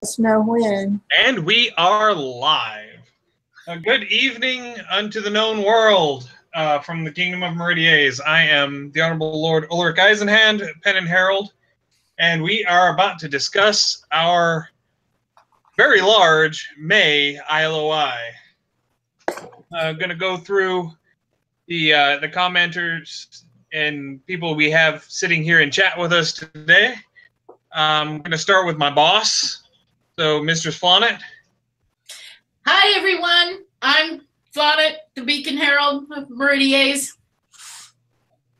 Let us know when. And we are live. A good evening unto the known world from the Kingdom of Meridies. I am the Honorable Lord Ulrich Eisenhand, Pen and Herald, and we are about to discuss our very large May ILOI. I'm going to go through the commenters and people we have sitting here in chat with us today. I'm going to start with my boss. So, Mistress Flonnet. Hi, everyone. I'm Flonnet, the Beacon Herald of Meridies.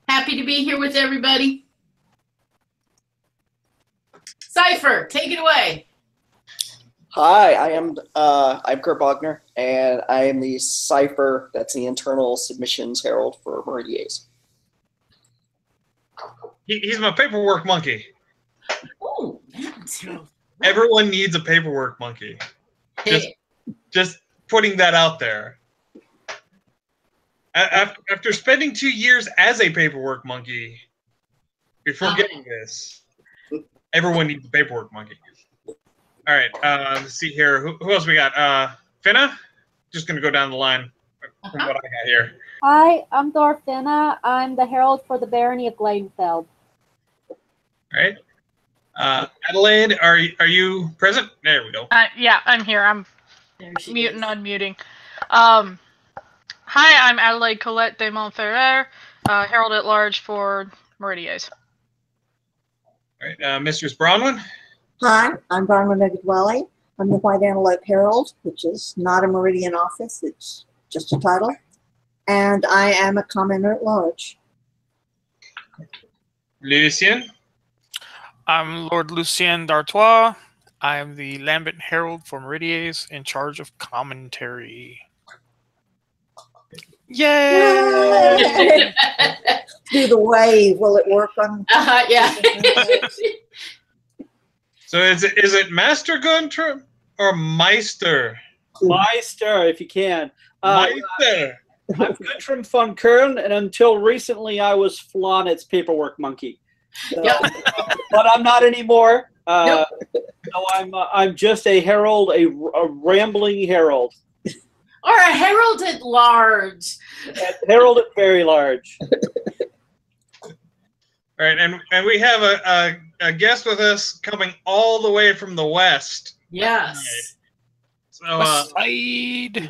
Happy to be here with everybody. Cypher, take it away. Hi, I'm Kurt Bogner, and I am the Cypher, that's the internal submissions herald for Meridies. He's my paperwork monkey. Oh, Everyone needs a paperwork monkey. Just putting that out there. After spending 2 years as a paperwork monkey, before getting this, everyone needs a paperwork monkey. All right, let's see here. Who else we got? Finna? Just going to go down the line from what I got here. Hi, I'm Dorfinna. I'm the herald for the Barony of Gladenfeld. All right. Adelaide, are you present? There we go. Yeah, I'm here. I'm muting, unmuting. Hi, I'm Adelaide Colette de Montferrer, Herald at Large for Meridies. All right, Mistress Bronwyn. Hi, I'm Bronwyn Ogadwelly. I'm the White Antelope Herald, which is not a Meridian office. It's just a title. And I am a commenter at large. Lucien. I'm Lord Lucien d'Artois. I am the Lambent Herald for Meridies, in charge of commentary. Yay! Do the wave. Will it work on? Yeah. So is it Master Guntram or Meister? Meister, if you can. Meister. I'm Guntram von Kern, and until recently I was Flonnet's paperwork monkey. So, but I'm not anymore. So I'm just a herald, a rambling herald. Or a herald at large. Herald at very large. All right, and we have a guest with us coming all the way from the west. Yes. Right. So Side.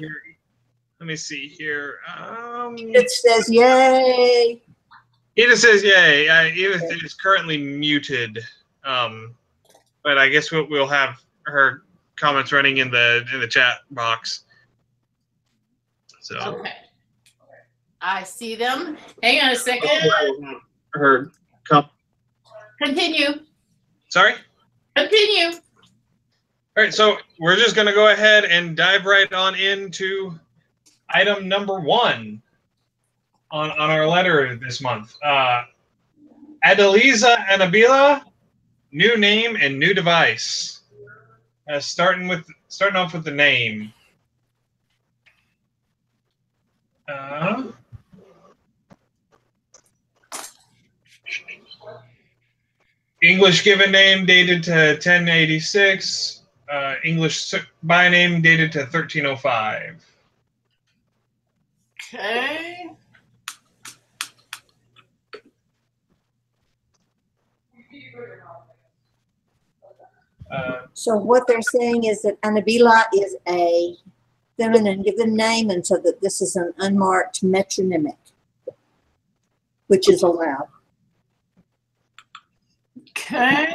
let me see here. It says yay. Edith says yay. Edith is currently muted, but I guess we'll have her comments running in the chat box. So Okay. I see them. Hang on a second. Her Continue. Sorry? Continue. All right, so we're just going to go ahead and dive right on into item number 1 on our letter this month. Adeliza Anabila, new name and new device. Starting off with the name. English given name dated to 1086. English by name dated to 1305. Okay. So what they're saying is that Anabila is a feminine given name, and so that this is an unmarked metronymic, which is allowed. Okay.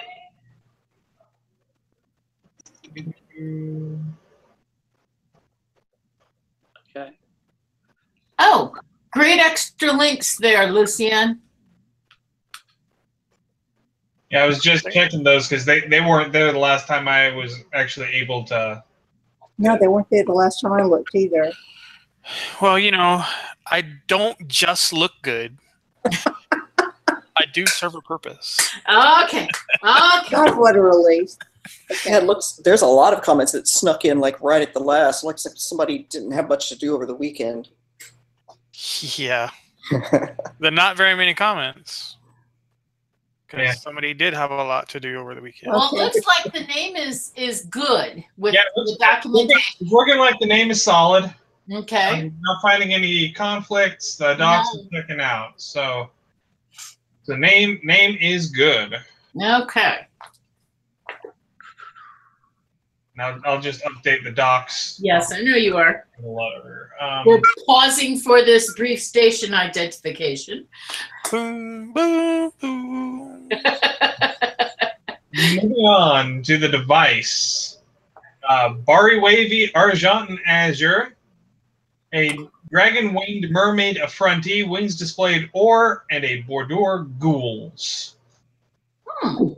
Okay. Oh, great extra links there, Lucien. Yeah, I was just checking those because they weren't there the last time I was actually able to. No, they weren't there the last time I looked either. Well, you know, I don't just look good. I do serve a purpose. Okay. God, what a relief. Okay. Yeah, it looks, there's a lot of comments that snuck in like right at the last. Looks like somebody didn't have much to do over the weekend. Yeah. There are not very many comments. because Yeah. somebody did have a lot to do over the weekend. Well, Okay. it looks like the name is good with Yeah, the documentation. It's looking like the name is solid. Okay. I'm not finding any conflicts. The docs No. are checking out. So the name is good. Okay. Now I'll just update the docs. Yes, I know you are. Letter. We're pausing for this brief station identification. Boom, boom, boom. Moving on to the device. Bari Wavy Argent Azure. A dragon-winged mermaid affrontee, wings displayed ore, and a Bordeaux ghouls. Okay.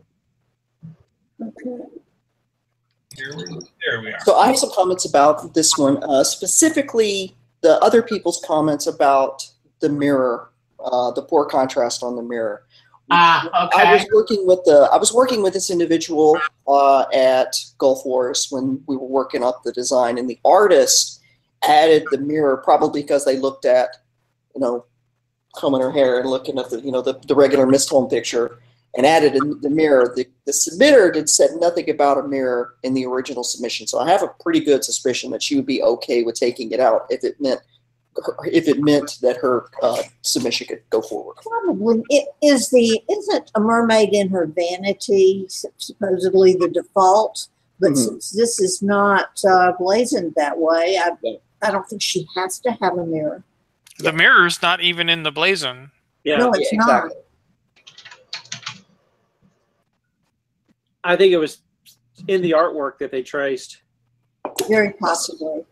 There we are. So I have some comments about this one, specifically the other people's comments about the mirror, the poor contrast on the mirror. I Okay. was working with this individual at Gulf Wars when we were working up the design, and the artist added the mirror probably because they looked at, combing her hair and looking at the regular Mist Home picture, and added in the mirror. The submitter said nothing about a mirror in the original submission, so I have a pretty good suspicion that she would be okay with taking it out if it meant that her submission could go forward. Probably. Isn't a mermaid in her vanity supposedly the default? But since this is not blazoned that way, I don't think she has to have a mirror. The mirror's not even in the blazon. Yeah, No, it's exactly. not. I think it was in the artwork that they traced. Very possibly.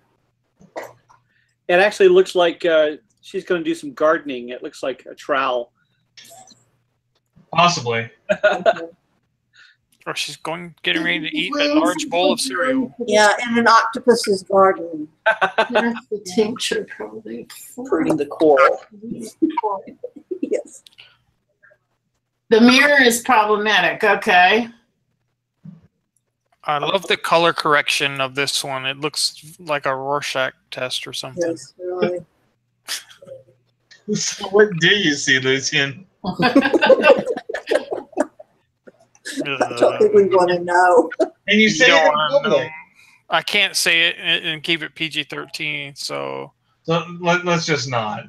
It actually looks like she's going to do some gardening. It looks like a trowel. Possibly. Or she's getting ready to eat a large bowl of cereal. Yeah, and an octopus's garden. That's the tincture probably. Pruning the coral. Yes. The mirror is problematic. Okay. I love the color correction of this one. It looks like a Rorschach test or something. Yes, really. So what do you see, Lucian? I don't think we want to know. And you say You it don't in wanna know. public. I can't say it and keep it PG-13, so So let's just not.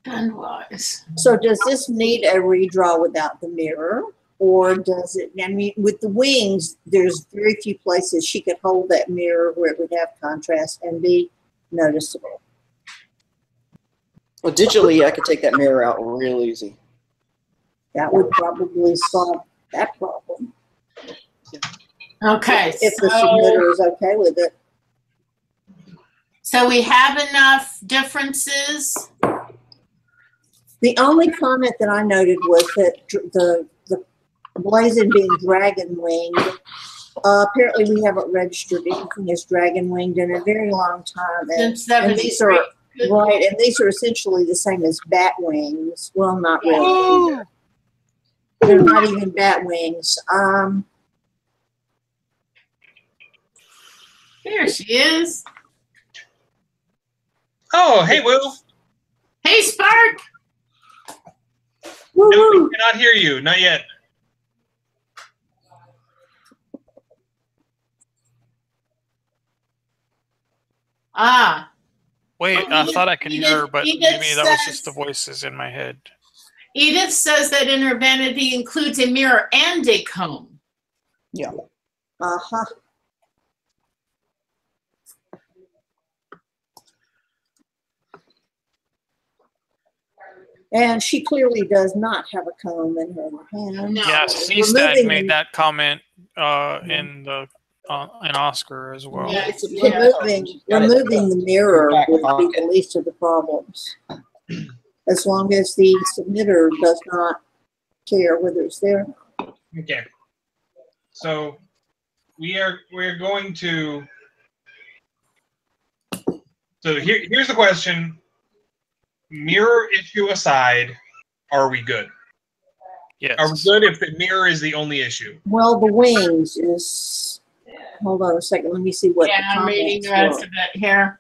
Gun-wise. So does this need a redraw without the mirror? Or does it, I mean, with the wings, there's very few places she could hold that mirror where it would have contrast and be noticeable. Well, digitally, I could take that mirror out real easy. That would probably solve that problem. Okay. If the submitter is okay with it. So we have enough differences. The only comment that I noted was that the blazon being dragon winged. Apparently, we haven't registered anything as dragon winged in a very long time, and these are right, and these are essentially the same as bat wings. Well, not really. They're not even bat wings. There she is. Oh, hey, Will. Hey, Spark. No, we cannot hear you. Not yet. Ah. wait, I thought I could hear her, but Edith maybe that was says- just the voices in my head. Edith says that in her vanity includes a mirror and a comb. Yeah. Uh-huh. And she clearly does not have a comb in her hand. No. Yeah, Seastag Removing made the- that comment in Oscar as well. Yeah. Removing the mirror would be the least of the problems. As long as the submitter does not care whether it's there. Okay. So we're going to. So here's the question. Mirror issue aside, are we good? Yes. Are we good if the mirror is the only issue? Well, the wings is. Hold on a second. Let me see what. Yeah, the I'm reading comments the rest were. of it here.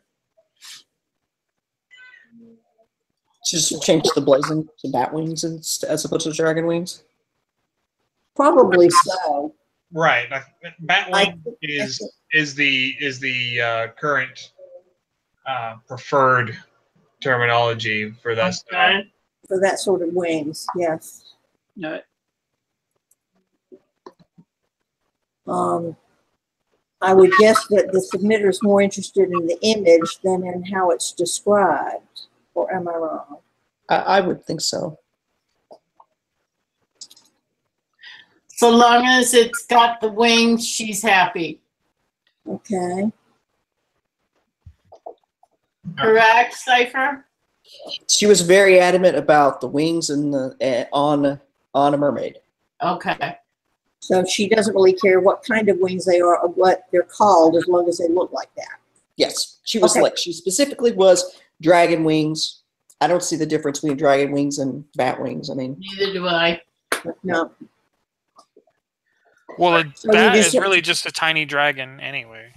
Just change the blazing to bat wings as opposed to dragon wings. Probably so. Right. Batwing is the current preferred terminology for that style. For that sort of wings, yes. No. I would guess that the submitter is more interested in the image than in how it's described. Or am I wrong? I would think so. So long as it's got the wings, she's happy. Okay. Correct, Cypher? She was very adamant about the wings and on a mermaid. Okay. So she doesn't really care what kind of wings they are or what they're called as long as they look like that. Yes, she was Okay. like, she specifically was dragon wings. I don't see the difference between dragon wings and bat wings. I mean, Neither do I. No. Well, a So you bat just- is really just a tiny dragon anyway.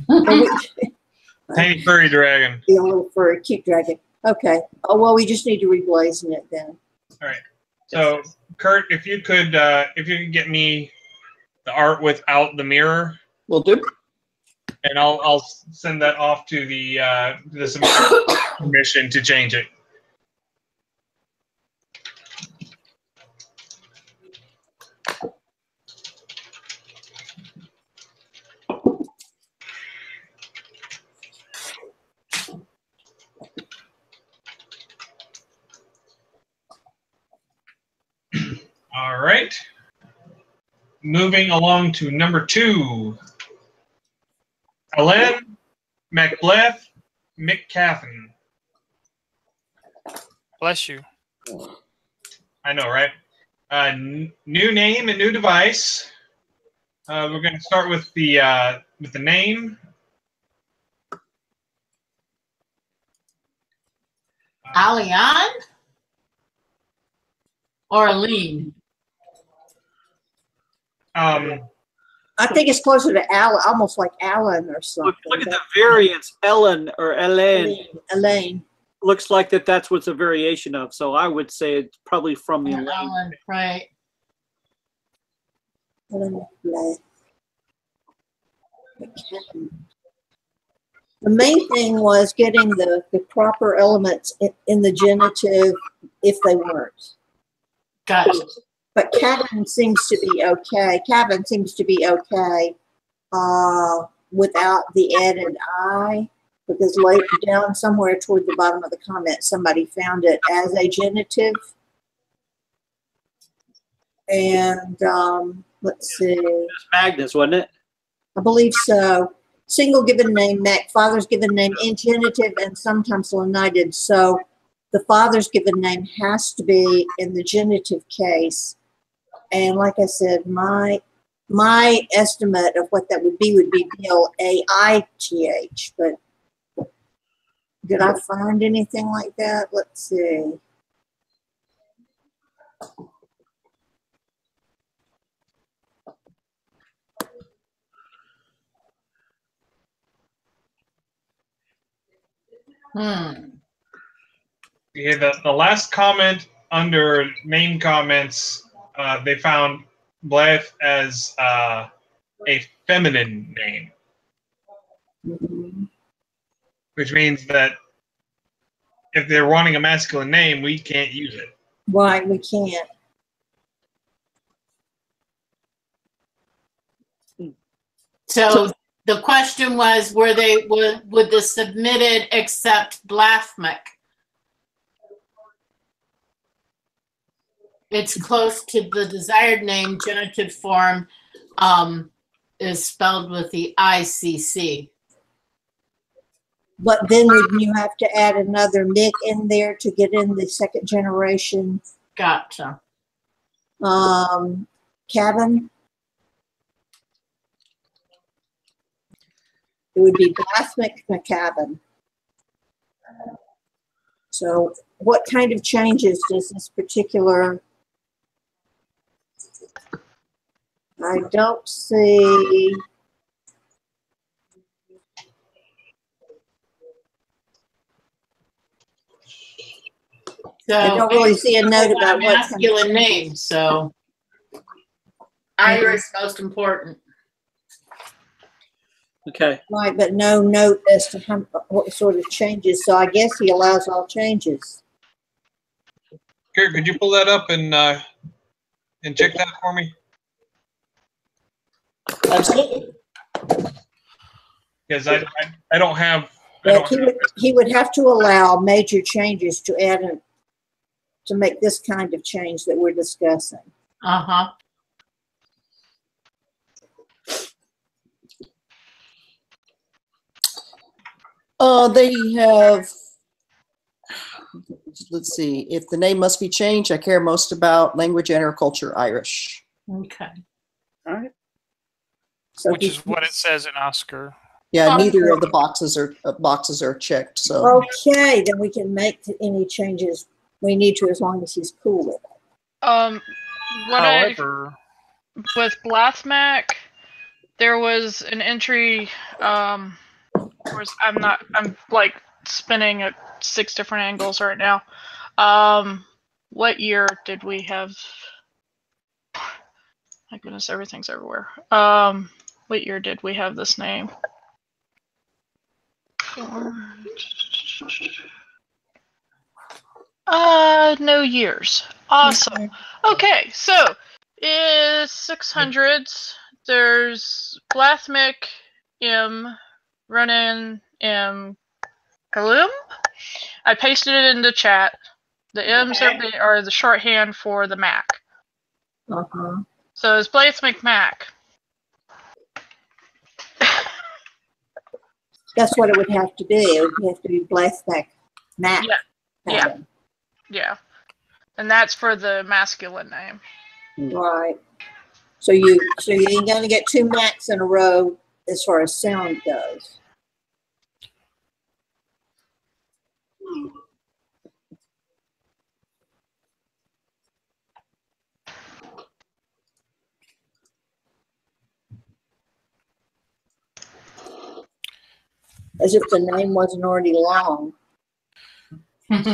Tiny furry dragon. Be a little furry, cute dragon. Okay. Oh, well, we just need to reblazon it then. All right. So, Kurt, if you could get me the art without the mirror, will do. and I'll send that off to the submission commission to change it. All right. Moving along to number 2. Ellen McBleth McCaffin. Bless you. I know, right? New name and new device. We're going to start with the name. Alian? Or Aline? I think it's closer to Alan, almost like Alan or something. Look at the variants, Ellen or Elaine. Elaine. Looks like that's what's a variation of. So I would say it's probably from the Elaine. Alan, right. Ellen McBleth. McCaffin. The main thing was getting the proper elements in the genitive if they weren't. Gotcha. But cabin seems to be okay. Cabin seems to be okay without the added I, because later down somewhere toward the bottom of the comment, somebody found it as a genitive. And let's see. It's Magnus, wasn't it? I believe so. Single given name, Mac, father's given name, in genitive, and sometimes lenited. So the father's given name has to be in the genitive case. And like I said, my estimate of what that would be B-L-A-I-T-H. But did I find anything like that? Let's see. Yeah, the last comment under main comments, they found Blythe as a feminine name, which means that if they're wanting a masculine name, we can't use it. Right, we can't. So the question was, would the submitted accept blasphemic? It's close to the desired name. Genitive form is spelled with the ICC. But then would you have to add another Nick in there to get in the second generation? Gotcha. Cabin? It would be blasphemic McCabin. So what kind of changes does this particular... I don't see... So I don't really see a note about what masculine name. So Irish most important. Okay. Right, but no note as to what sort of changes. So I guess he allows all changes. Kurt, could you pull that up and check that for me? Absolutely. Because I don't have. But he would have to allow major changes to add to make this kind of change that we're discussing. Uh-huh. They have, let's see, if the name must be changed, I care most about language and or culture Irish. Okay. All right. So Which is what it says in Oscar. Yeah, neither of the boxes are checked. So okay, then we can make any changes we need to as long as he's cool with it. However, With Blathmac, there was an entry. I'm like spinning at 6 different angles right now. What year did we have? My goodness, everything's everywhere. What year did we have this name? No years. Awesome. Okay, so is 600s. There's Blathmic M, Ronan M, Kalum. I pasted it into chat. The M's are the shorthand for the Mac. Uh-huh. So it's Blathmic Mac. That's what it would have to be. It would have to be Blathmac Mac. Yeah. Yeah. And that's for the masculine name. Right. So you ain't gonna get 2 Macs in a row as far as sound goes. As if the name wasn't already long.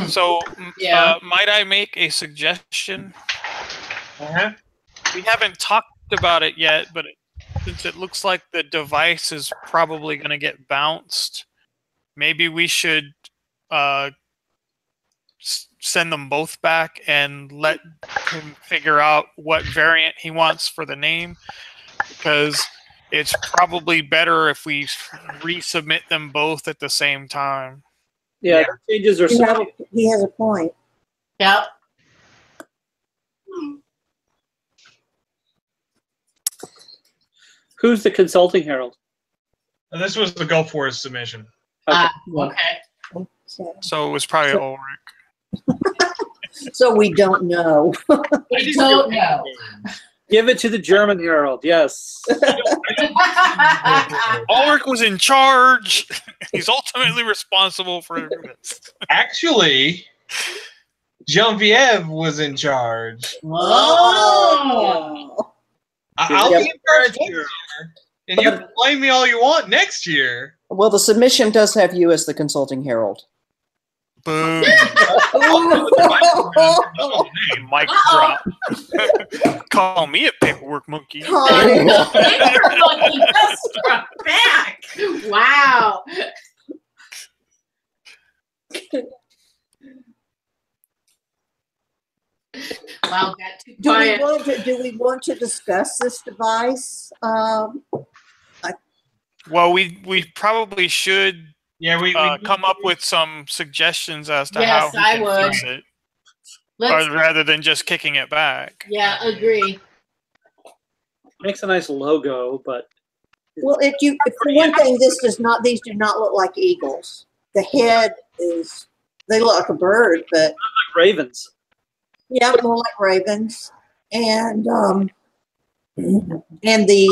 so Yeah. might I make a suggestion? Uh-huh. We haven't talked about it yet, but since it looks like the device is probably going to get bounced, maybe we should send them both back and let him figure out what variant he wants for the name, because it's probably better if we resubmit them both at the same time. Yeah, the changes are. He has a point. Yep. Who's the consulting herald? And this was the Gulf Wars submission. Okay. So it was probably Ulrich. So we don't know. We don't know. Give it to the German herald. Yes. Ulrich was in charge. He's ultimately responsible for this. Actually, Genevieve was in charge. Whoa. I'll be in charge this year, and you can blame me all you want next year. well, the submission does have you as the consulting herald. Boom. Mic Uh-oh. drop. Call me a paperwork monkey. Paper monkey just struck back. Wow. Wow, got too quiet. Do we want to discuss this device? Well, we probably should We come up with some suggestions as to Yes, how I we can would. fix it, Let's, rather than just kicking it back. yeah, agree. Makes a nice logo, but Well, for one thing, these do not look like eagles. The head they look like a bird, but like ravens. yeah, more like ravens. And the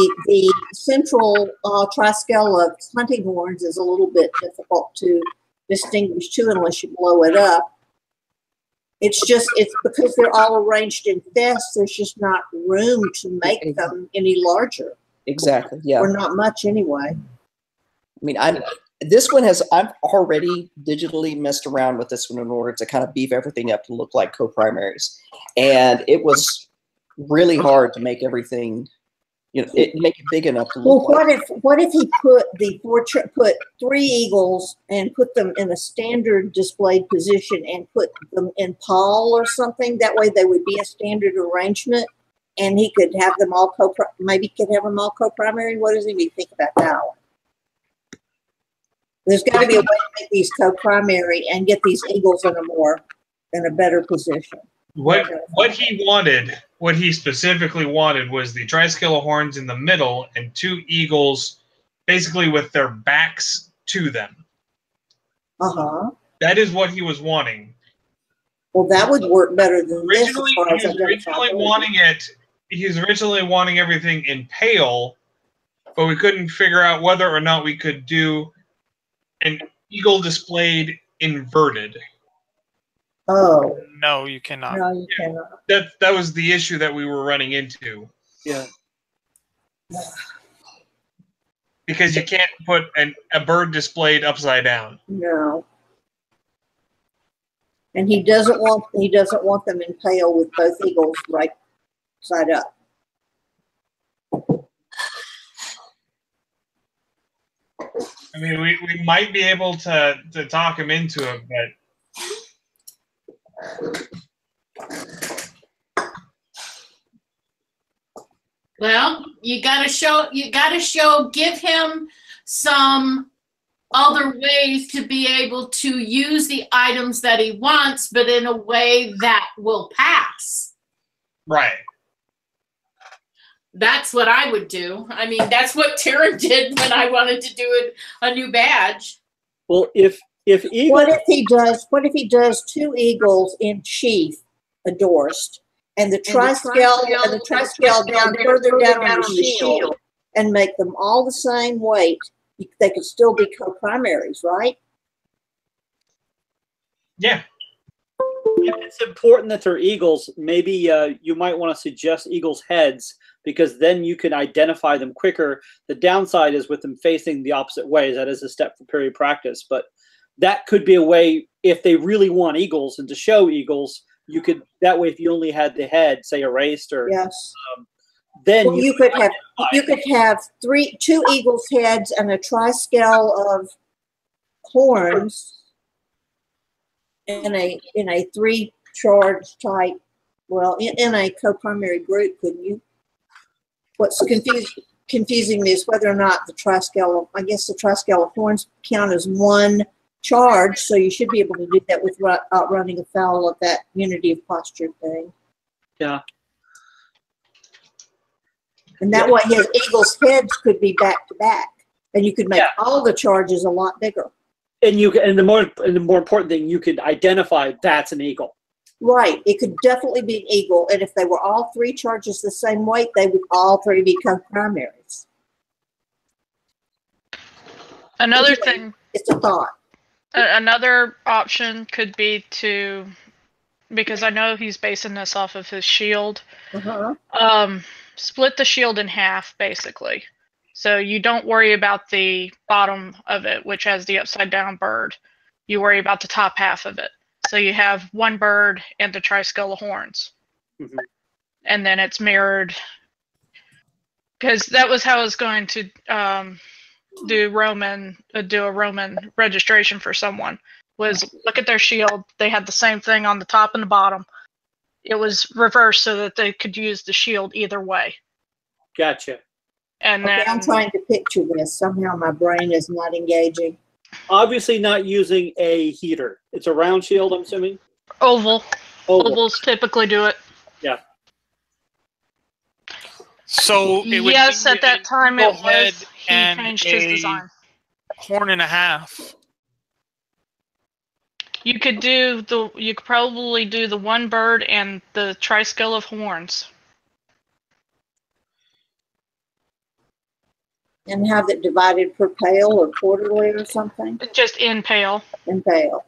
central triskel of hunting horns is a little bit difficult to distinguish too unless you blow it up. It's because they're all arranged in vests, there's just not room to make them any larger. Exactly. Yeah. Or not much anyway. I mean, This one I've already digitally messed around with this one in order to kind of beef everything up to look like co-primaries. And it was really hard to make everything, make it big enough to look like. What if he put put 3 eagles and put them in a standard displayed position and put them in pall or something? That way they would be a standard arrangement, and he could have them all co-primary. What does he think about that one? There's got to be a way to make these co-primary and get these eagles in a better position. What he specifically wanted was the triskele of horns in the middle and 2 eagles basically with their backs to them. Uh-huh. That is what he was wanting. Well, that would work better than Originally, this. he was originally wanting everything in pale, but we couldn't figure out whether or not we could do an eagle displayed inverted. Oh. No, you cannot. No, you cannot. That was the issue that we were running into. Yeah. Because you can't put a bird displayed upside down. No. And he doesn't want them in pale with both eagles right side up. I mean, we might be able to talk him into it, but Well, give him some other ways to be able to use the items that he wants, but in a way that will pass. right. That's what I would do. I mean, that's what Taryn did when I wanted to do a new badge. Well, if eagle, What if he does 2 eagles in chief endorsed, and the triskele down further down on the shield, and make them all the same weight? They could still be co-primaries, right? Yeah. if it's important that they're eagles, maybe you might want to suggest eagles' heads, because then you can identify them quicker. The downside is with them facing the opposite ways. That is a step for period practice, but that could be a way if they really want eagles and to show eagles. You could that way if you only had the head, say erased, or Yes. Then Well, you could have 2 eagles' heads and a triskele of horns in a 3 charge type. Well, in a co-primary group, couldn't you? What's confusing me is whether or not the triskele. I guess the triskele of horns count as 1 charge, so you should be able to do that without running afoul of that unity of posture thing. Yeah. And that way his eagle's heads could be back to back. And you could make all the charges a lot bigger. And the more important thing, you could identify that's an eagle. Right. It could definitely be an eagle. And if they were all 3 charges the same weight, they would all 3 become primaries. Another thing. It's a thought. Another option could be to, because I know he's basing this off of his shield, split the shield in half, basically. So you don't worry about the bottom of it, which has the upside down bird. You worry about the top half of it. So you have 1 bird and the triskele of horns. Mm-hmm. And then it's mirrored. Because that was how I was going to do a Roman registration for someone. Was look at their shield. They had the same thing on the top and the bottom. It was reversed so that they could use the shield either way. Gotcha. And then I'm trying to picture this. Somehow my brain is not engaging. Obviously not using a heater. It's a round shield, I'm assuming? Oval. Ovals typically do it. Yeah. So it would yes, be at that time it head was. He and changed his a design. horn and a half. You could probably do the 1 bird and the triskele of horns. And have it divided per pale or quarterly or something? Just in pale. In pale.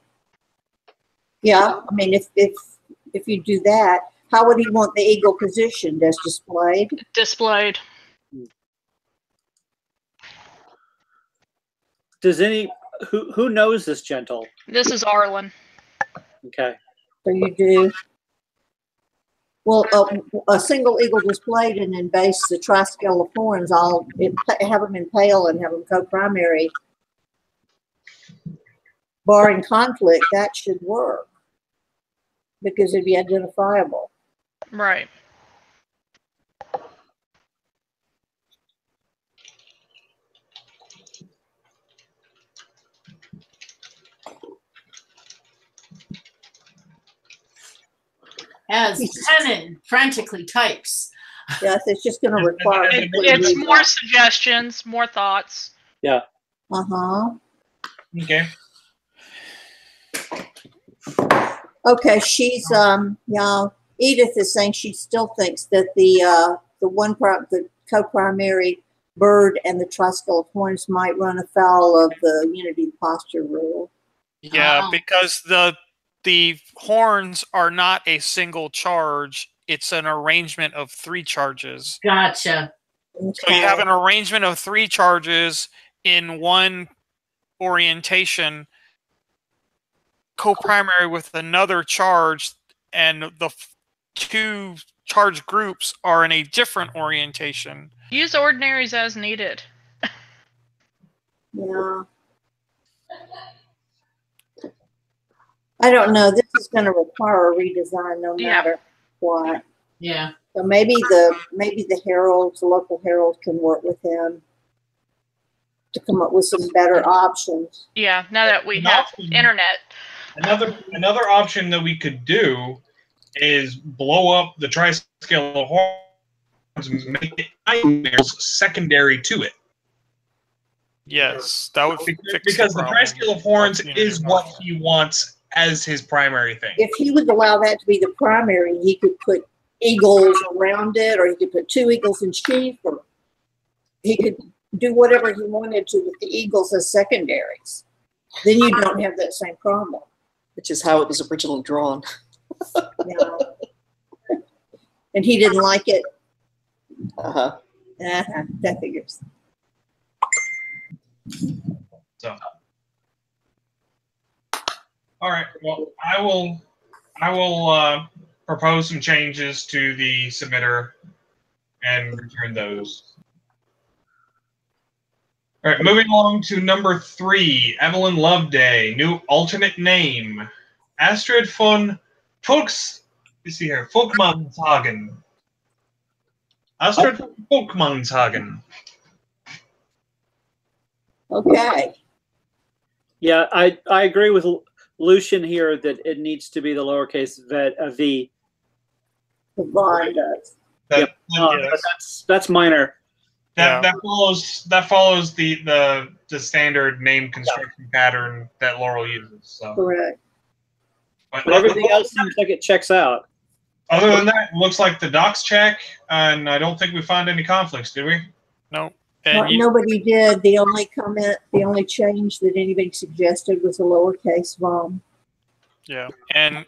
Yeah, I mean, if you do that, how would he want the eagle positioned? As displayed? Displayed. Does any who knows this gentle? This is Arlen. Okay. So you do. Well, a single eagle displayed and then base the triscale of horns, have them in pale and have them co-primary. Barring conflict, that should work because it'd be identifiable. Right. As Pennon frantically types. Yes, it's just going to require. It's more suggestions, more thoughts. Yeah. Uh-huh. Okay. Okay, she's yeah. Edith is saying she still thinks that the co-primary bird and the triscale of horns might run afoul of the unity posture rule. Yeah, because the horns are not a single charge. It's an arrangement of 3 charges. Gotcha. Okay. So you have an arrangement of 3 charges in one orientation, co-primary with another charge, and the 2 charge groups are in a different orientation. Use ordinaries as needed. Yeah. I don't know. This is going to require a redesign no matter what. Yeah. So maybe the heralds, the local herald, can work with him to come up with some better options. Yeah, now that we have internet. Another option that we could do is blow up the triscale of horns and make it nightmares secondary to it. Yes, that would fix because the problem. triscale of horns is what he wants as his primary thing. If he would allow that to be the primary, he could put eagles around it, or he could put 2 eagles in chief, or he could do whatever he wanted to with the eagles as secondaries. Then you don't have that same problem. Which is how it was originally drawn. Yeah. And he didn't like it. Uh-huh. That figures. So, all right. Well, I will propose some changes to the submitter and return those. All right. Moving along to number 3, Evelyn Loveday, new alternate name, Astrid von Fuchs. You see here, Folkmanshagen. Astrid von Folkmanshagen. Okay. Yeah, I agree with Lucian here that it needs to be the lowercase v. Yvonne does. But that's minor. That follows the standard name construction pattern that Laurel uses. So. Correct. But everything else seems like it checks out. Other than that, it looks like the docs check, and I don't think we found any conflicts, did we? No. Nobody did. The only change that anybody suggested was a lowercase vom. Yeah, and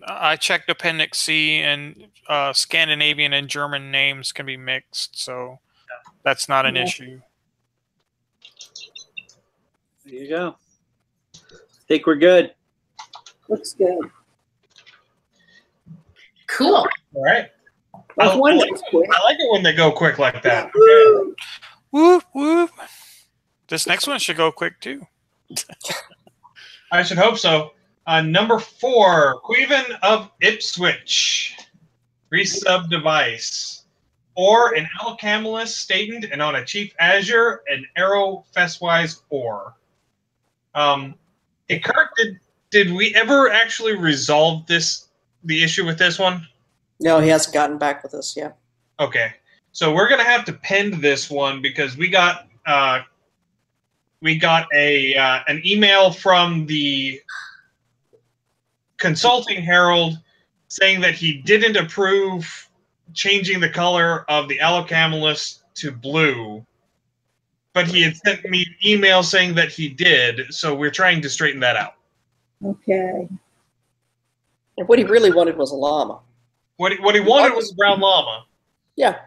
I checked Appendix C, and Scandinavian and German names can be mixed, so that's not an issue. There you go. Think we're good. Looks good. Cool. All right. That's I one like that's quick. it when they go quick like that. Whoop, whoop. This next one should go quick, too. I should hope so. Number 4, Queven of Ipswich. Resub device. Or an Alcamelus stated and on a Chief Azure, an Arrow Festwise Or. Hey, Kurt, did we ever actually resolve the issue with this one? No, he hasn't gotten back with us yet. Okay. So we're gonna have to pend this one because we got an email from the consulting herald saying that he didn't approve changing the color of the Allocamelus to blue, but he had sent me an email saying that he did. So we're trying to straighten that out. Okay. And what he really wanted was a llama. What he wanted was a brown llama. Yeah.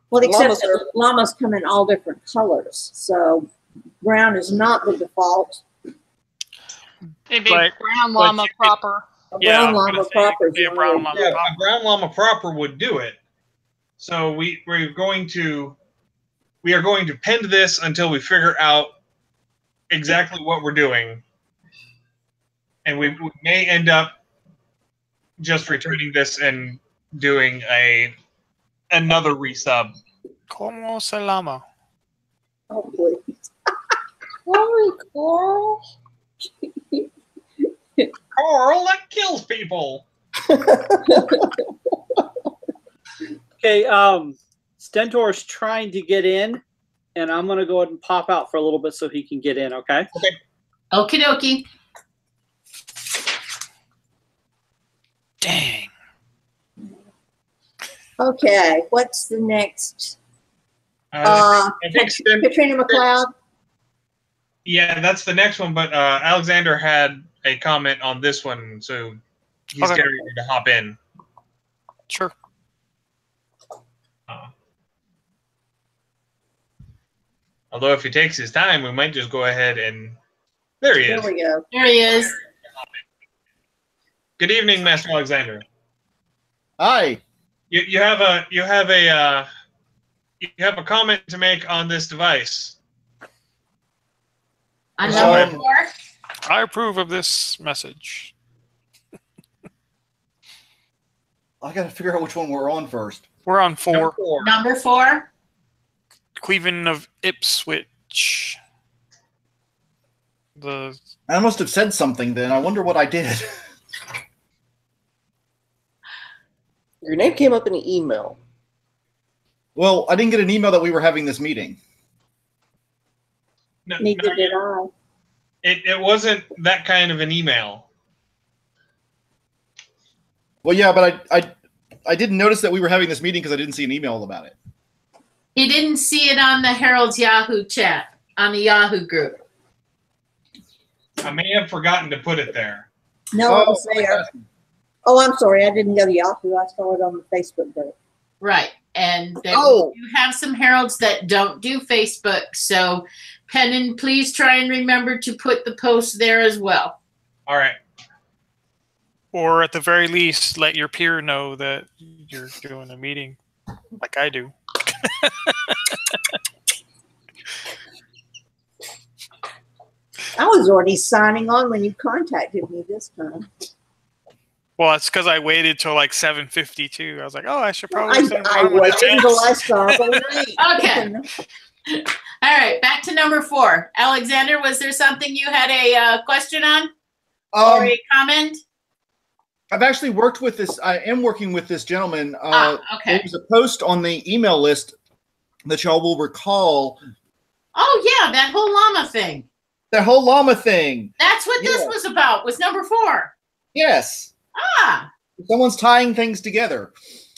Well, except Llamas that llamas come in all different colors, so brown is not the default. It'd be But- brown but llama you could- proper. A Yeah, I brown was gonna llama say, proper is be a the brown only- llama Yeah, proper. a brown llama proper would do it. So we are going to pend this until we figure out exactly what we're doing, and we may end up just returning this and doing another resub. Como se llama? Oh, please. Sorry, Carl. Carl, that kills people. Okay, Stentor's trying to get in, and I'm going to go ahead and pop out for a little bit so he can get in, okay? Okie dokie. Dang. Okay, what's the next? I think Katrina McLeod. yeah, that's the next one. But Alexander had a comment on this one, so he's Okay. getting ready to hop in. Sure. Although if he takes his time, we might just go ahead and there he There is. we go. There he is. Good evening, Master Alexander. Hi. You have a comment to make on this device. On Sorry. number 4. I approve of this message. I got to figure out which one we're on first. We're on 4. Number 4. Number 4. Cleveland of Ipswich. I must have said something then. I wonder what I did. Your name came up in an email. Well, I didn't get an email that we were having this meeting. No, Neither no, did I. it wasn't that kind of an email. Well, yeah, but I didn't notice that we were having this meeting because I didn't see an email about it. He didn't see it on the Herald's Yahoo chat, on the Yahoo group. I may have forgotten to put it there. No, it was there. Oh, I'm sorry. I didn't go to Yahoo. I saw it on the Facebook group. Right. And then Oh. we do have some heralds that don't do Facebook. So, Pennon, please try and remember to put the post there as well. All right. Or at the very least, let your peer know that you're doing a meeting, like I do. I was already signing on when you contacted me this time. Well, it's because I waited till like 7:52. I was like, oh, I should probably. send I Ron a waited until text. I saw the link. Okay. All right. Back to number 4. Alexander, was there something you had a question on or a comment? I've actually worked with this. I am working with this gentleman. Okay. There was a post on the email list that y'all will recall. Oh, yeah. That whole llama thing. That whole llama thing. That's what this Yeah. was about, was number 4. Yes. Ah. Someone's tying things together.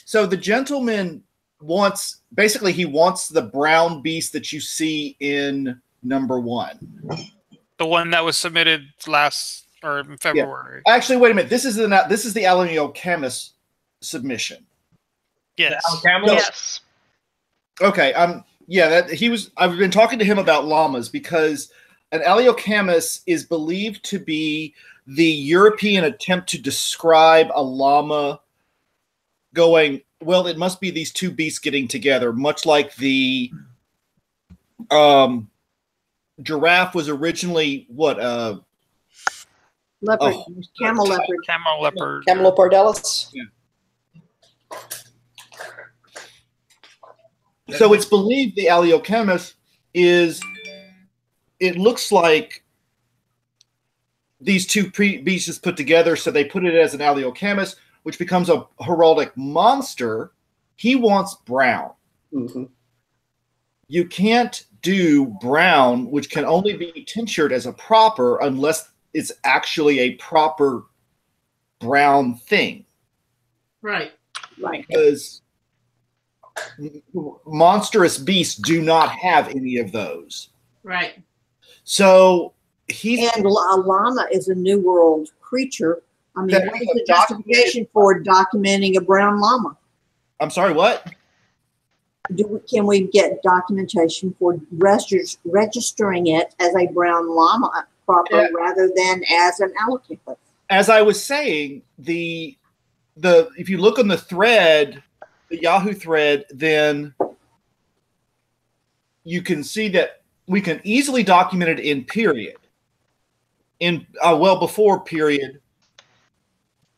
So the gentleman wants, basically, he wants the brown beast that you see in number 1. The one that was submitted last or in February. Actually, wait a minute. This is the ILOI Camus submission. Yes. Camel? Yes. Okay. Yeah. I've been talking to him about llamas because an Aliocamus is believed to be the European attempt to describe a llama going, well, it must be these two beasts getting together, much like the giraffe was originally what? Leopard, camel leopard. Camel leopard. Camelopardalis. So it's believed the Aliocamus is, it looks like these two beasts put together, so they put it as an Aliocamus, which becomes a heraldic monster. He wants brown. Mm-hmm. You can't do brown, which can only be tinctured as a proper unless it's actually a proper brown thing. Right. Right. Because monstrous beasts do not have any of those. Right. So he's And a llama is a New World creature. I mean, That what is is the a documented- justification for documenting a brown llama? I'm sorry, what? Can we get documentation for registering it as a brown llama proper Yeah. rather than as an allocampus. As I was saying, the if you look on the thread, the Yahoo thread, then you can see that we can easily document it in period. In well before period.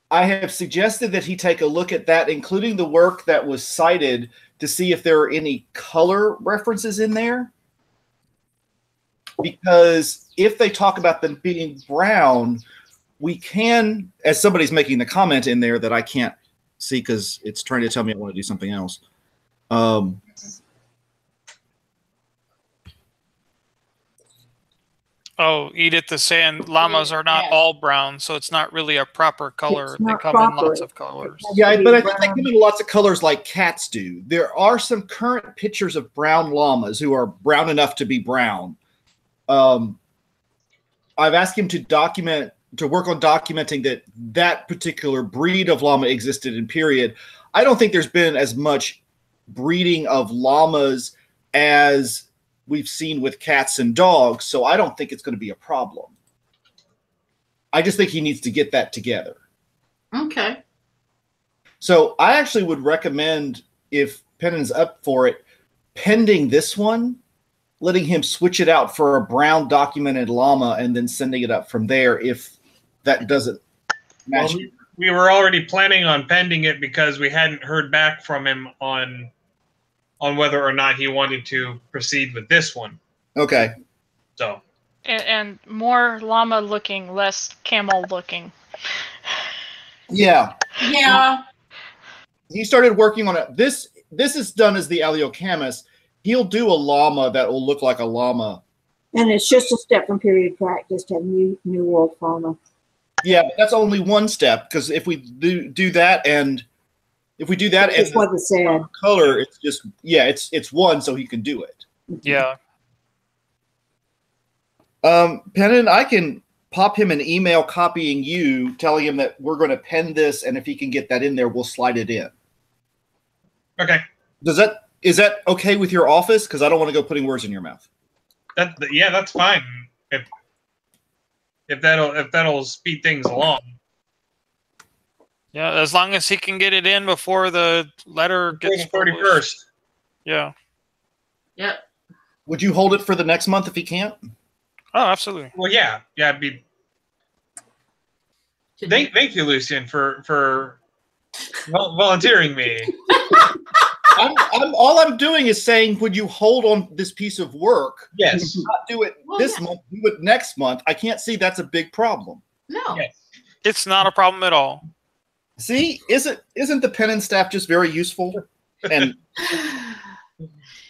I have suggested that he take a look at that, including the work that was cited, to see if there are any color references in there. Because if they talk about them being brown, we can, as somebody's making the comment in there that I can't see because it's trying to tell me I want to do something else. Oh, Edith is saying llamas are not Yes. all brown, so it's not really a proper color. It's They not come in proper. lots of colors. Yeah, to be but I think they brown. come in lots of colors like cats do. There are some current pictures of brown llamas who are brown enough to be brown. I've asked him to work on documenting that particular breed of llama existed in period. I don't think there's been as much breeding of llamas as we've seen with cats and dogs, so I don't think it's going to be a problem. I just think he needs to get that together. Okay. So I actually would recommend, if Pennon's up for it, pending this one, letting him switch it out for a brown documented llama and then sending it up from there if that doesn't match. Well, we were already planning on pending it because we hadn't heard back from him on whether or not he wanted to proceed with this one. Okay. So And more llama looking, less camel looking. Yeah. Yeah. He started working on it. This is done as the Aliocamus. He'll do a llama that will look like a llama. And it's just a step from period practice to have new world fauna. Yeah, but that's only one step, because if we do that and if we do that That's and what it said. color, it's just it's one, so he can do it. Yeah. Pennon, I can pop him an email copying you, telling him that we're going to pen this, and if he can get that in there, we'll slide it in. okay, Is that okay with your office? Because I don't want to go putting words in your mouth. that's fine. If that'll speed things along. Yeah, as long as he can get it in before the letter gets Before the published. 31st. Yeah. Yep. Would you hold it for the next month if he can't? Oh, absolutely. Well, yeah. It'd be. Thank you, Lucian, for volunteering me. All I'm doing is saying, would you hold on this piece of work? Yes. Not do it Well, this yeah. month, do it next month. I can't see that's a big problem. No. Yes. It's not a problem at all. See, isn't the Pennon staff just very useful? And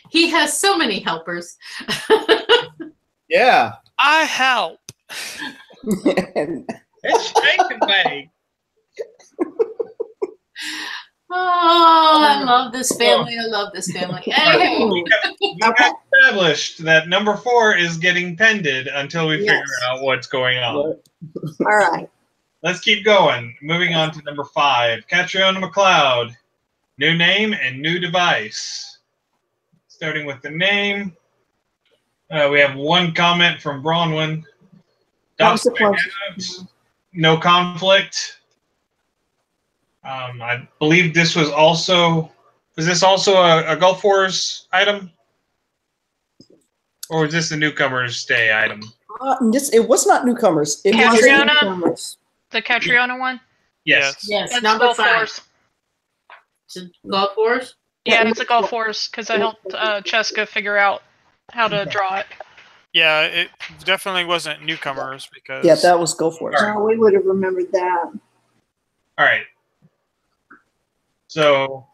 He has so many helpers. yeah, I help. It's shaking way. Oh, I love this family. I love this family. Anyway, We got established that number 4 is getting pended until we Yes. figure out what's going on. All right. Let's keep going. Moving on to number 5. Catriona McLeod. New name and new device. Starting with the name, we have one comment from Bronwyn. That was the Docs closest. no conflict. I believe this was also. Was this also a Gulf Wars item? Or was this a Newcomers Day item? It was not newcomers. It was Catriona? Newcomers. The Catriona one? Yes. yes, That's number Gulf 5. Force. It's a Gulf Wars. Yeah, it's a Gulf Force because I helped Cheska figure out how to draw it. Yeah, it definitely wasn't newcomers because yeah, that was Go For It. All right. No, we would have remembered that. All right. So,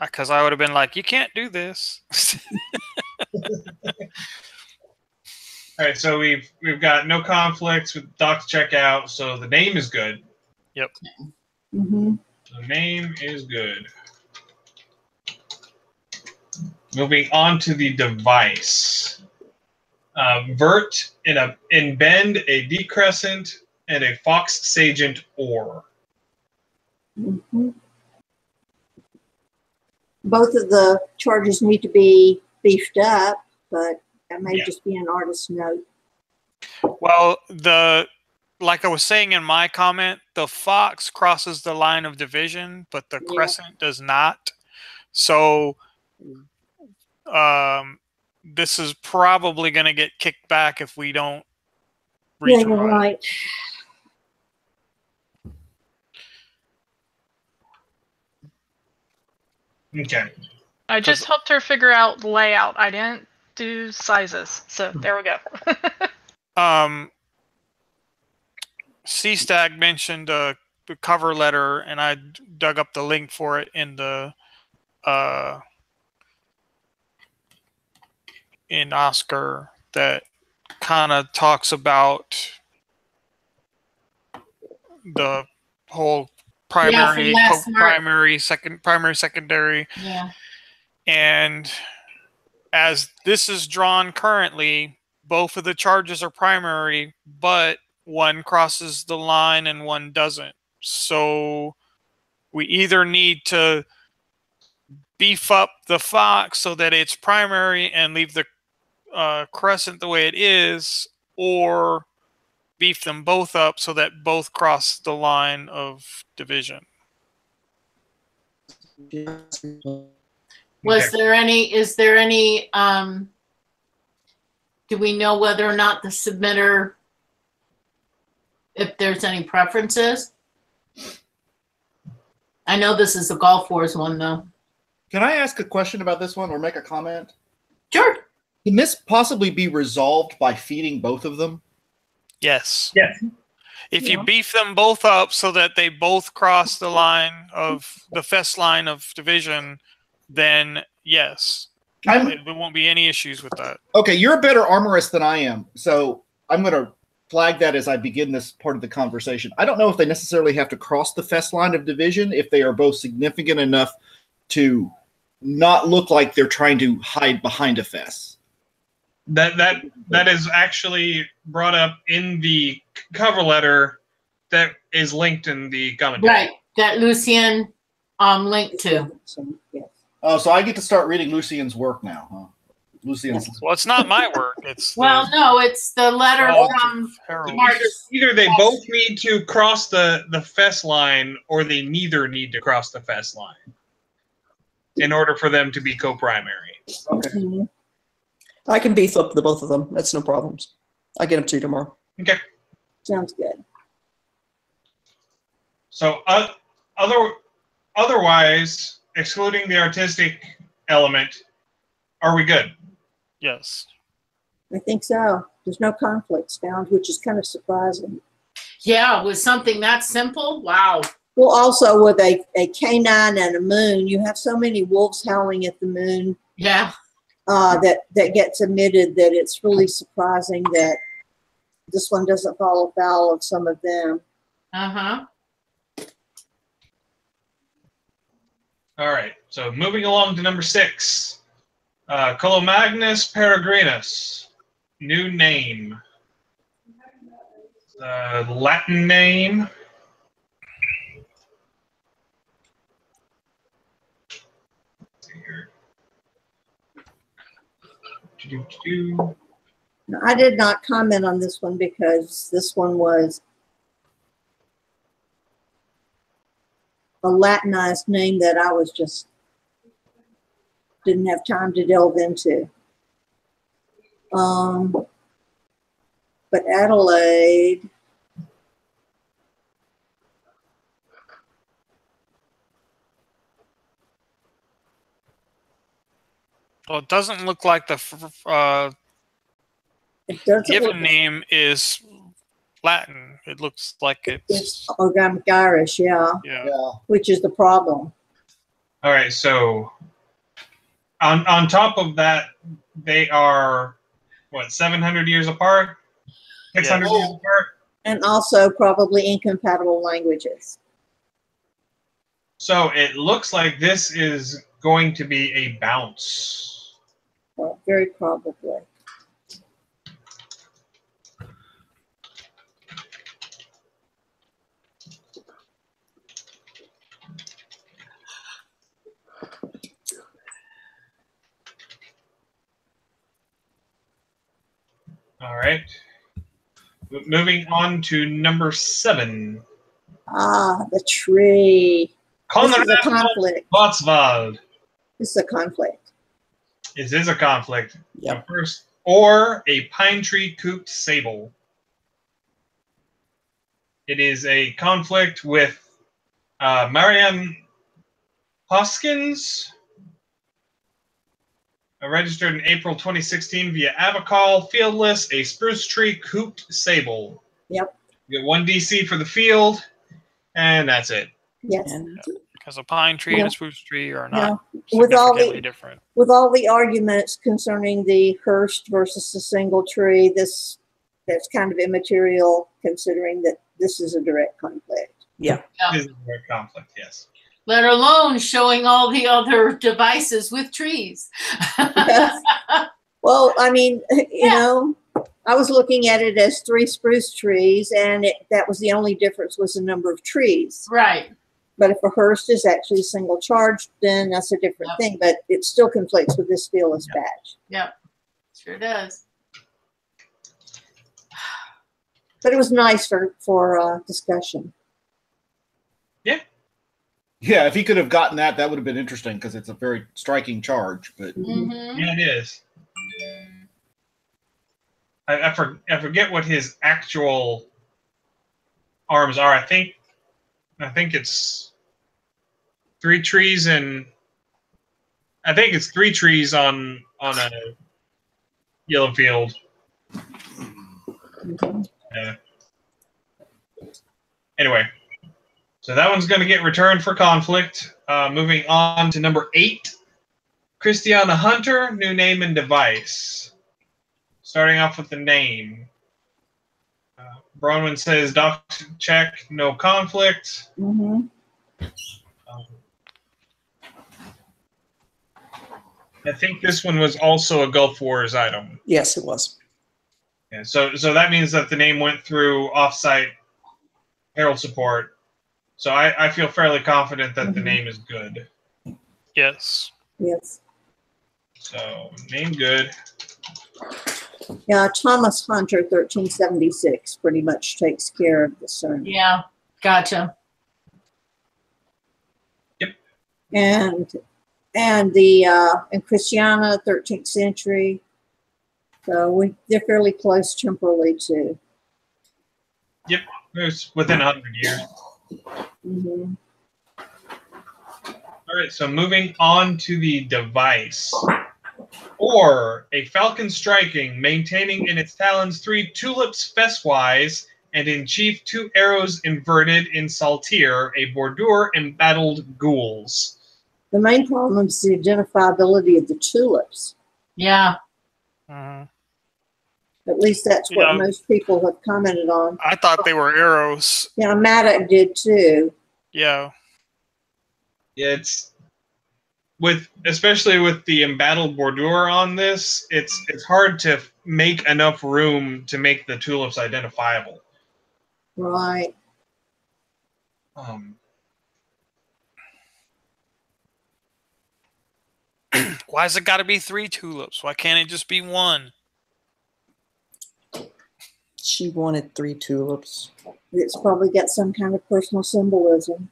because I would have been like, you can't do this. all right. So we've got no conflicts with docs check out. So the name is good. Mm-hmm. The name is good. Moving on to the device. Vert in bend, a decrescent, and a fox sagent ore. Mm-hmm. Both of the charges need to be beefed up, but that may Yeah. just be an artist's note. Well, like I was saying in my comment, the fox crosses the line of division, but the crescent does not. So this is probably going to get kicked back if we don't Yeah, redraw you're it. right. Okay. I just helped her figure out layout. I didn't do sizes. So there we go. C-Stag mentioned the cover letter, and I dug up the link for it in the in Oscar that kind of talks about the whole primary, co-primary, primary, secondary. Yeah. And as this is drawn currently, both of the charges are primary, but one crosses the line and one doesn't. So we either need to beef up the fox so that it's primary and leave the crescent the way it is, or beef them both up so that both cross the line of division. Is there any, do we know whether or not the submitter, if there's any preferences? I know this is a Golf Wars one, though. Can I ask a question about this one or make a comment? Sure. Can this possibly be resolved by feeding both of them? Yes. Yes. If you beef them both up so that they both cross the line of the fest line of division, then yes. There won't be any issues with that. Okay, you're a better armorist than I am, so I'm going to flag that as I begin this part of the conversation. I don't know if they necessarily have to cross the fest line of division if they are both significant enough to not look like they're trying to hide behind a fest. That is actually brought up in the cover letter that is linked in the commentary. Right, that Lucien linked to. Oh, so I get to start reading Lucien's work now, huh? Lucien's. Well, it's not my work. It's Well, no, it's the letter from Marcus. Either they both need to cross the fest line, or they neither need to cross the fest line in order for them to be co-primary. Okay. I can beef up the both of them. That's no problems. I'll get them to you tomorrow. Okay. Sounds good. So otherwise, excluding the artistic element, are we good? Yes. I think so. There's no conflicts found, which is kind of surprising. Yeah, with something that simple, wow. Well, also with a canine and a moon, you have so many wolves howling at the moon. Yeah. That gets omitted, that it's really surprising that this one doesn't fall afoul of some of them. Uh-huh. All right. So moving along to number 6. Colomagnus peregrinus. New name. Latin name. Now, I did not comment on this one because this one was a Latinized name that I was just didn't have time to delve into. But Adelaide, Well, it doesn't look like the given name is Latin. It looks like it's organic Irish, yeah, which is the problem. All right, so on top of that, they are what, 700 years apart, 600 years apart, and also probably incompatible languages. So it looks like this is going to be a bounce. Well, very probably. All right. Moving on to number 7. Ah, the tree. This is a Konrad conflict. Schwarzwald. This is a conflict. This is a conflict. Yep. First, or a pine tree cooped sable. It is a conflict with Marianne Hoskins, registered in April 2016 via Abacal, fieldless, a spruce tree cooped sable. Yep. You get 1 DC for the field, and that's it. Yes. Because a pine tree and a spruce tree are not With all significantly the different. with all the arguments concerning the Hearst versus the single tree, that's kind of immaterial considering that this is a direct conflict. Yeah. This is a direct conflict, yes. Let alone showing all the other devices with trees. Well, I mean, you know, I was looking at it as 3 spruce trees, and that was the only difference was the number of trees. Right. But if a Hearst is actually a single charge, then that's a different thing. But it still conflicts with this fearless badge. Yep. Sure does. But it was nice for discussion. Yeah, if he could have gotten that, that would have been interesting because it's a very striking charge. But Yeah, it is. I forget what his actual arms are. I think it's 3 trees and I think it's 3 trees on a yellow field. Yeah. Anyway, so that one's going to get returned for conflict. Moving on to number 8, Christiana Hunter, new name and device. Starting off with the name. Bronwyn says, doc check, no conflict. Mm-hmm. I think this one was also a Gulf Wars item. Yes, it was. Yeah, so that means that the name went through offsite Herald support. So I feel fairly confident that the name is good. Yes. Yes. So name good. Yeah, Thomas Hunter, 1376, pretty much takes care of the surname. Yeah. Gotcha. And Christiana, 13th century. So they're fairly close temporally too. Yep, it's within 100 years. Mm-hmm. All right, so moving on to the device. Or a falcon striking, maintaining in its talons 3 tulips fesswise, and in chief 2 arrows inverted in saltire, a bordure embattled gules. The main problem is the identifiability of the tulips. Yeah. Mhm. At least that's what Yeah. most people have commented on. I thought they were arrows. Yeah, Maddox did too. Yeah. Yeah, especially with the embattled bordure on this, it's hard to make enough room to make the tulips identifiable. Right. Why's it got to be 3 tulips? Why can't it just be 1? She wanted 3 tulips. It's probably got some kind of personal symbolism.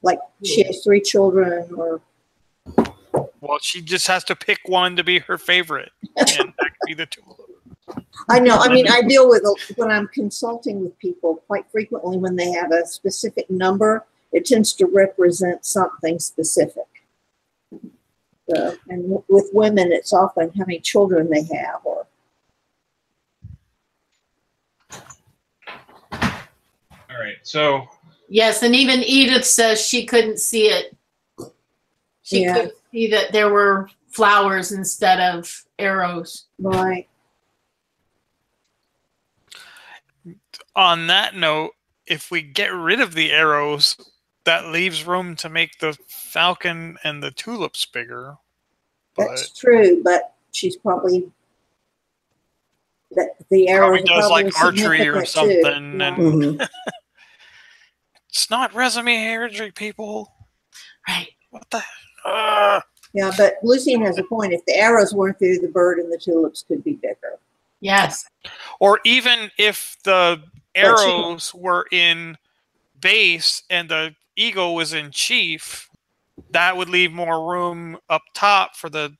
Like she has 3 children, or Well, she just has to pick one to be her favorite, and that could be the tulip. I know. I mean, I deal with when I'm consulting with people quite frequently. When they have a specific number, it tends to represent something specific. And with women, it's often how many children they have, or All right, so Yes, and even Edith says she couldn't see it. She Yeah. couldn't see that there were flowers instead of arrows. right. On that note, if we get rid of the arrows, that leaves room to make the falcon and the tulips bigger. That's true, but she's probably the arrows Probably does are like archery or significant, too. something, and Mhm. it's not resume archery, people. Right. What the? Yeah, but Lucien has a point. If the arrows weren't through, the bird and the tulips could be bigger. Yes. Or even if the arrows were in base and the eagle was in chief, that would leave more room up top for the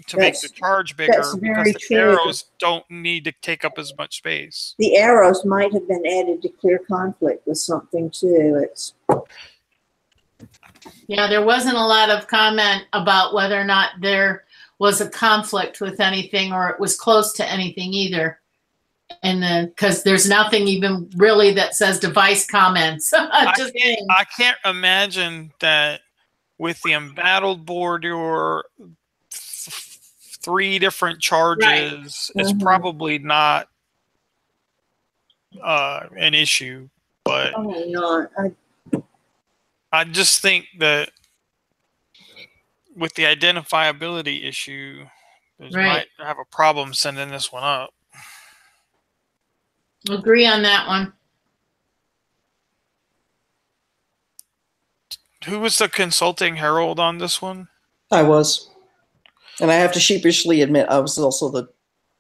to make the charge bigger that's because very the true. arrows don't need to take up as much space. The arrows might have been added to clear conflict with something too. Yeah, there wasn't a lot of comment about whether or not there was a conflict with anything or it was close to anything either. And then, because there's nothing even really that says device comments. I can't imagine that with the embattled board or 3 different charges, it's probably not an issue. But probably not. I just think that with the identifiability issue, they might have a problem sending this one up. Agree on that one. Who was the consulting herald on this one? I was. And I have to sheepishly admit, I was also the...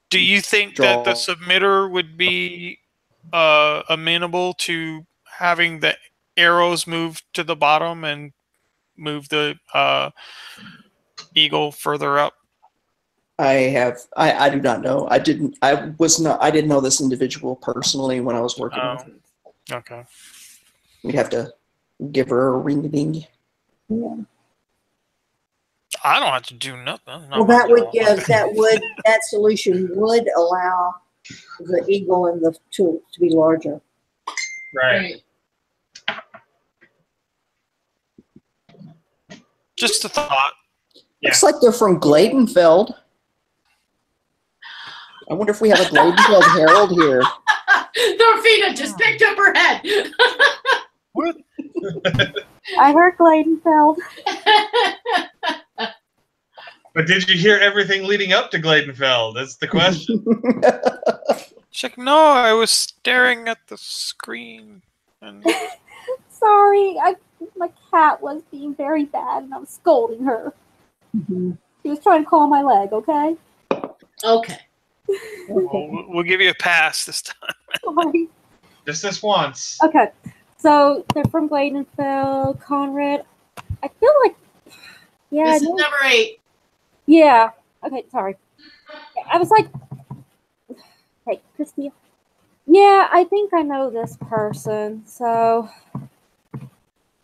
Do you think that the submitter would be amenable to having the arrows move to the bottom and move the eagle further up? I do not know. I didn't know this individual personally when I was working with her. Okay. We'd have to give her a ring-a-ding. Yeah. I don't have to do nothing. Well, that solution would allow the eagle and the tulip to be larger. Right. Just a thought. Looks like they're from Gladenfeld. I wonder if we have a Gladenfeld herald here. Dorfina just picked up her head. What? I heard Gladenfeld. But did you hear everything leading up to Gladenfeld? That's the question. Check. No, I was staring at the screen. And... Sorry, my cat was being very bad, and I was scolding her. She was trying to claw my leg. Okay. Okay. We'll give you a pass this time. Sorry. Just this once. Okay. So they're from Gladenfeld, Conrad. I feel like, This is number 8. Yeah. Okay. Sorry. I was like, hey, Christy. Yeah, I think I know this person. So,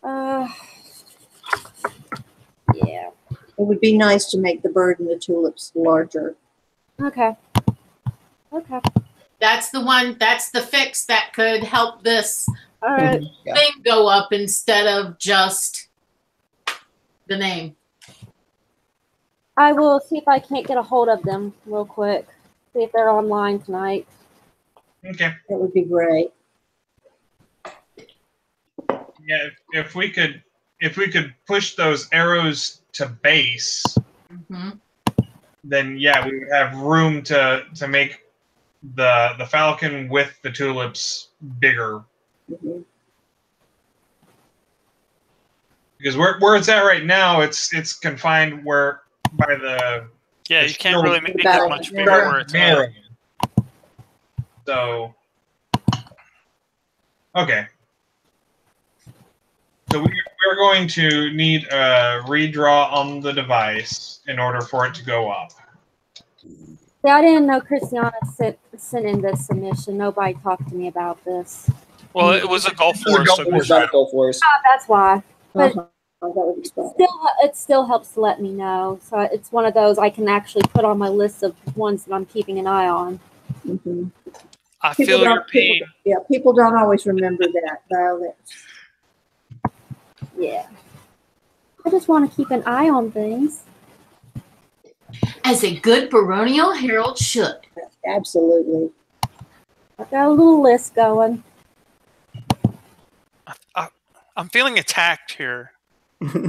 yeah. It would be nice to make the bird and the tulips larger. Okay. Okay. That's the one. That's the fix that could help this All right. thing go up instead of just the name. I will see if I can't get a hold of them real quick. See if they're online tonight. Okay. That would be great. Yeah, if we could push those arrows to base, then yeah, we would have room to make the falcon with the tulips bigger. Because where it's at right now, it's confined where by the you can't really make it much bigger where it's at. So okay. So we're going to need a redraw on the device in order for it to go up. Yeah, I didn't know Christiana sent in this submission. Nobody talked to me about this. Well, it was a Gulf Force submission. That's why. But that would explain. it still helps to let me know. So it's one of those I can actually put on my list of ones that I'm keeping an eye on. I feel your pain. People don't always remember that, though. Yeah. I just want to keep an eye on things. As a good baronial herald should. Absolutely. I've got a little list going. I'm feeling attacked here. Well,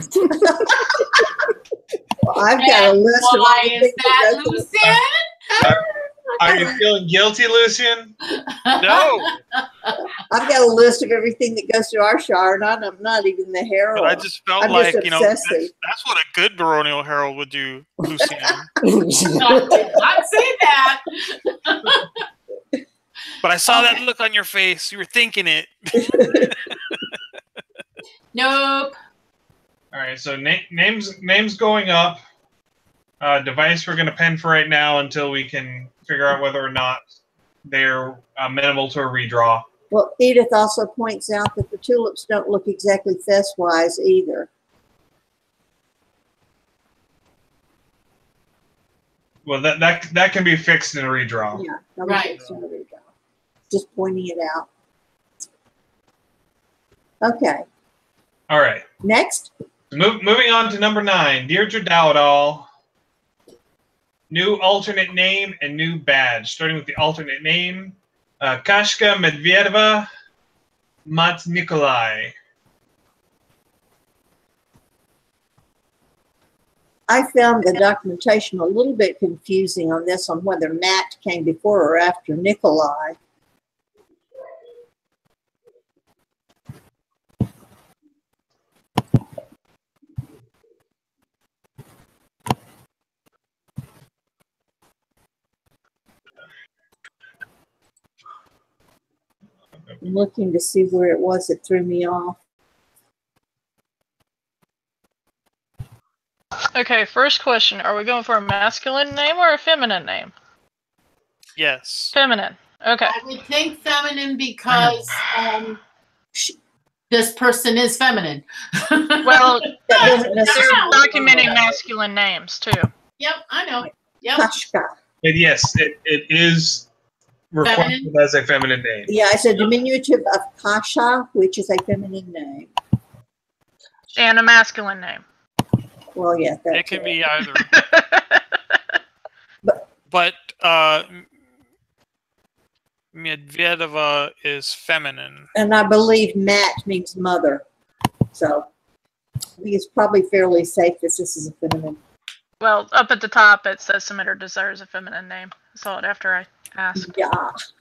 I've got a list of all Why the is things that, Lucien? Are you feeling guilty, Lucien? No. I've got a list of everything that goes through our shower, and I'm not even the herald. But I just felt I'm like, just that's what a good baronial herald would do, Lucian. I did not say that. But I saw that look on your face. You were thinking it. Nope. All right, so names going up. Device we're going to pen for right now until we can figure out whether or not they're amenable to a redraw. Well, Edith also points out that the tulips don't look exactly fest-wise either. Well, that can be fixed in a redraw. Yeah, Right. fixed in a redraw. Just pointing it out. Okay. All right. Next. Moving on to number 9, Deirdre Dowdall. New alternate name and new badge. Starting with the alternate name, Kashka Medvedeva Mat Nikolai. I found the documentation a little bit confusing on this, on whether Matt came before or after Nikolai. I'm looking to see where it was that threw me off. Okay, first question. Are we going for a masculine name or a feminine name? Yes. Feminine. Okay. I would think feminine because this person is feminine. Well, That doesn't they're necessarily documenting masculine names, too. Yep, I know. Yep. Kashka. And yes, it is requested Feminine? as a feminine name. Yeah, it's a diminutive of Kasha, which is a feminine name. And a masculine name. Well, yeah, that's It can be either. But Medvedeva is feminine. And I believe Matt means mother. So I think it's probably fairly safe that this is a feminine. Well, up at the top, it says submitter desires a feminine name. I saw it after I asked. Yeah.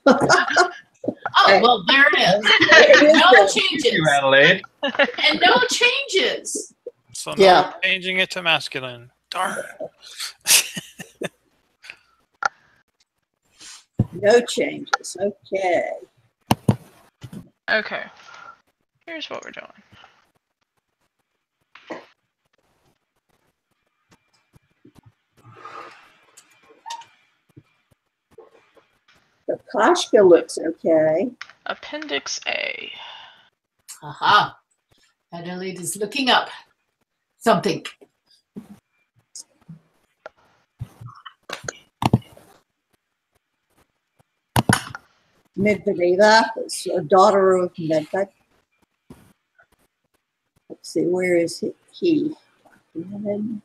Oh, well, there it is. It is No good. changes. You, Adelaide. And no changes. So Yeah. now we're changing it to masculine. Darn. No changes. Okay. Okay. Here's what we're doing. The Kashka looks okay. Appendix A. Aha. Adelaide is looking up something. Medvedeva is a daughter of Medved. Let's see, where is he? Documented.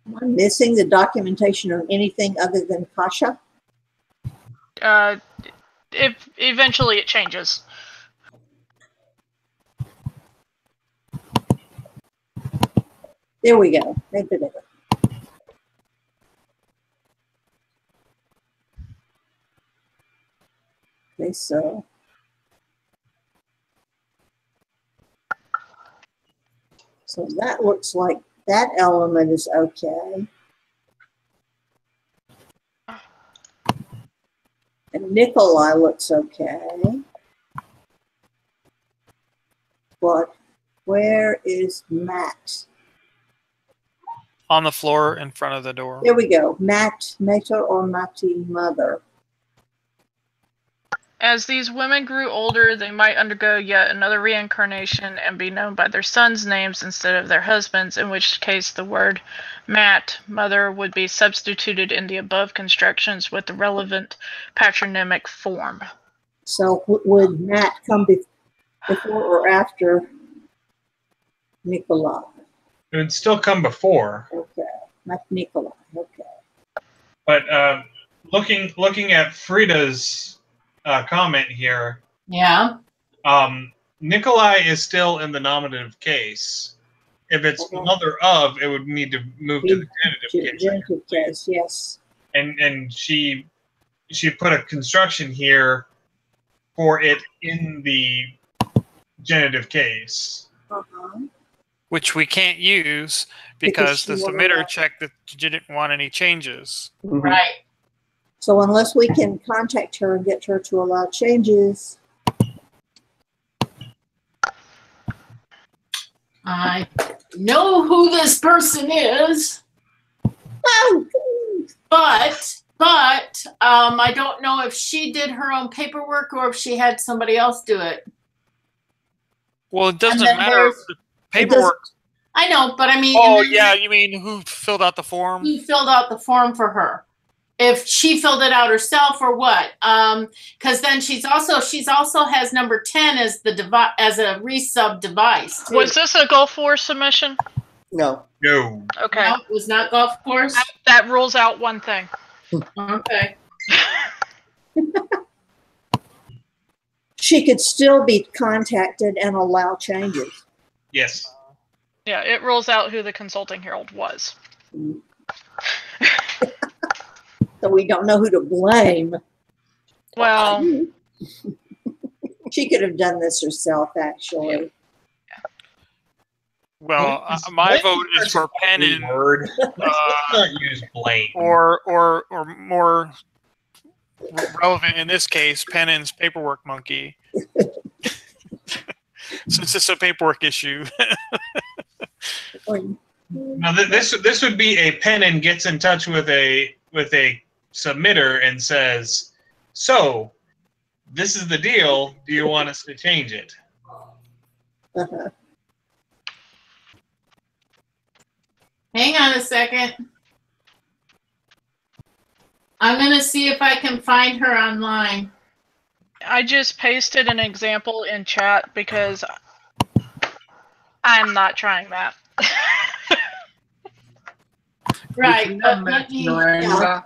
Am I missing the documentation on anything other than Kasha? If eventually it changes. There we go. Medvedeva. Okay, so that looks like that element is okay. And Nikolai looks okay. But where is Matt? On the floor in front of the door. There we go. Matt, Meta or Mati, mother. As these women grew older, they might undergo yet another reincarnation and be known by their sons' names instead of their husbands', in which case the word Mat, mother, would be substituted in the above constructions with the relevant patronymic form. So would Matt come before or after Nikolai? It would still come before. Okay, Matt Nikolai. Okay. But looking at Frida's comment here, Yeah. Nikolai is still in the nominative case. If it's Uh-huh. mother of, it would need to move to the genitive case. Genitive case, yes. And she put a construction here for it in the genitive case. Uh-huh. which we can't use Because because the she won't submitter allow- checked that she didn't want any changes. Mhm. Right. So unless we can contact her and get her to allow changes, I know who this person is, oh, but I don't know if she did her own paperwork or if she had somebody else do it. Well, it doesn't then matter. there's- The paperwork. I know, but I mean, Oh, and then yeah. You mean who filled out the form? who filled out the form for her? If she filled it out herself or what? Because then she also has number 10 as the as a resub device too. Was this a Gulf War submission? No. No. Okay. No, it was not golf course. That rules out one thing. Okay. she could still be contacted and allow changes. Yes. Yeah, it rules out who the consulting herald was. So we don't know who to blame. Well, She could have done this herself, actually. Well, my vote is for Pennon, Word. Don't use blame. or more relevant in this case, Pennon's paperwork monkey. Since it's a paperwork issue. Now this would be a Pennon gets in touch with a submitter and says, "So, this is the deal. Do you want us to change it?" Uh-huh. Hang on a second. I'm going to see if I can find her online. I just pasted an example in chat because I'm not trying that. Right. But let me, Yeah.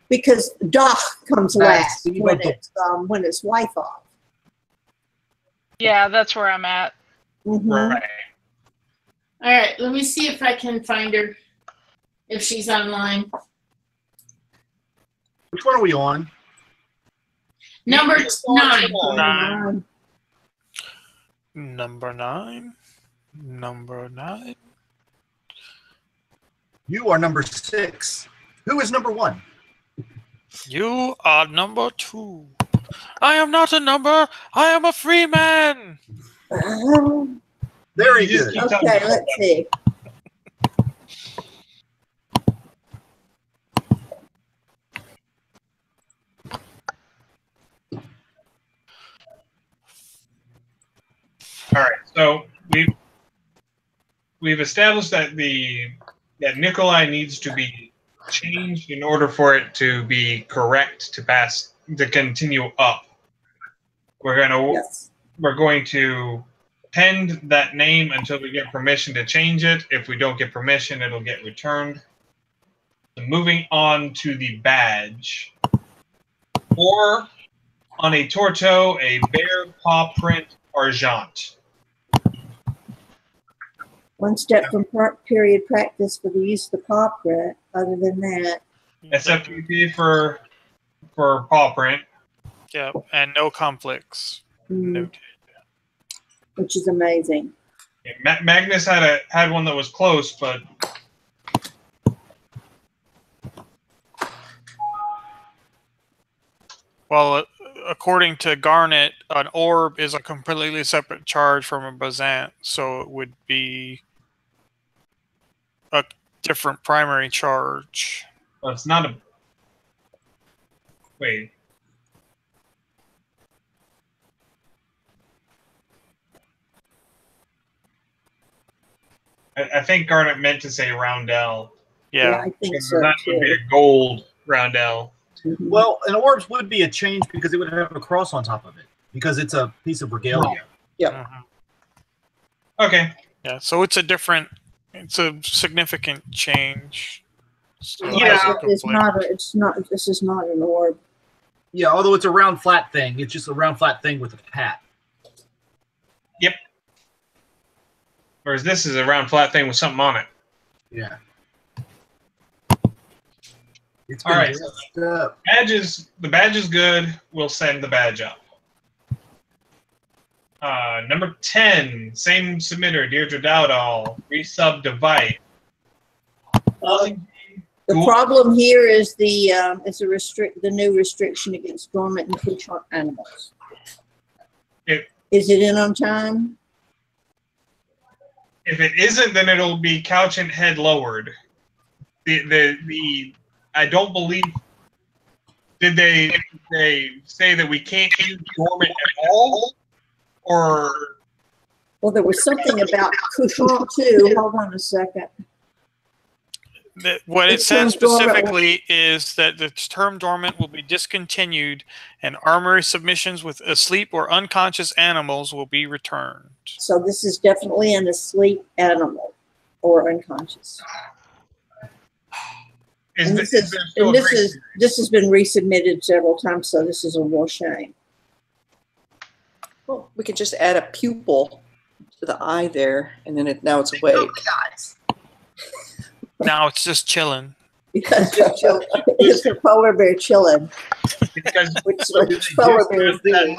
Because Doc comes last when it's wife off. Yeah, that's where I'm at. Mhm. Right. all right, let me see if I can find her, if she's online. Which one are we on? Number 9. Nine. Number 9. Number 9. You are number 6. Who is number 1? You are number 2. I am not a number. I am a free man. Very You just good. keep telling Okay, me let's see. All right. So we've established that that Nikolai needs to be changed in order for it to be correct to continue up. We're going to pend that name until we get permission to change it. If we don't get permission, it'll get returned. So moving on to the badge. Or on a torto, a bear paw print argent. One step from period practice for the use of the paw print. Other than that, SFPP for paw print. Yep, and no conflicts. Noted. which is amazing. Yeah, Magnus had one that was close, but Well, according to Garnet, an orb is a completely separate charge from a Bazant, so it would be a different primary charge. well, it's not a. Wait. I think Garnet meant to say roundel. Yeah. I think Because so that would be too. a gold roundel. Mhm. Well, an orbs would be a change because it would have a cross on top of it because it's a piece of regalia. Mhm. Okay. Yeah, so it's a significant change. So Yeah. it's a It's conflict. not. This is not an orb. Yeah, although it's a round flat thing. It's just a round flat thing with a hat. Whereas this is a round flat thing with something on it. Yeah. It's All been right. dressed up. The badge is good. We'll send the badge up. Number 10, same submitter, Deirdre Dowdall, resub device. The problem here is the new restriction against dormant and couchant animals. Is it in on time? If it isn't, then it'll be couch and head lowered. I don't believe. Did they say that we can't use dormant at all, or? Well, there was something about couchant too. Hold on a second. What it The says term dormant specifically is that the term dormant will be discontinued and armory submissions with asleep or unconscious animals will be returned. So this is definitely an asleep animal or unconscious. This has been resubmitted several times, so this is a real shame. Well, we could just add a pupil to the eye there, and then now it's awake. Now it's just chilling. Because it's a polar bear chilling. Which polar bears do.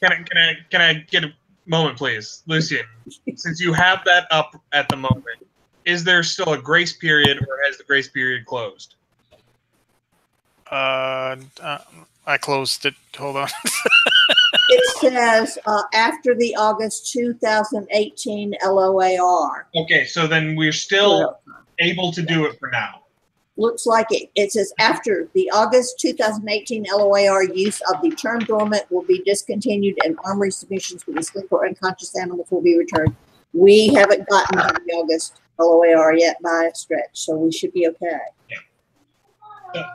Can I get a moment, please, Lucian? Since you have that up at the moment, is there still a grace period, or has the grace period closed? I closed it. Hold on. It says after the August 2018 LOAR. Okay, so then we're still able to do it for now. Looks like it. It says after the August 2018 LOAR, use of the term dormant will be discontinued and armory submissions with asleep or unconscious animals will be returned. We haven't gotten to the August LOAR yet by a stretch, so we should be okay. Yeah.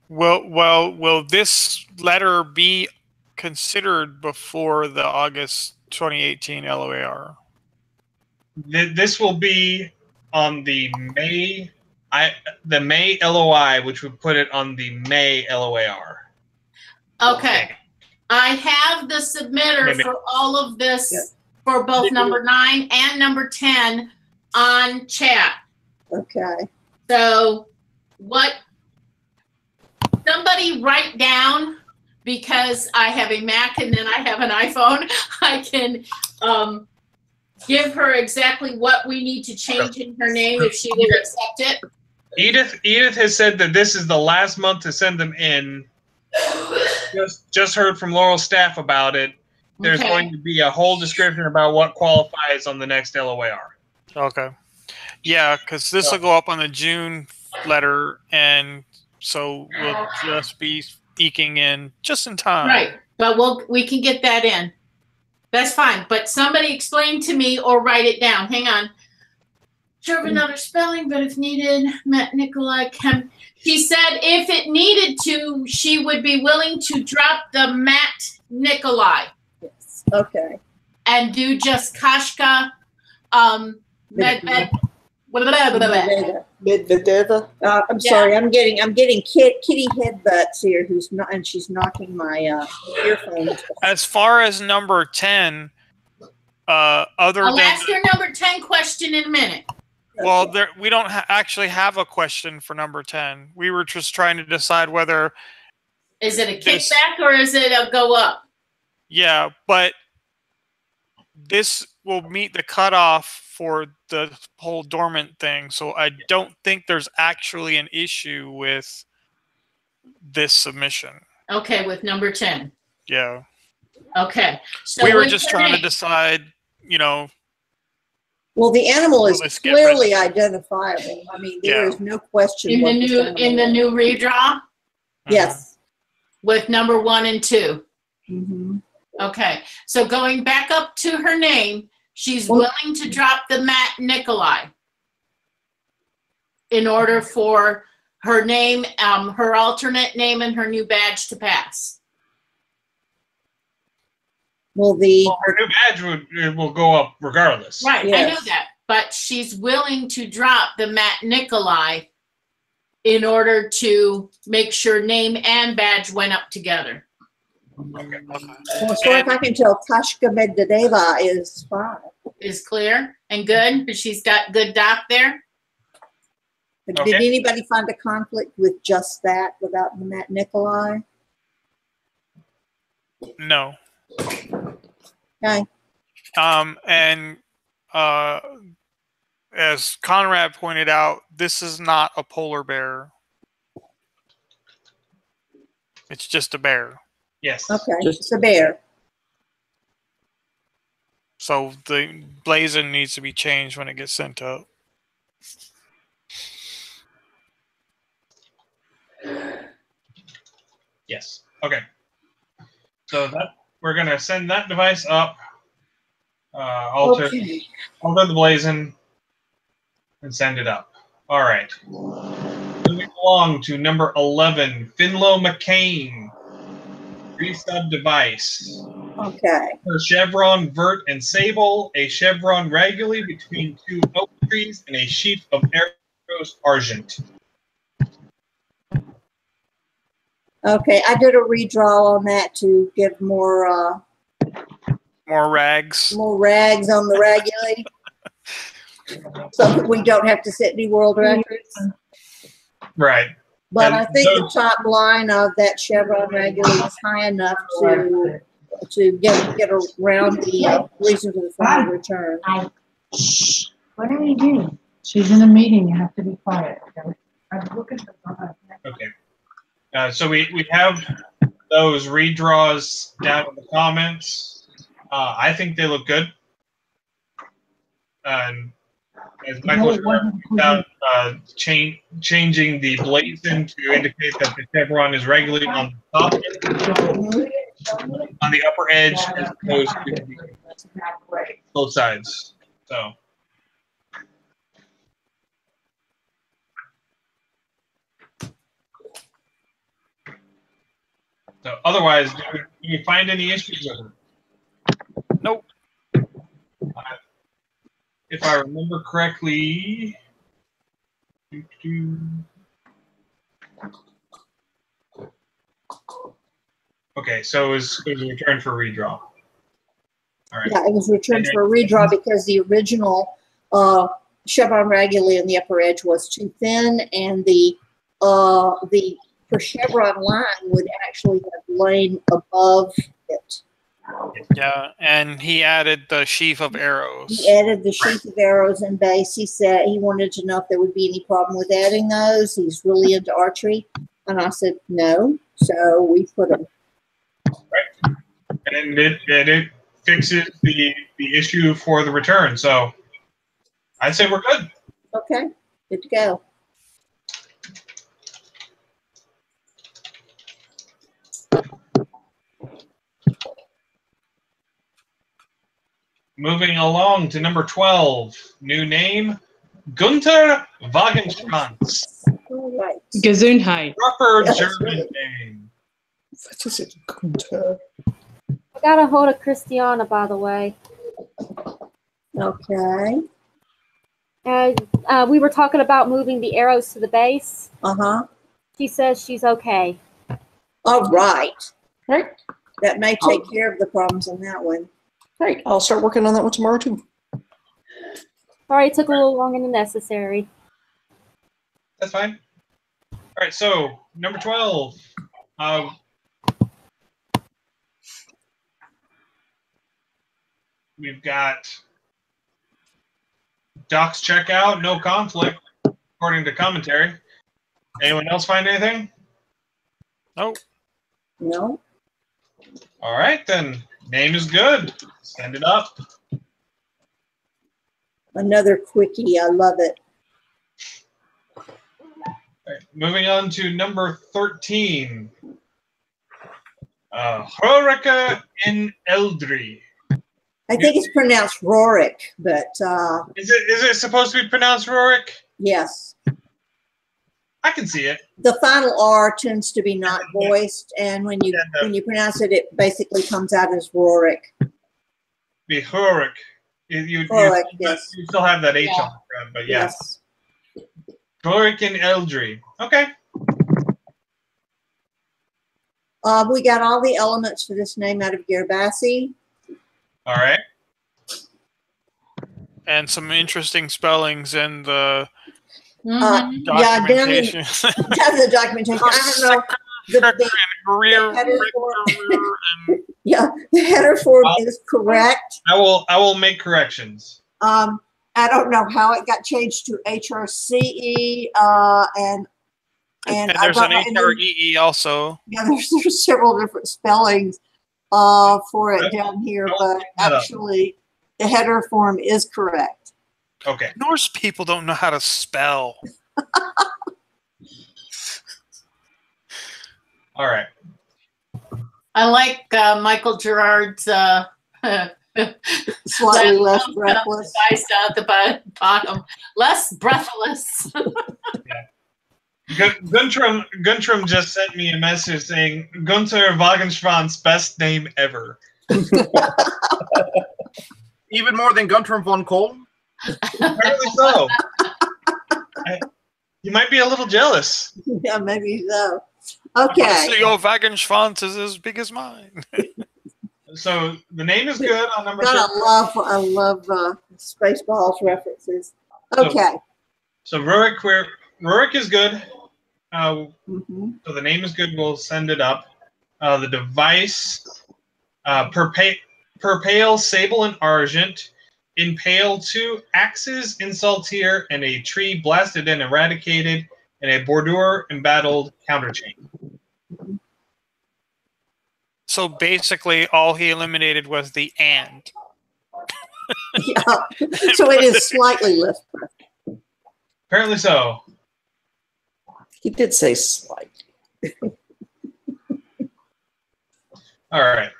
Well, will this letter be considered before the August 2018 LOAR? This will be on the May LOI, which would put it on the May LOAR. Okay. I have the submitter for all of this for both number 9 and number 10 on chat. Okay. So somebody write down, because I have a Mac and then I have an iPhone, I can give her exactly what we need to change in her name if she will accept it. Edith has said that this is the last month to send them in. Just heard from Laurel's staff about it. There's going to be a whole description about what qualifies on the next LOAR. Okay. Yeah, because this will go up on the June letter, and so we'll just be eking in just in time. Right, but we can get that in. That's fine. But somebody explain to me or write it down. Hang on. Sure of another spelling, but if needed, Matt Nikolai can. She said if it needed to, she would be willing to drop the Matt Nikolai. Yes. Okay. And do just Kashka Medvedeva. I'm Yeah. sorry. I'm getting kitty headbutts here. And she's knocking my earphones. As far as number 10, I'll ask your number 10 question in a minute. Well, we don't actually have a question for number 10. We were just trying to decide whether... Is it a kickback or is it a go up? Yeah, but this will meet the cutoff for the whole dormant thing, so I don't think there's actually an issue with this submission. Okay, with number 10. Yeah. Okay. So we were just trying to decide, Well, the animal is clearly identifiable. I mean, there is no question. In the new redraw? Yes. With number 1 and 2. Mm-hmm. Okay. So going back up to her name, she's willing to drop the Matt Nikolai in order for her name, her alternate name, and her new badge to pass. Well, her new badge will go up regardless. Right, yes. I know that. But she's willing to drop the Matt Nikolai in order to make sure name and badge went up together. Okay. Well, as far as I can tell, Kashka Medvedeva is fine. Is clear and good, but she's got good doc there. But Okay. did anybody find a conflict with just that without Matt Nikolai? No. Okay. And as Conrad pointed out, this is not a polar bear. It's just a bear. Yes. Okay. It's a bear. So the blazon needs to be changed when it gets sent up. Yes. Okay. So that we're gonna send that device up. Alter the blazon and send it up. All right. Moving along to number 11, Finlow McCain. Resub device. Okay. For chevron vert and sable, a chevron regularly between two oak trees, and a sheaf of arrows argent. Okay. I did a redraw on that to give more rags. More rags on the regularly. So that we don't have to set new world records. Right. But And I think the top line of that chevron regularly is high enough to get around the reason for the final return. What are you doing? She's in a meeting. You have to be quiet. I'm looking for someone. Okay. So we have those redraws down in the comments. I think they look good. And as Michael was talking about changing the blazon to indicate that the chevron is regularly on the top, on the upper edge, as opposed to both sides. So. So otherwise, do you find any issues with it? Nope. If I remember correctly, okay, so it was returned for redraw. All right. Yeah, it was returned for a redraw because the original chevron regularly in the upper edge was too thin, and the per chevron line would actually have lain above it. Yeah, and he added the sheaf of arrows. He added the sheaf of arrows and base. He said he wanted to know if there would be any problem with adding those. He's really into archery. And I said, no. So we put them. Right. And it fixes the issue for the return. So I'd say we're good. Okay, good to go. Moving along to number 12. New name, Gunther Wagenschwanz. All right. Gesundheit. Proper Yes, German right. name. What is it, Gunther? I got a hold of Christiana, by the way. Okay. And we were talking about moving the arrows to the base. Uh-huh. She says she's okay. All right. Right. That may take care of the problems on that one. Right. I'll start working on that one tomorrow too. Sorry, it took a little longer than necessary. That's fine. All right, so number 12. We've got docs checkout, no conflict, according to commentary. Anyone else find anything? Nope. No? All right, then. Name is good. Send it up. Another quickie. I love it. All right, moving on to number 13. Horika in Eldri. I think it's pronounced Rorik, but Is it supposed to be pronounced Rorik? yes. I can see it. The final R tends to be not voiced, and when you pronounce it, it basically comes out as Rorik. Be Horik. You Yes. still have that H Yeah. on the front, but yeah. Yes. Horik in Eldri. Okay. We got all the elements for this name out of Gerbasi. All right. And some interesting spellings in the Mhm. Yeah, down in documentation. the documentation. I don't know. Yeah, the header form is correct. I will make corrections. I don't know how it got changed to HRCE, and And I there's don't an know- and then- HREE also. Yeah, there's several different spellings for it down here, but actually the header form is correct. Okay. Norse people don't know how to spell. All right. I like Michael Gerard's Slightly less breathless. Device down at the bottom. Less breathless. Guntram just sent me a message saying Gunther Wagenschwan's best name ever. Even more than Guntram von Kolm? Apparently so. You might be a little jealous. Yeah, maybe so. Okay. So your Wagenschwanz is as big as mine. So the name is good on number God, 2. I love Spaceballs references. Okay. So Rurik is good. Mm-hmm. So the name is good. We'll send it up. The device, Perpale, Sable, and Argent. Impale 2 axes in Saltier and a tree blasted and eradicated and a Bordur embattled counterchain. So basically, all he eliminated was the and. Yeah. So it is slightly less breathless. Apparently so. He did say slight. All right.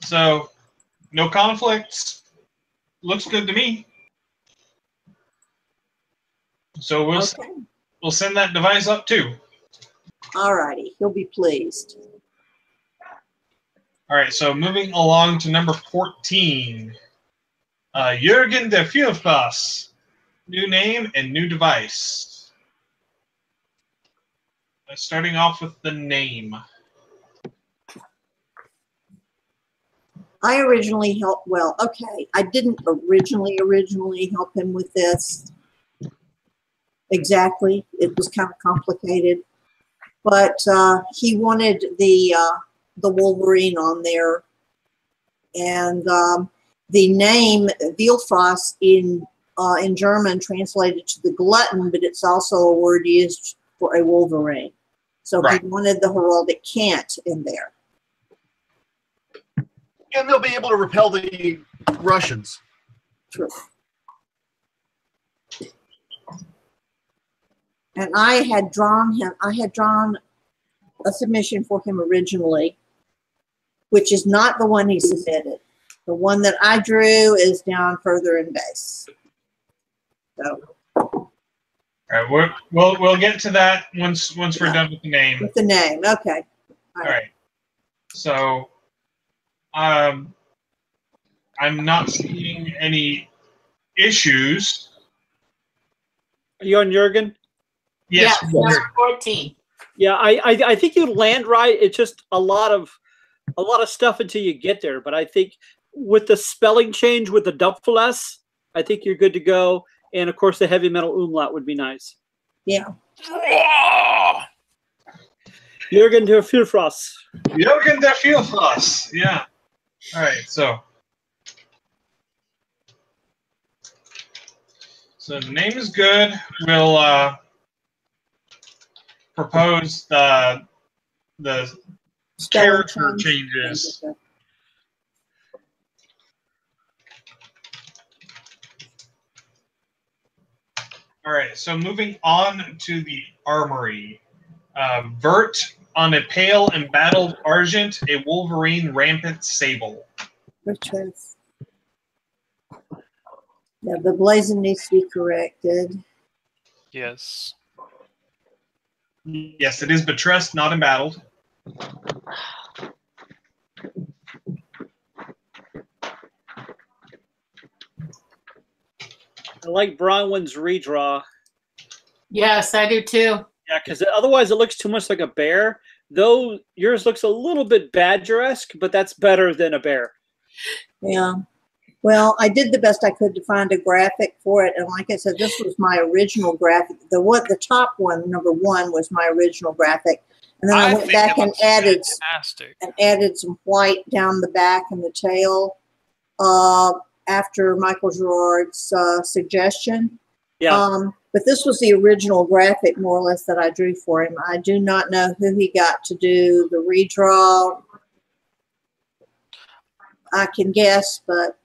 So, no conflicts. Looks good to me. So we'll send that device up too. All righty. He'll be pleased. All right. So moving along to number 14. Jürgen der Vielfraß. New name and new device. Starting off with the name. I originally helped, well, okay, I didn't originally help him with this exactly. It was kind of complicated, but he wanted the Wolverine on there, and the name Vielfraß in German translated to the glutton, but it's also a word used for a Wolverine. So Right. he wanted the heraldic cant in there. And they'll be able to repel the Russians. True. And I had drawn a submission for him originally, which is not the one he submitted. The one that I drew is down further in base. So All right. We'll get to that once we're done with the name. with the name, okay. All right. So, I'm not seeing any issues. Are you on Jurgen? Yes. Yeah, number 14. Yeah, I think you land right. It's just a lot of stuff until you get there. But I think with the spelling change with the Dupfles, I think you're good to go. And of course, the heavy metal umlaut would be nice. Yeah. Jürgen der Vielfraß. Jürgen der Vielfraß. Yeah. All right. So the name is good. We'll propose the character changes. All right, so moving on to the armory. Vert on a pale embattled argent, a Wolverine rampant sable. Richards. Yeah, the blazon needs to be corrected. Yes. Yes, it is buttressed, not embattled. I like Bronwyn's redraw. Yes, I do too. Yeah, because otherwise it looks too much like a bear. Though yours looks a little bit badger-esque, but that's better than a bear. Yeah. Well, I did the best I could to find a graphic for it, and like I said, this was my original graphic. The top one, number 1, was my original graphic, and then I went think back it and looks fantastic. added some white down the back and the tail after Michael Gerard's suggestion. Yeah. But this was the original graphic, more or less, that I drew for him. I do not know who he got to do the redraw. I can guess, but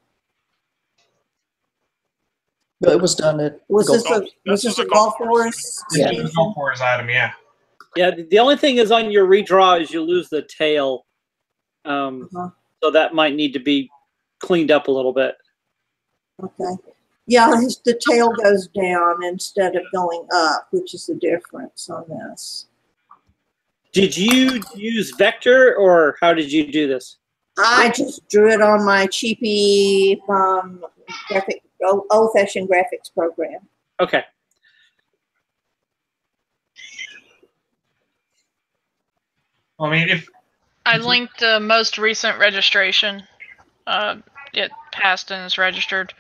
It was done at was this This a was a golf golf course? This was a golf course item, yeah. Yeah, the only thing is on your redraw is you lose the tail. So that might need to be cleaned up a little bit. Okay. Yeah, the tail goes down instead of going up, which is the difference on this. Did you use vector, or how did you do this? I just drew it on my cheapy old-fashioned graphics program. Okay. I mean, if I linked the most recent registration. It passed and is registered.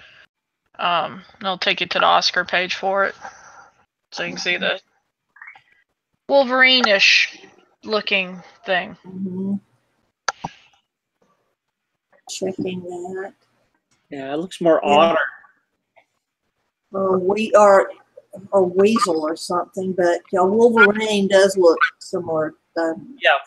It'll take you to the Oscar page for it, so you can see the Wolverine-ish looking thing. Checking that. Yeah, it looks more otter. We are a weasel or something, but Wolverine does look similar. Yeah.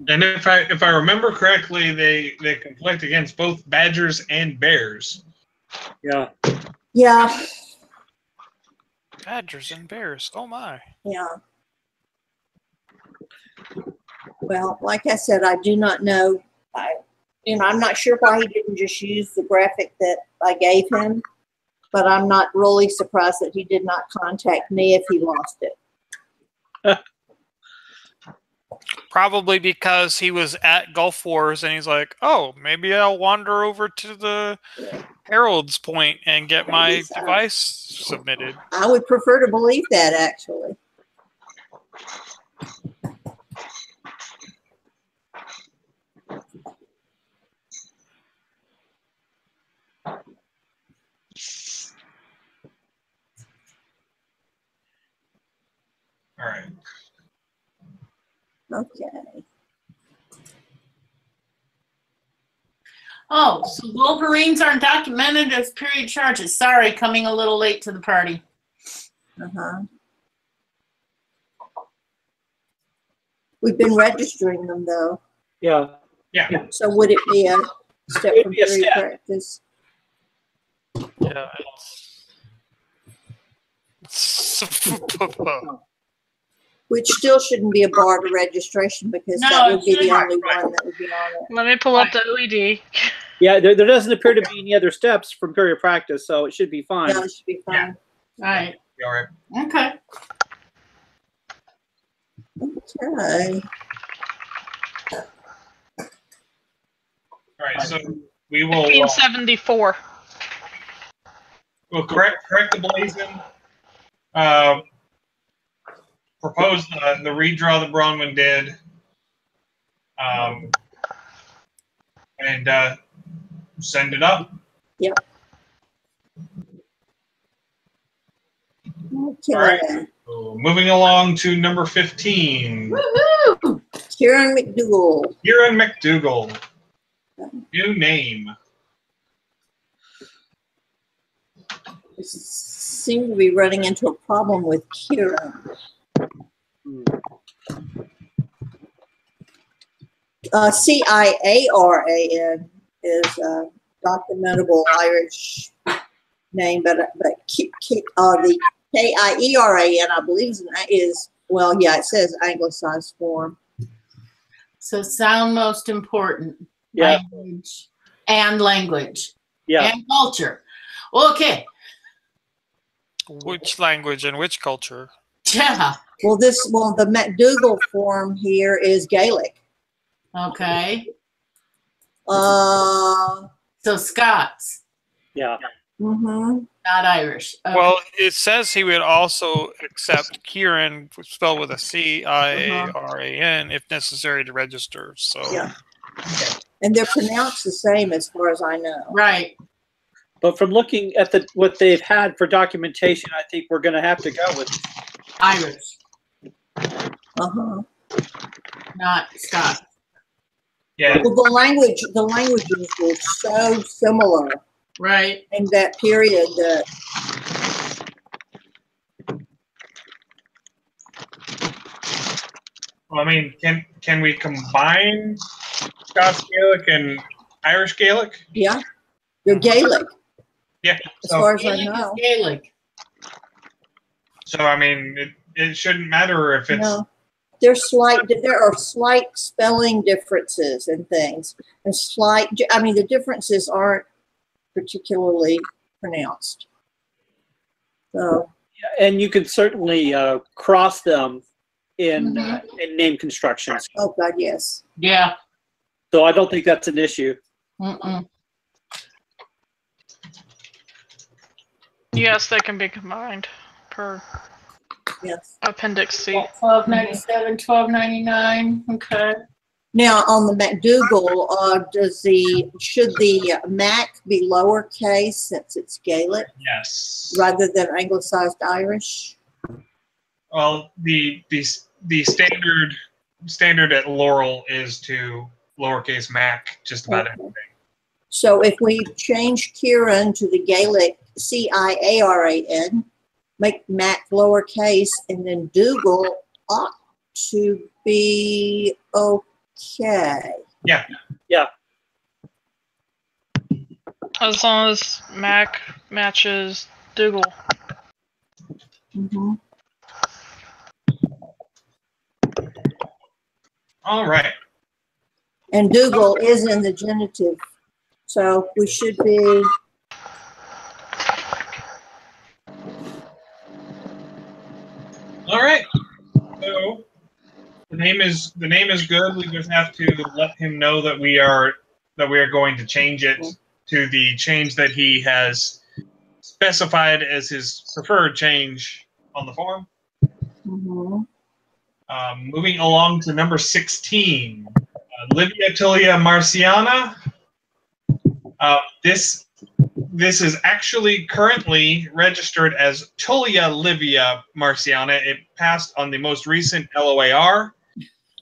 And if I remember correctly, they conflict against both badgers and bears. Yeah. Yeah. Badgers and bears. Oh my. Yeah. Well, like I said, I do not know. I'm not sure why he didn't just use the graphic that I gave him, but I'm not really surprised that he did not contact me if he lost it. Probably because he was at Gulf Wars and he's like, oh, maybe I'll wander over to the Herald's Point and get my device submitted. I would prefer to believe that, actually. All right. Okay. Oh, so Wolverines aren't documented as period charges. Sorry, coming a little late to the party. We've been registering them, though. Yeah. Yeah. So would it be a step from period practice? Yeah. Which still shouldn't be a bar to registration because that would be the only one that would be on it. Let me pull up the OED. Yeah, there doesn't appear to be any other steps from period practice, so it should be fine. No, it should be fine. All right. All right. Okay. Okay. All right. So we will 1574. we'll correct the blazon. Propose the redraw that Bronwyn did, and send it up. Yep. Okay. All right. So moving along to number 15. Woohoo! Kieran McDougall. Kieran McDougall. New name. We seem to be running into a problem with Kieran. Ciaran is a documentable Irish name, but the Kieran, I believe is well, yeah, it says anglicized form. So sound most important. Yeah. Language. Yeah. And culture. Okay. Which language and which culture? Yeah. Well, the McDougall form here is Gaelic. Okay. So Scots. Yeah. Mm-hmm. Not Irish. Okay. Well, it says he would also accept Kieran, spelled with a C-I-A-R-A-N, if necessary to register. So, Yeah. And they're pronounced the same as far as I know. Right. But from looking at what they've had for documentation, I think we're going to have to go with Irish, Uh-huh. not Scott. Yeah. Well, the languages were so similar Right. in that period that Well, I mean, can we combine Scots Gaelic and Irish Gaelic? yeah, they're Gaelic Yeah. as So, far as I Gaelic is know. Gaelic. so I mean, it shouldn't matter if it's. No. There are slight spelling differences and things. And the differences aren't particularly pronounced. So, and you can certainly cross them in name constructions. oh God, yes. Yeah. So I don't think that's an issue. Mm-mm. Yes, they can be combined per Yes. Appendix C. 1297, 1299. Okay. Now on the MacDougall, should the Mac be lowercase since it's Gaelic Yes. rather than anglicized Irish? Well, the standard at Laurel is to lowercase Mac just about everything. So if we change Kieran to the Gaelic Ciaran, make Mac lowercase, and then Dougal ought to be okay. Yeah. Yeah. As long as Mac matches Dougal. Mm-hmm. All right. And Dougal is in the genitive, so we should be. All right. So the name is good. We just have to let him know that we are going to change it to the change that he has specified as his preferred change on the form. Mm-hmm. Moving along to number 16, Livia Tullia Marciana. This is actually currently registered as Tullia Livia Marciana. It passed on the most recent LOAR.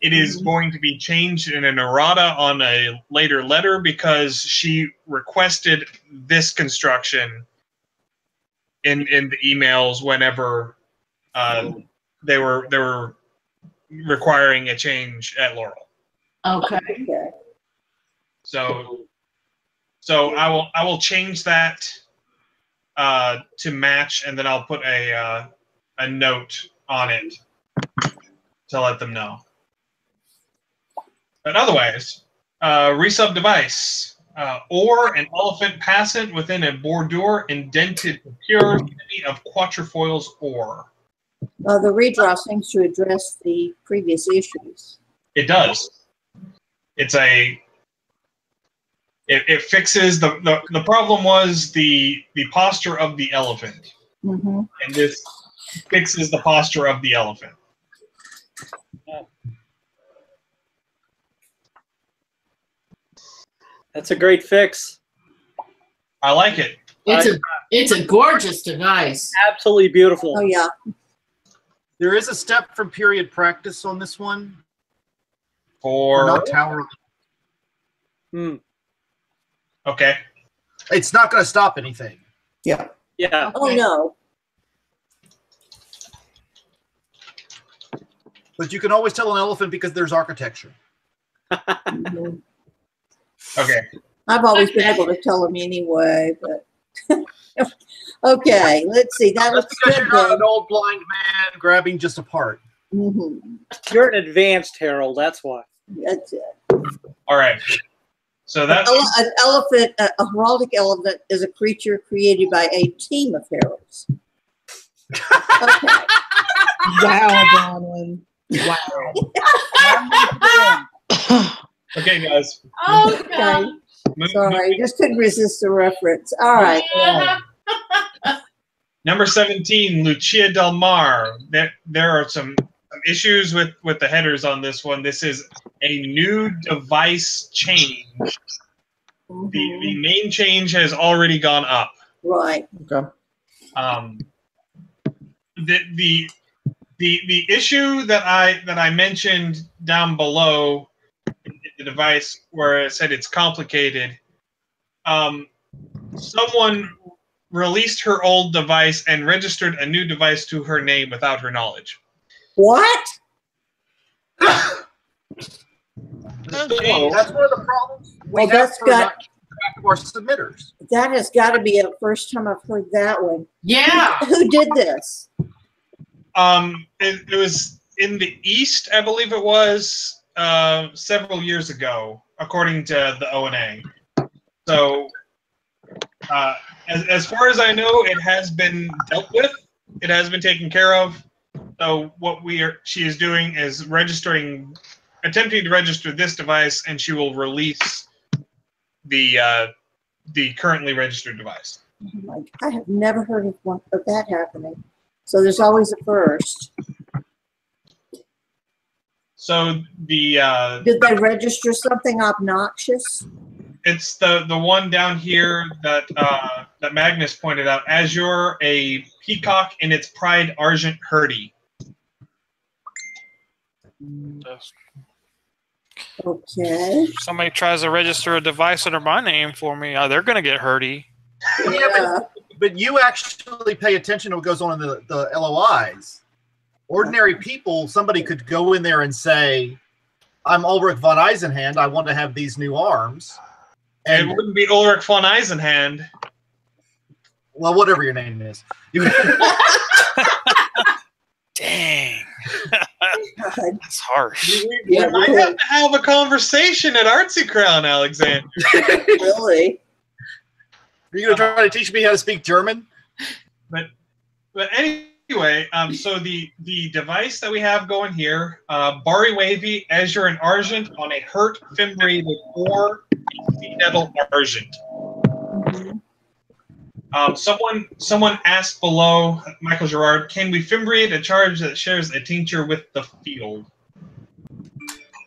It is going to be changed in an errata on a later letter because she requested this construction in the emails whenever they were requiring a change at Laurel. Okay. Okay. So I will change that to match, and then I'll put a note on it to let them know. But otherwise, resub device or an elephant passant within a bordure indented to pure unity of quatrefoils or. The redraw seems to address the previous issues. It does. It fixes the problem was the posture of the elephant, and this fixes the posture of the elephant. That's a great fix. I like it. It's a gorgeous device. Absolutely beautiful. Oh yeah. There is a step from period practice on this one. For not tower. Okay. It's not going to stop anything. Yeah. Yeah. Oh no. But you can always tell an elephant because there's architecture. Mhm. Okay. I've always been able to tell them anyway, but okay, let's see. That That's looks because good you're not then. an old blind man grabbing just a part. Mhm. You're an advanced Harold. That's why. That's it. All right. So that's An elephant, a heraldic elephant, is a creature created by a team of heralds. Okay. Wow, Bronwyn. Wow. okay, guys. Oh, God. Sorry, just couldn't resist the reference. All right. Number 17, Lucia Del Mar. There are some issues with the headers on this one. This is a new device change. The main change has already gone up. Right. Okay. The issue that I mentioned down below in the device where it said it's complicated. Someone released her old device and registered a new device to her name without her knowledge. What? That's one of the problems. Well, that's got our submitters. that has got to be the first time I've heard that one. Yeah. Who did this? It was in the East, I believe it was, several years ago, according to the ONA. So, as far as I know, it has been dealt with. It has been taken care of. So what she is doing is attempting to register this device, and she will release the currently registered device. Like, I have never heard of that happening. So there's always a first. So did they register something obnoxious? It's the one down here that that Magnus pointed out. Azure, a peacock in its pride, argent hurdy. Okay. If somebody tries to register a device under my name for me, they're going to get hurdy. Yeah. But you actually pay attention to what goes on in the LOIs. Ordinary people, somebody could go in there and say, I'm Ulrich von Eisenhand, I want to have these new arms. And it wouldn't be Ulrich von Eisenhand. Well, whatever your name is. Dang. That's harsh. We might have to have a conversation at Artsy Crown, Alexander. Really? Are you going to try to teach me how to speak German? But anyway, so the device that we have going here, Bari Wavy, Azure and Argent on a Hurt Fimbriated or Nettle Argent. Someone asked below, Michael Gerard, can we fimbriate a charge that shares a tincture with the field?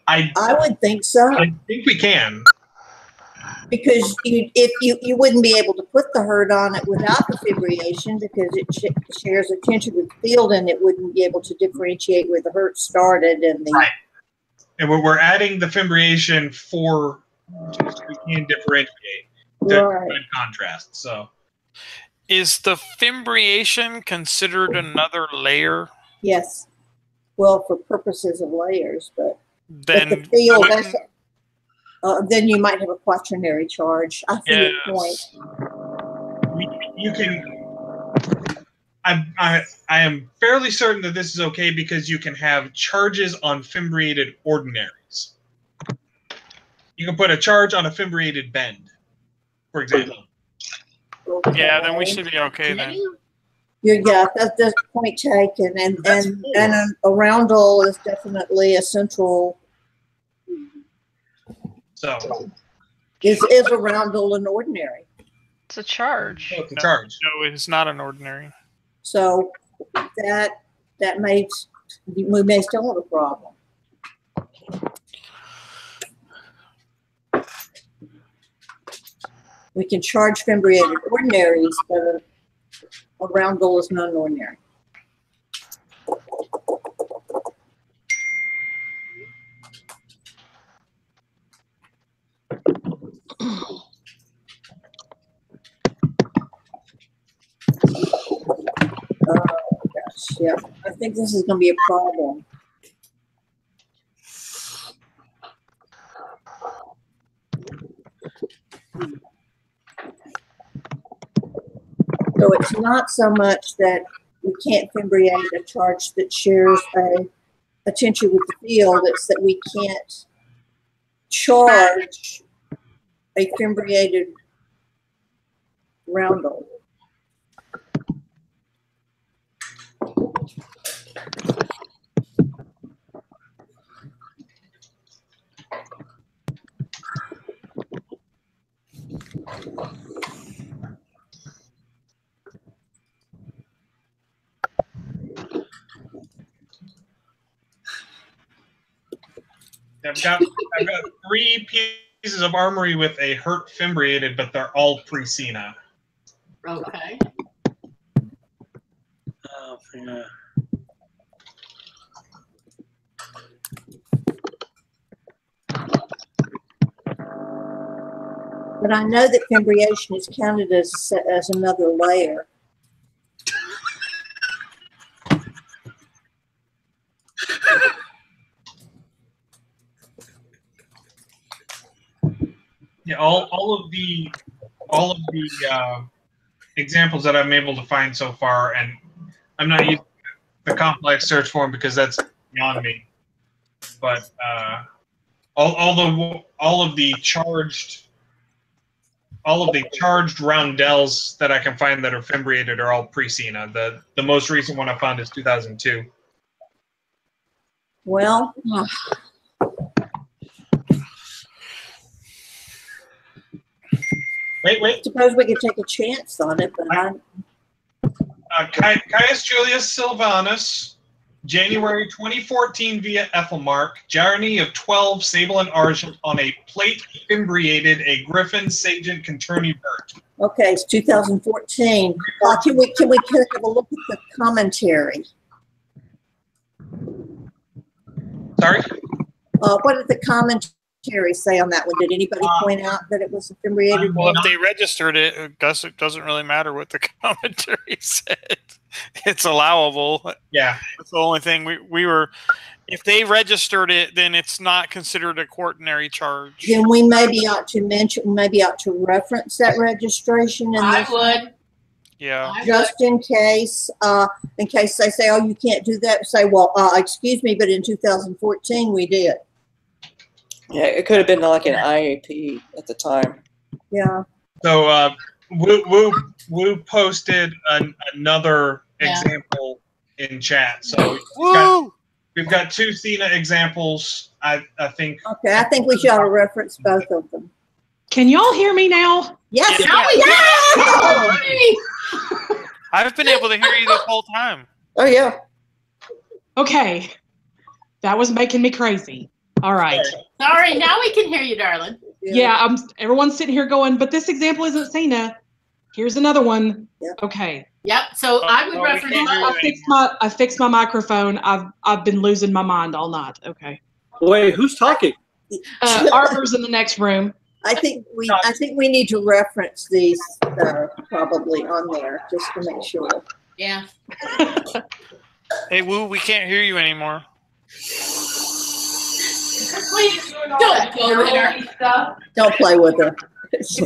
I would think so. I think we can. Because you wouldn't be able to put the hurt on it without the fibriation because it shares a tincture with the field and it wouldn't be able to differentiate where the hurt started and the right. And we're adding the fimbriation so we can differentiate in contrast. So, is the fimbriation considered another layer? Yes. Well, for purposes of layers, but then the field then you might have a quaternary charge. I see your point. You can. I am fairly certain that this is okay because you can have charges on fimbriated ordinaries. You can put a charge on a fimbriated bend, for example. Okay. Yeah, then we should be okay then. Yeah, that's the point taken, and a roundel is definitely a central. So, is a roundel an ordinary? It's a charge. Oh, it's a charge. No, it's not an ordinary. So that we may still have a problem. We can charge fimbriated ordinaries, but a roundel is non-ordinary. Yeah, I think this is going to be a problem. So it's not so much that we can't fimbriate a charge that shares a tincture with the field, it's that we can't charge a fimbriated roundel. I've got 3 pieces of armory with a hurt fimbriated, but they're all pre-Cena. Okay. Oh, yeah. But I know that fimbriation is counted as another layer. Yeah, all of the examples that I'm able to find so far, and I'm not using the complex search form because that's beyond me. But all of the charged roundels that I can find that are fimbriated are all pre-Cena. The most recent one I found is 2002. Well, Wait. suppose we could take a chance on it, but Caius Julius Silvanus, January 2014 via Ethelmark, Journey of 12 Sable and Argent on a plate fimbriated, a Griffin Sagent Conturni Bert. okay, it's 2014. Can we have a look at the commentary? Sorry? What did the commentary say on that one? Did anybody point out that it was a fimbriated? Well, if they registered it, it doesn't really matter what the commentary said. It's allowable. Yeah. That's the only thing we were. If they registered it, then it's not considered a quantity charge. Then we maybe ought to reference that registration in I this, would. Yeah. just in case they say, "Oh, you can't do that." Say, "Well, excuse me, but in 2014 we did." Yeah, it could have been like an IAP at the time. Yeah. So Woo posted another example in chat. So we've got 2 Cena examples. I think. Okay, I think we should reference both of them. Can y'all hear me now? Yes. I've been able to hear you this whole time. Oh yeah. Okay. That was making me crazy. All right. Sorry, now we can hear you, darling. Yeah, everyone's sitting here going, but this example isn't Cena. Here's another one. Yeah. Okay. Yep. So I would reference. I fixed my microphone. I've been losing my mind all night. Okay. Wait, who's talking? Arbor's in the next room. I think we need to reference these probably on there just to make sure. Yeah. Hey, Woo, we can't hear you anymore. Please don't go with her. Don't play with her.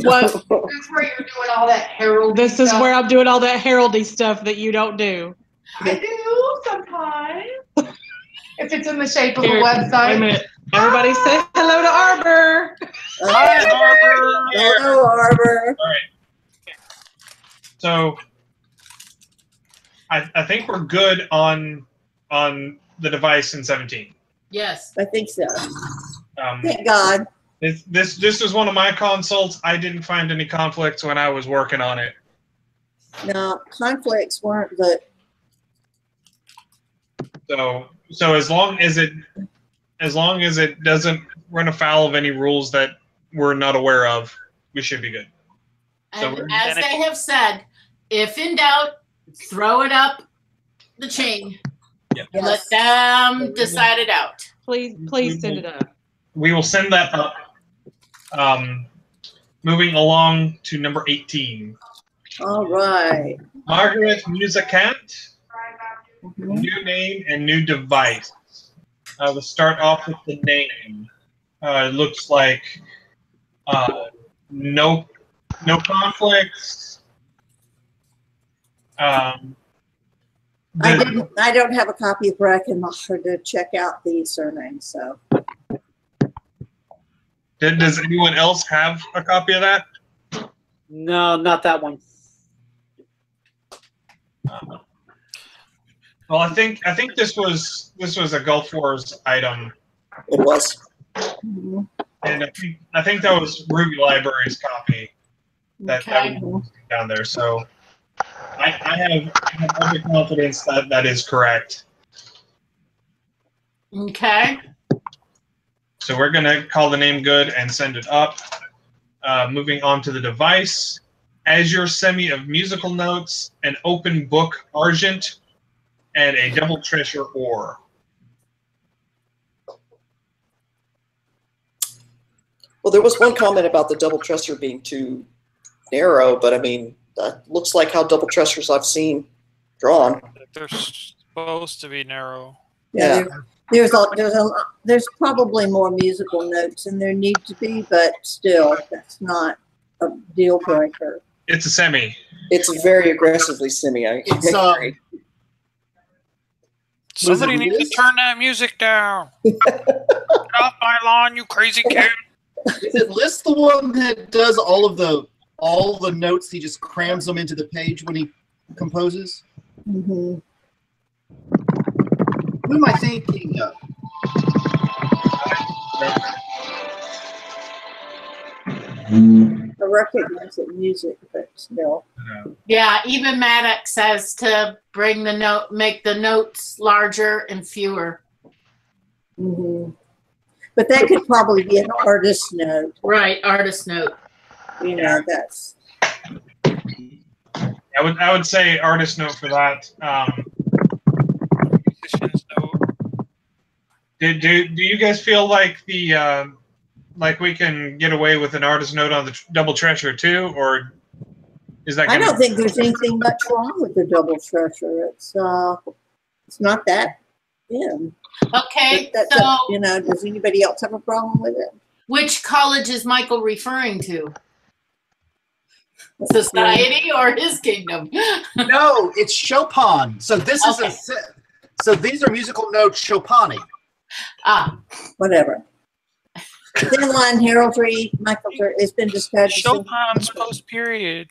What? That's where you're doing all that herald. This is where I'm doing all that heraldy stuff that you don't do. I do sometimes. If it's in the shape of Here, a wait a website. minute. Everybody say hello to Arbor. Hi, Arbor. Hello, Arbor. All right. So I think we're good on the device in 17. Yes. I think so. Thank God. This was one of my consults. I didn't find any conflicts when I was working on it. No, conflicts weren't the. So as long as it doesn't run afoul of any rules that we're not aware of, we should be good. And as they have said, if in doubt, throw it up the chain. Yep. Let them decide it out. Please send it up. We will send that up. Moving along to number 18. All right. Margaret Musicant. New name and new device. We'll start off with the name. It looks like no conflicts. I don't have a copy of Brackenmacher to check out the surname, so. Does anyone else have a copy of that? No, not that one. Well, I think this was a Gulf Wars item. It was. And I think that was Ruby Library's copy that was down there. So I have every confidence that is correct. Okay. So we're going to call the name good and send it up. Moving on to the device. Azure Semi of musical notes, an open book Argent, and a double treasure ore. Well, there was one comment about the double treasure being too narrow, but I mean, that looks like how double treasures I've seen drawn. They're supposed to be narrow. Yeah, there's probably more musical notes than there need to be, but still, that's not a deal breaker. It's a semi. It's very aggressively semi. It's agree. Somebody needs to turn that music down. Get off my lawn, you crazy kid. Is it List the one that does all the notes? He just crams them into the page when he composes. Mm-hmm. Who am I thinking of? I recognize the music, but still. Yeah, even Maddox says to bring the note, make the notes larger and fewer. Mm-hmm. But that could probably be an artist note. Right, artist note. You know, that's. I would say artist note for that. Musician's note. Do you guys feel like the like we can get away with an artist note on the double treasure too, or is that? I don't think there's anything much wrong with the double treasure. It's not that. Yeah. Okay, that's so you know, does anybody else have a problem with it? which college is Michael referring to? Society or his kingdom? No, it's Chopin. So this is Okay. so these are musical notes Chopin. Ah, Whatever. Thin line heraldry, Michael, it's been discussed. Chopin's post-period.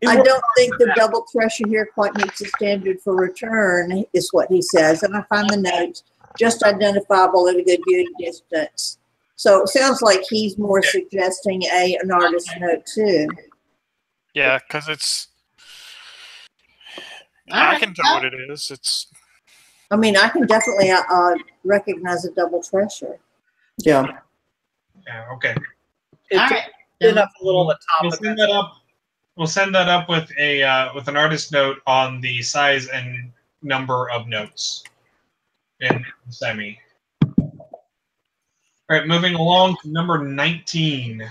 I don't think the double treasure here quite meets the standard for return, is what he says. And I find the notes just identifiable at a good viewing distance. So it sounds like he's more suggesting an artist note too. Yeah, because it's. All I right, can tell what it is. It's. I mean, I can definitely recognize a double treasure. Yeah. Yeah. Okay. It's all right. been up a little at the top We'll of send that. that up. We'll send that up with an artist note on the size and number of notes in semi. All right, moving along to number 19.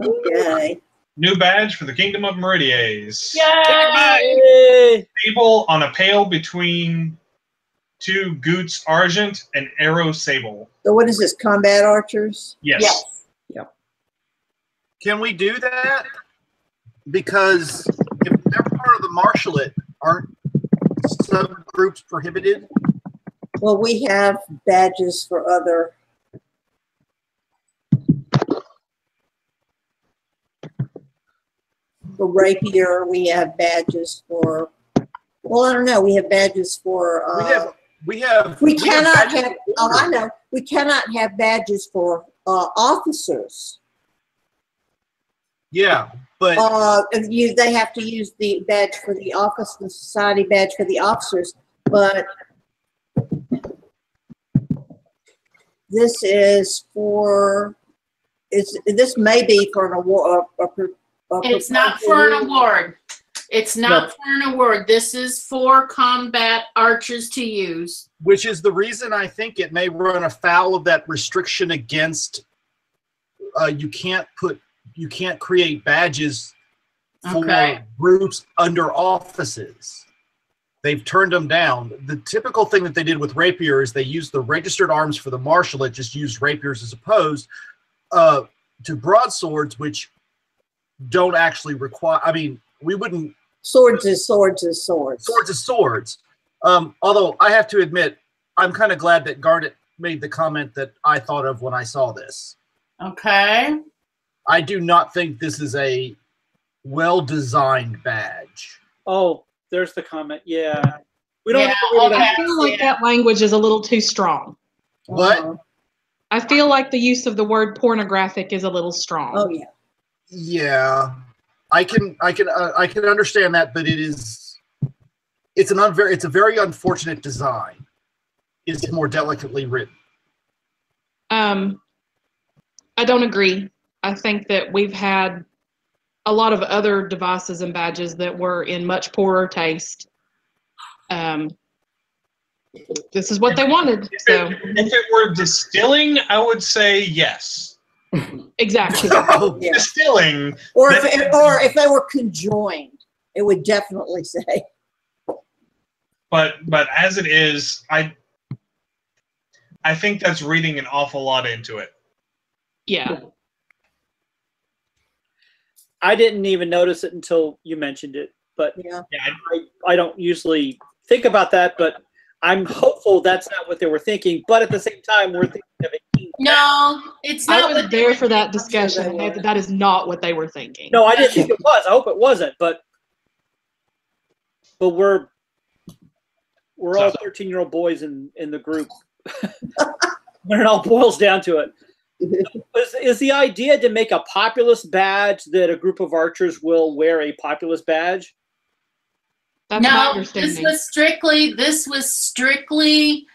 Okay. New badge for the Kingdom of Meridies. Yay! Sable on a pail between two Goots Argent and Arrow Sable. So what is this, combat archers? Yes. Yes. Can we do that? Because if they're part of the marshalate, aren't subgroups prohibited? Well, we have badges for other. For rapier, we have badges for. Well, I don't know. We have badges for. We have. We cannot badges have. for Oh, I order. know. We cannot have badges for officers. Yeah, but They have to use the badge for the office, the society badge for the officers. But this is for. This may be for an award. It's not for an award. It's not for an award. This is for combat archers to use. which is the reason I think it may run afoul of that restriction against you can't create badges for Okay. groups under offices. They've turned them down. The typical thing that they did with rapier is they used the registered arms for the marshalate, just used rapiers as opposed to broadswords, which don't actually require. I mean, we wouldn't. Swords is swords is swords. Swords is swords. Although I have to admit, I'm kind of glad that Garnet made the comment that I thought of when I saw this. Okay. I do not think this is a well-designed badge. Oh, there's the comment. Yeah. We don't Yeah, have to read it okay. out. I feel like that language is a little too strong. What? I feel like the use of the word pornographic is a little strong. Oh yeah. Yeah, I can understand that, but it's a very unfortunate design. It's more delicately written. I don't agree. I think that we've had a lot of other devices and badges that were in much poorer taste. This is what they wanted. So If it were distilling, I would say yes. Exactly. Yeah. Distilling. Or if they were conjoined, it would definitely say. But as it is, I think that's reading an awful lot into it. Yeah. I didn't even notice it until you mentioned it, but yeah, I don't usually think about that, but I'm hopeful that's not what they were thinking. But at the same time, we're thinking of a No, it's not. I was there for that discussion. That is not what they were thinking. No, I didn't think it was. I hope it wasn't. But we're all 13-year-old boys in the group when it all boils down to it. Is the idea to make a populist badge that a group of archers will wear a populist badge? That's my No, understanding. this was strictly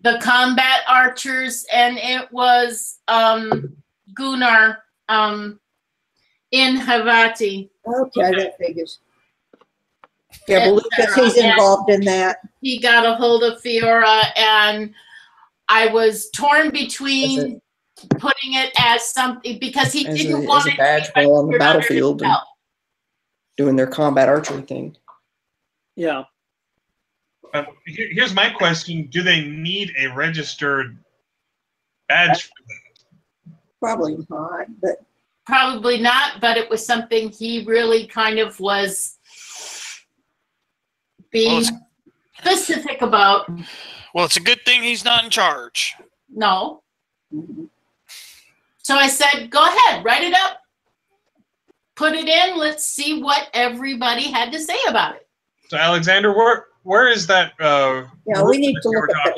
the combat archers, and it was Gunnar in Havati. Okay, that figures. Yeah, because he's involved in that. He got a hold of Fiora, and I was torn between putting it as something because he didn't want as a badge while on the battlefield and doing their combat archery thing. Yeah. Here's my question: do they need a registered badge for that? Probably not, but probably not. But it was something he really kind of was being specific about. Well, it's a good thing he's not in charge. No. So I said, go ahead, write it up, put it in. Let's see what everybody had to say about it. So, Alexander, where is that? Yeah, we need to look at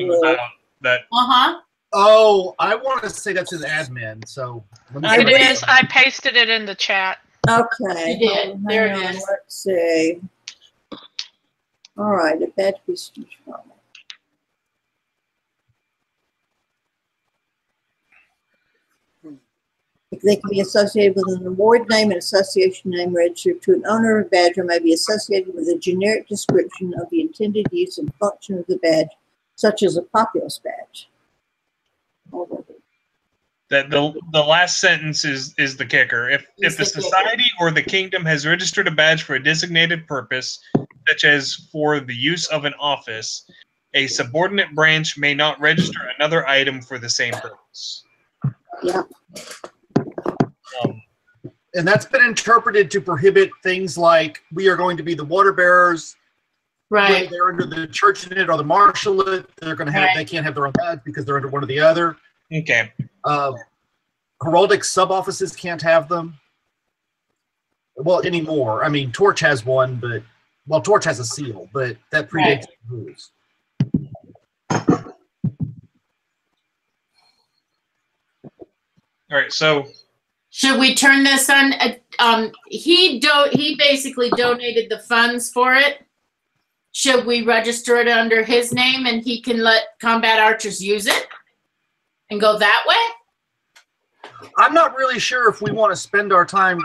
that rule. Oh, I want to say that's his admin. So It is. I pasted it in the chat. Okay. You did. There it is. Let's see. All right, a badge piece of trauma. They can be associated with an award name and association name registered to an owner of a badge, or may be associated with a generic description of the intended use and function of the badge, such as a populist badge. That the last sentence is the kicker. If the society or the kingdom has registered a badge for a designated purpose, such as for the use of an office, a subordinate branch may not register another item for the same purpose. Yeah. And that's been interpreted to prohibit things like we are going to be the water bearers. Right. They're under the church unit or the marshalate. They're going to have. They can't have their own badge because they're under one or the other. Okay. Heraldic sub-offices can't have them. Well, anymore. I mean, Torch has one, but Torch has a seal, but that predates the rules. All right, so should we turn this on? He basically donated the funds for it. Should we register it under his name and he can let combat archers use it and go that way? I'm not really sure if we want to spend our time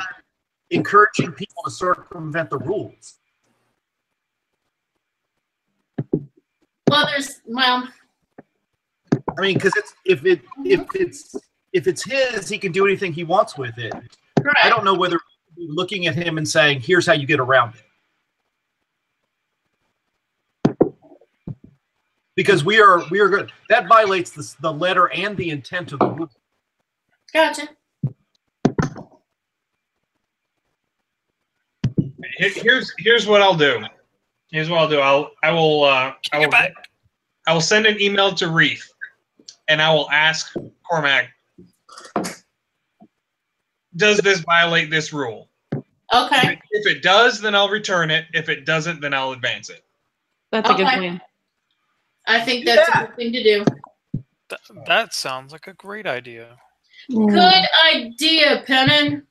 encouraging people to circumvent the rules. Well, I mean, because if it's his, he can do anything he wants with it. Correct. I don't know whether looking at him and saying, "Here's how you get around it," because we are good. That violates the letter and the intent of the rule. Gotcha. Here's what I'll do. Here's what I'll do. I will send an email to Reef, and I will ask Cormac, does this violate this rule? Okay. If it does, then I'll return it. If it doesn't, then I'll advance it. That's a good plan. I think that's a good thing to do. That sounds like a great idea. Good idea, Pennon.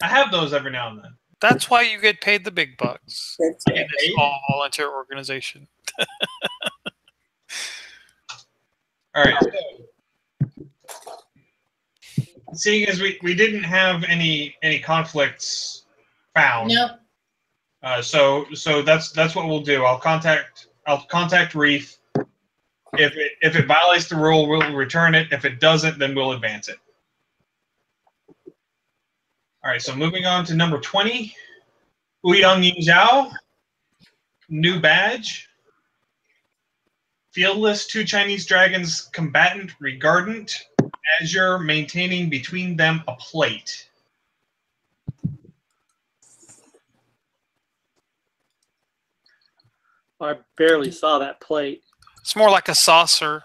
I have those every now and then. That's why you get paid the big bucks in That's this small volunteer organization. All right. seeing as we didn't have any conflicts found. Nope. So that's what we'll do. I'll contact Reef. If it violates the rule, we'll return it. If it doesn't, then we'll advance it. All right. So moving on to number 20, Ouyang Yingzhao, new badge. Fieldless 2 Chinese dragons, combatant, regardant, azure, maintaining between them a plate. I barely saw that plate. It's more like a saucer.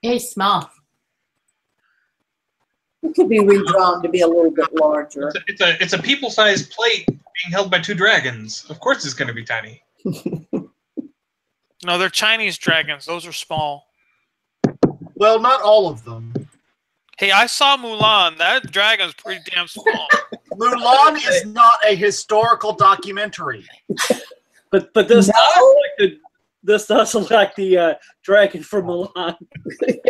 He's small. It could be redrawn to be a little bit larger. It's a people-sized plate being held by 2 dragons. Of course, it's going to be tiny. No, they're Chinese dragons. Those are small. Well, not all of them. Hey, I saw Mulan. That dragon's pretty damn small. Mulan is not a historical documentary. But this does look like the dragon from Mulan.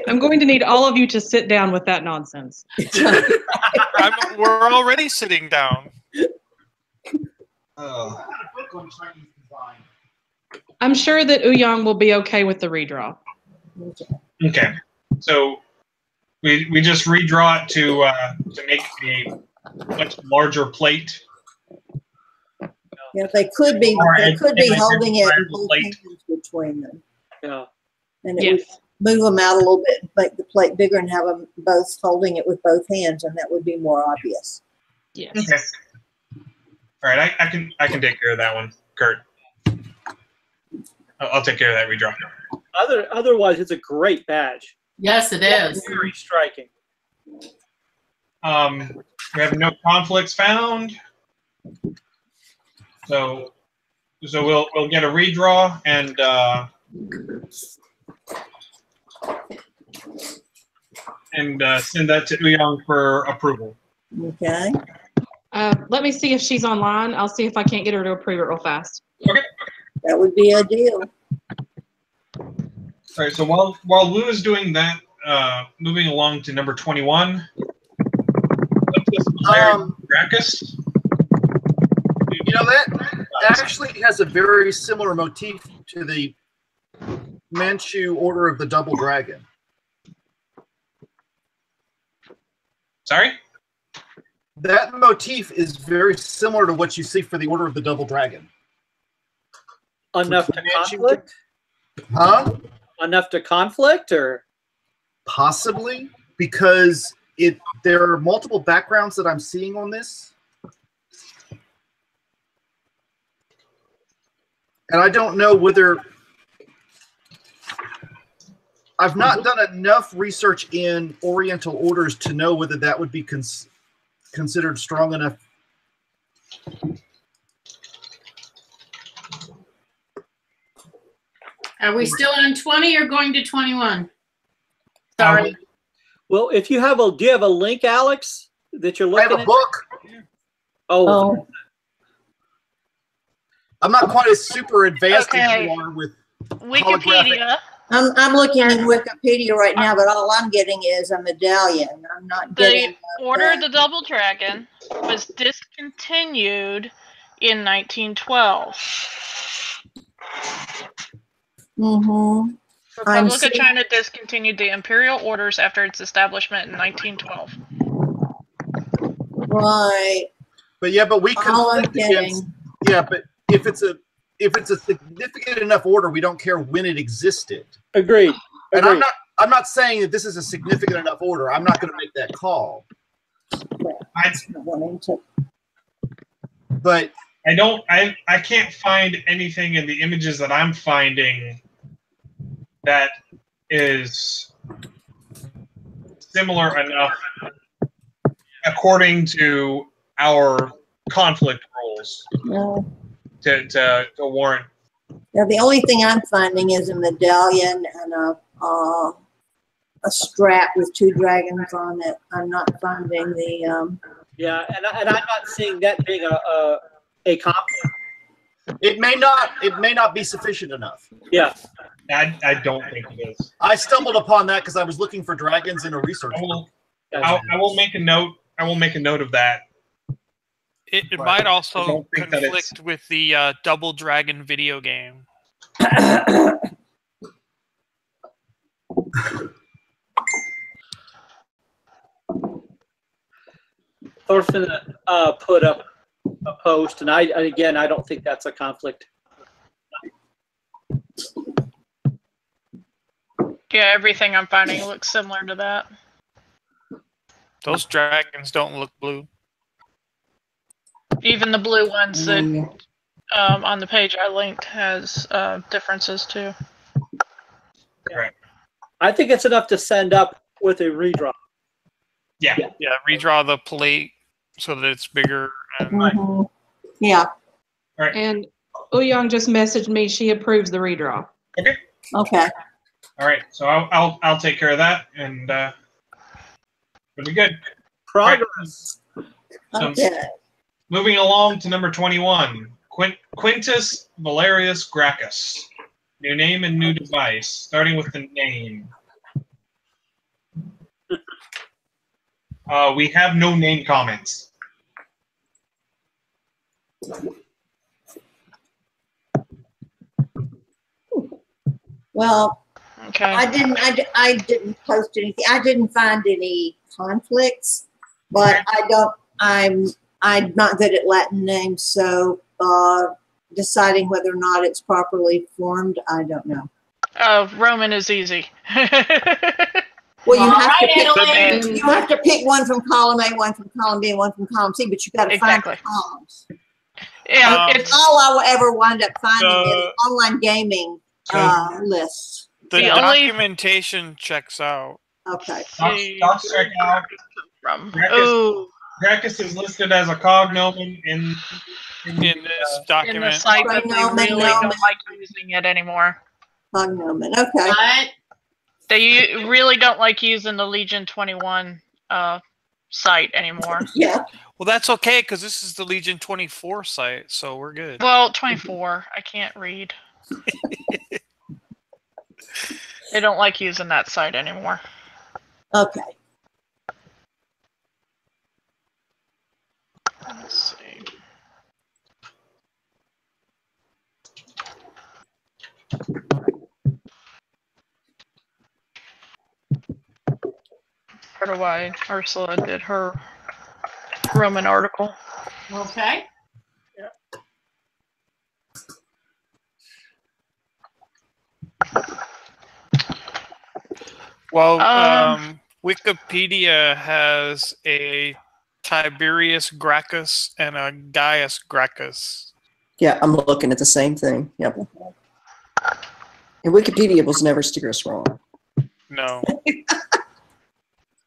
I'm going to need all of you to sit down with that nonsense. We're already sitting down. Oh. I'm sure that Ouyang will be okay with the redraw. Okay, so we just redraw it to make a much larger plate. Yeah, they could be holding it and both plate. hands between them. Yeah. And it would move them out a little bit, make the plate bigger, and have them both holding it with both hands, and that would be more obvious. Yes. Okay. All right, I can take care of that one, Kurt. I'll take care of that redraw. Otherwise, it's a great badge. Yes, it is. Very striking. We have no conflicts found. So we'll get a redraw and send that to Ouyang for approval. Okay. Let me see if she's online. I'll see if I can't get her to approve it real fast. Okay. That would be ideal. All right. So while Lou is doing that, moving along to number 21. Gracchus. You know, that actually has a very similar motif to the Manchu Order of the Double Dragon. Sorry? That motif is very similar to what you see for the Order of the Double Dragon. Enough to conflict? Huh? Enough to conflict, or? Possibly, because there are multiple backgrounds that I'm seeing on this. And I don't know whether... I've not done enough research in Oriental orders to know whether that would be considered strong enough. Are we still on 20 or going to 21? Sorry. Well, if you have do you have a link, Alex, that you're looking at? I have a book. Oh. I'm not quite as super advanced as Okay. you are with Wikipedia. I'm looking in Wikipedia right now, but all I'm getting is a medallion. I'm not getting The Order of the Double Dragon was discontinued in 1912. Mm-hmm. Republic of China discontinued the imperial orders after its establishment in 1912. Right. But yeah, but we All I'm conflict against. Yeah, but if it's a significant enough order, we don't care when it existed. Agreed. And I'm not saying that this is a significant enough order. I'm not going to make that call. But I can't find anything in the images that I'm finding that is similar enough according to our conflict rules to warrant. Now, the only thing I'm finding is a medallion and a strap with 2 dragons on it. I'm not finding the. Yeah, and I'm not seeing that being a conflict. it may not be sufficient enough. Yeah. I don't think it is. I stumbled upon that because I was looking for dragons in a research. I will make a note. I will make a note of that. It But might I also don't think that it's- conflict with the Double Dragon video game. Thorfinn put up a post, and again, I don't think that's a conflict. Yeah, everything I'm finding looks similar to that. Those dragons don't look blue. Even the blue ones that on the page I linked has differences too. Right. I think it's enough to send up with a redraw. Yeah. Yeah, redraw the plate so that it's bigger. And Yeah. Right. And Ouyang just messaged me. She approves the redraw. Okay. Okay. All right. So I'll take care of that, and it'll be good. Progress. So, Okay. moving along to number 21, Quintus Valerius Gracchus. New name and new device, starting with the name. We have no name comments. Well, Okay. I didn't post anything. I didn't find any conflicts, but I'm not good at Latin names, so deciding whether or not it's properly formed, I don't know. Roman is easy. Well, you All have to right, pick. Italy. You have to pick one from column A, one from column B, and one from column C, but you got to find the Exactly. columns. Yeah, That's all I will ever wind up finding is The- online gaming lists. the The only- documentation checks out. Okay. Docs check out. from. Gracchus, Oh, Gracchus is listed as a cognomen in In this in the document, site, but they Roman, really Roman. don't like using it anymore. Cognomen. Okay. What? They really don't like using the Legion 21 site anymore. Yeah. well, that's okay because this is the Legion 24 site, so we're good. Well, 24. I can't read. They don't like using that site anymore. Okay. Let's see. Part of why Ursula did her Roman article. Okay. Well, Um, Wikipedia has a Tiberius Gracchus and a Gaius Gracchus. Yeah, I'm looking at the same thing. Yep. And Wikipedia will never steer us wrong. No.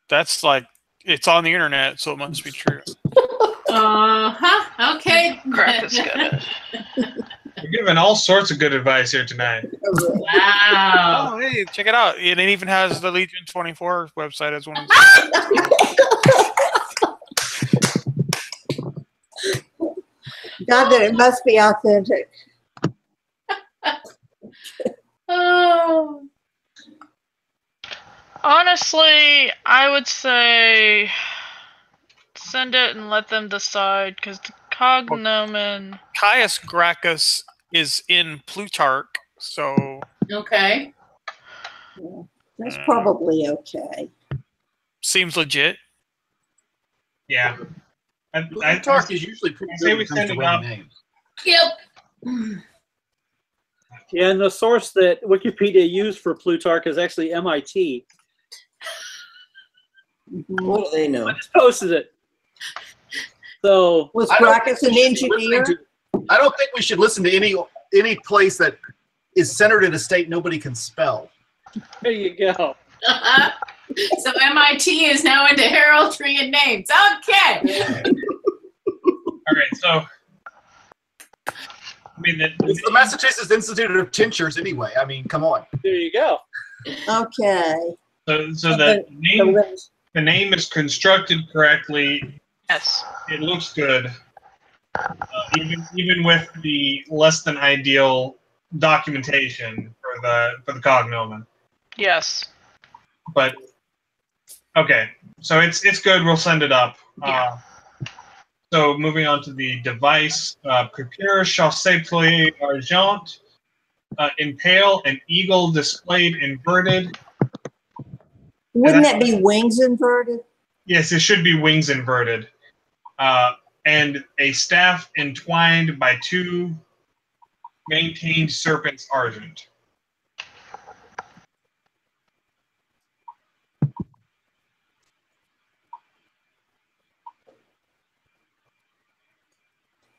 That's like, it's on the internet, so it must be true. Uh-huh. Okay. Crack is good. We're giving all sorts of good advice here tonight. Wow. Oh, hey, check it out. It even has the Legion 24 website as one of God, that it must be authentic. Oh. Honestly, I would say send it and let them decide, because the cognomen. Caius Gracchus is in Plutarch, so Okay. That's probably okay. seems legit. Yeah. Plutarch is usually pretty I good say when we it comes to send it Roman up. names. Yep. Yeah, and the source that Wikipedia used for Plutarch is actually MIT. What do they know? I just posted it. So Was I don't Gracchus an think we should be engineer? listening to- I don't think we should listen to any place that is centered in a state nobody can spell. there you go. So MIT is now into heraldry and names. Okay. All right, so I mean, It's the Massachusetts Institute of Tinctures anyway. I mean, come on. There you go. Okay. so the name is constructed correctly. Yes. It looks good, even with the less than ideal documentation for for the cognomen. Yes. But okay, so it's good. We'll send it up. Yeah. So moving on to the device, prepare chassé plié argent, impale an eagle displayed inverted. Wouldn't that be wings inverted? Yes, it should be wings inverted. And a staff entwined by two maintained serpents argent.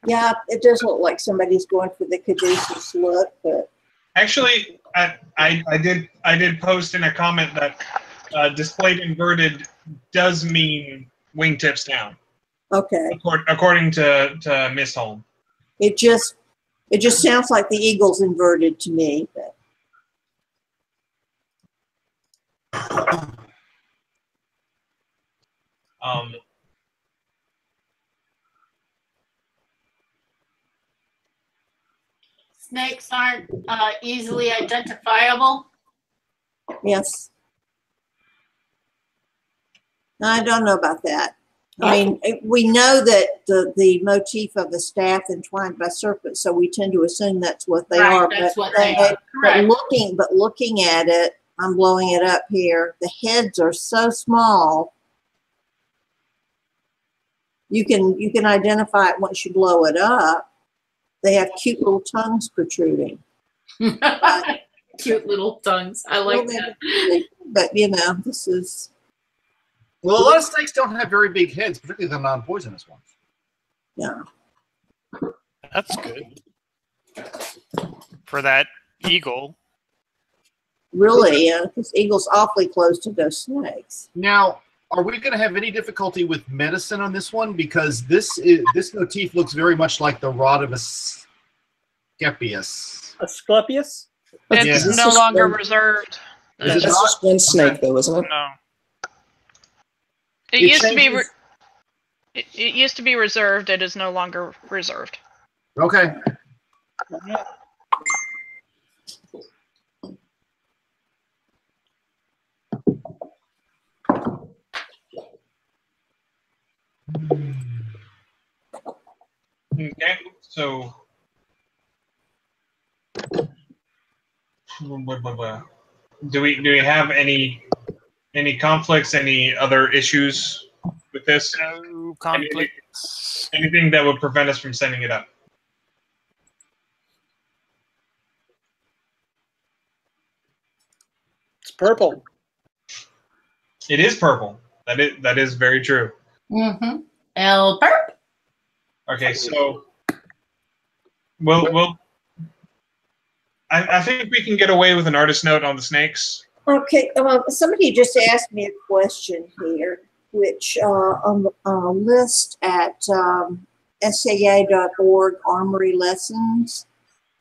Yeah, it does look like somebody's going for the caduceus look, but Actually, I did post in a comment that displayed inverted does mean wingtips down. okay. According to Miss Holm. It just sounds like the eagle's inverted to me. But. Snakes aren't easily identifiable. Yes. I don't know about that. I mean, we know that the motif of the staff entwined by serpents, so we tend to assume that's what they are. That's what they are. But looking at it, I'm blowing it up here. The heads are so small. You can identify it once you blow it up. They have cute little tongues protruding. Cute little tongues. I like that. But this is. Well, a lot of snakes don't have very big heads, particularly the non-poisonous ones. Yeah. That's good. For that eagle. Really, because eagle's awfully close to those snakes. Now, are we going to have any difficulty with medicine on this one? Because this motif looks very much like the rod of Asclepius. Asclepius? It's no longer reserved. That's just one snake, though, isn't it? No. It used to be. It used to be reserved. It is no longer reserved. Okay. Okay, so do we have any conflicts, any other issues with this? No conflicts. Anything that would prevent us from sending it up? It's purple. It is purple. That is very true. Mm-hmm. El Perp. Okay, so we'll I think we can get away with an artist note on the snakes. Okay, somebody just asked me a question here, which on the list at SAA.org, Armory Lessons,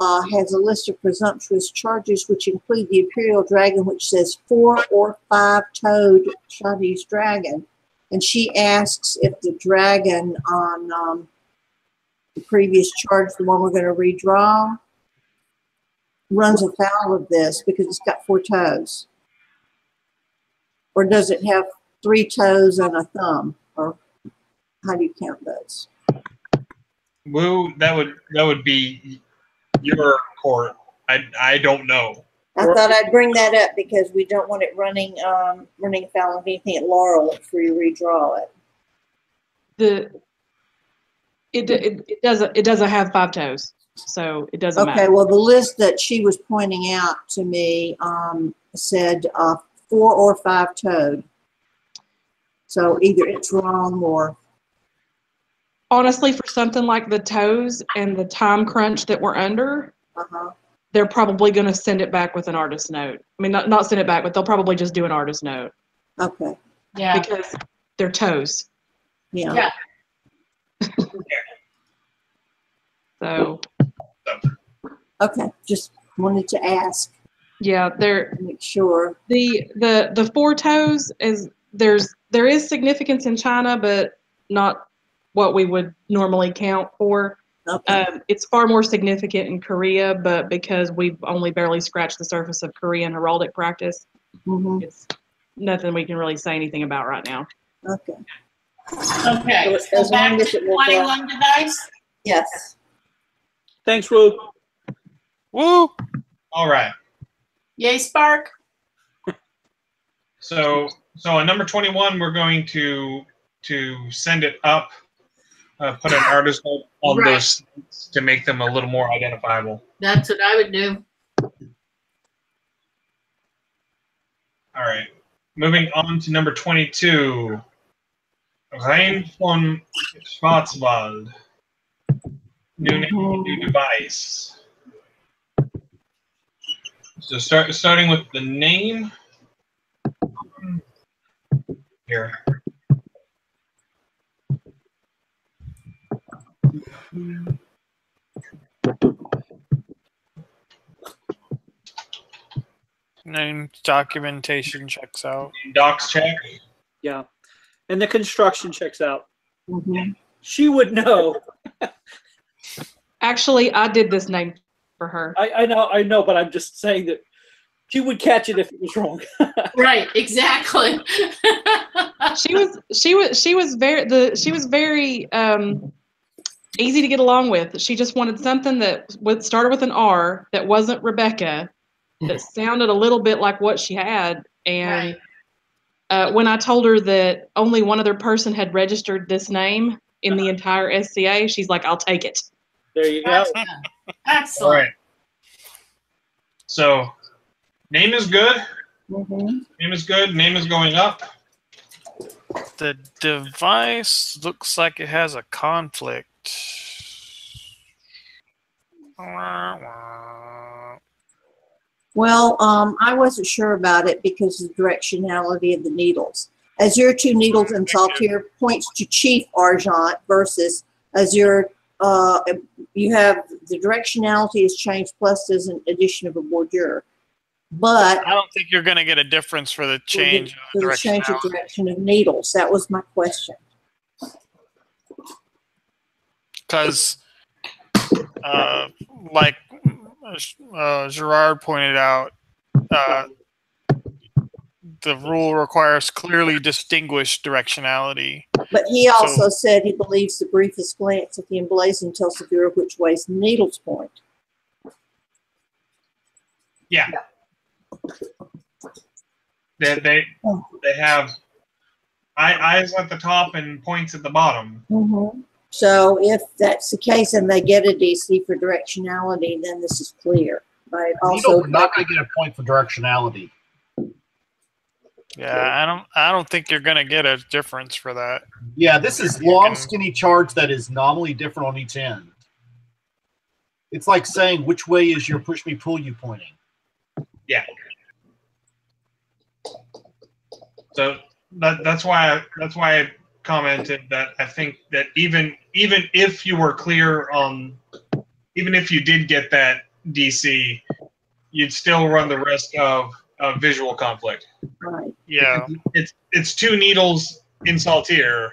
has a list of presumptuous charges, which include the imperial dragon, which says 4 or 5-toed Chinese dragon. And she asks if the dragon on the previous charge, the one we're going to redraw, runs afoul of this because it's got 4 toes. Or does it have 3 toes and a thumb? Or how do you count those? Woo, that would be your court. I don't know. I thought I'd bring that up because we don't want it running afoul of anything at Laurel before you redraw it. It doesn't have 5 toes, so it doesn't matter. Okay, well the list that she was pointing out to me said 4 or 5-toed. So either it's wrong or. Honestly, for something like the toes and the time crunch that we're under, they're probably going to send it back with an artist note. I mean, not send it back, but they'll probably just do an artist note. Okay. Yeah. Because they're toes. Yeah. So. Okay, just wanted to ask. Yeah, make sure. The 4 toes there is significance in China, but not what we would normally count for. Okay. It's far more significant in Korea, but because we've only barely scratched the surface of Korean heraldic practice, it's nothing we can really say anything about right now. Okay. Okay. As So long back as to it will 21 device. Yes. Thanks, Woo. Woo! All right. Yay, Spark. So on number 21, we're going to send it up, put an artist note on Right. those slides to make them a little more identifiable. That's what I would do. All right. Moving on to number 22. Rein von Schwarzwald. New name, new device. So starting with the name. Here. Name documentation checks out. Docs check. Yeah. And the construction checks out. Mm-hmm. She would know. Actually, I did this name for her. I know, but I'm just saying that she would catch it if it was wrong. Right, exactly. She was very easy to get along with. She just wanted something that started with an R, that wasn't Rebecca, that sounded a little bit like what she had. And when I told her that only one other person had registered this name in the entire SCA, she's like, "I'll take it." There you go. Excellent. All right. So, name is good. Name is good. Name is going up. The device looks like it has a conflict. Well, I wasn't sure about it because of the directionality of the needles. Azure 2 needles in Saltire points to Chief Argent versus Azure. You have the directionality is changed plus there's an addition of a bordure. But I don't think you're going to get a difference for the change of the change of directionality. direction of needles. That was my question. Because, like Gerard pointed out, the rule requires clearly distinguished directionality. But he also said he believes the briefest glance at the emblazoned tells the viewer which ways the needles point. Yeah. They have eyes at the top and points at the bottom. Mm-hmm. So if that's the case and they get a DC for directionality, then this is clear. But also, Needles are not going to get a point for directionality. Yeah, I don't think you're going to get a difference for that. Yeah, this is long, skinny charge that is nominally different on each end. It's like saying, which way is your push me pull you pointing? Yeah. So that's why I commented that I think that even if you were clear on, even if you did get that DC, you'd still run the risk of visual conflict. Right. Yeah. It's 2 needles in Saltire.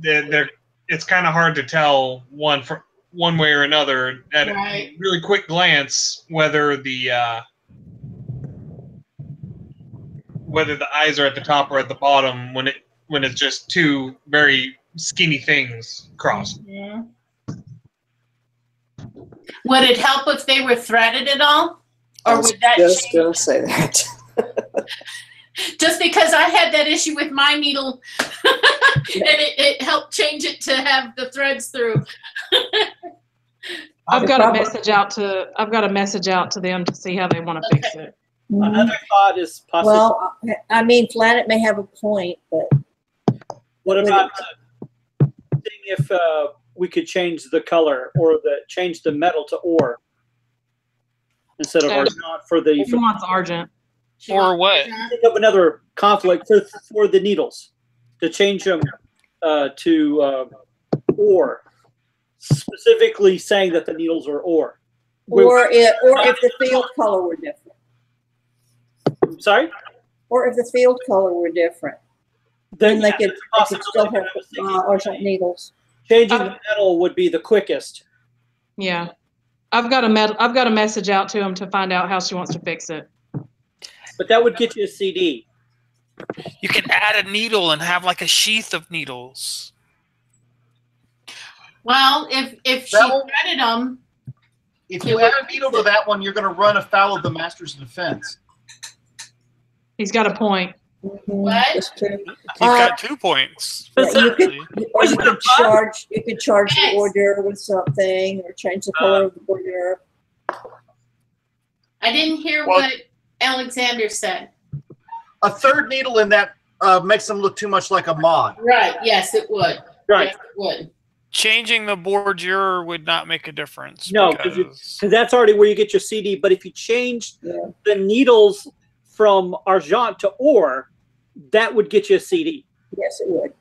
It's kind of hard to tell one way or another at a really quick glance whether the eyes are at the top or at the bottom when it's just 2 very skinny things crossed. Yeah. Would it help if they were threaded at all? Or would that just change? gonna say that. Just because I had that issue with my needle and it helped change it to have the threads through. I've got a message out to them to see how they want to fix it. Another thought is possible. Well, I mean, Planet may have a point, but what about seeing if we could change the color or change the metal to ore instead of argent for the. He wants argent. Or what? Think of another conflict for the needles to change them to ore, specifically saying that the needles are ore. or if the field color were different. Sorry? Or if the field color were different. Then they could still have argent needles. Changing the metal would be the quickest. Yeah. I've got a message out to him to find out how she wants to fix it. But that would get you a CD. You can add a needle and have like a sheath of needles. Well, if she threaded them, If you add a needle to that one, you're going to run afoul of the Masters of Defense. He's got a point. what? He's got 2 points. Yeah, you could charge Yes. the order with something, or change the color of the order. I didn't hear Well- what Alexander said. A third needle in that makes them look too much like a mod. Right. Yes, it would. Right. Yes, it would. Changing the bordure would not make a difference. No, because that's already where you get your CD. But if you change the needles from argent to ore, that would get you a CD. Yes, it would.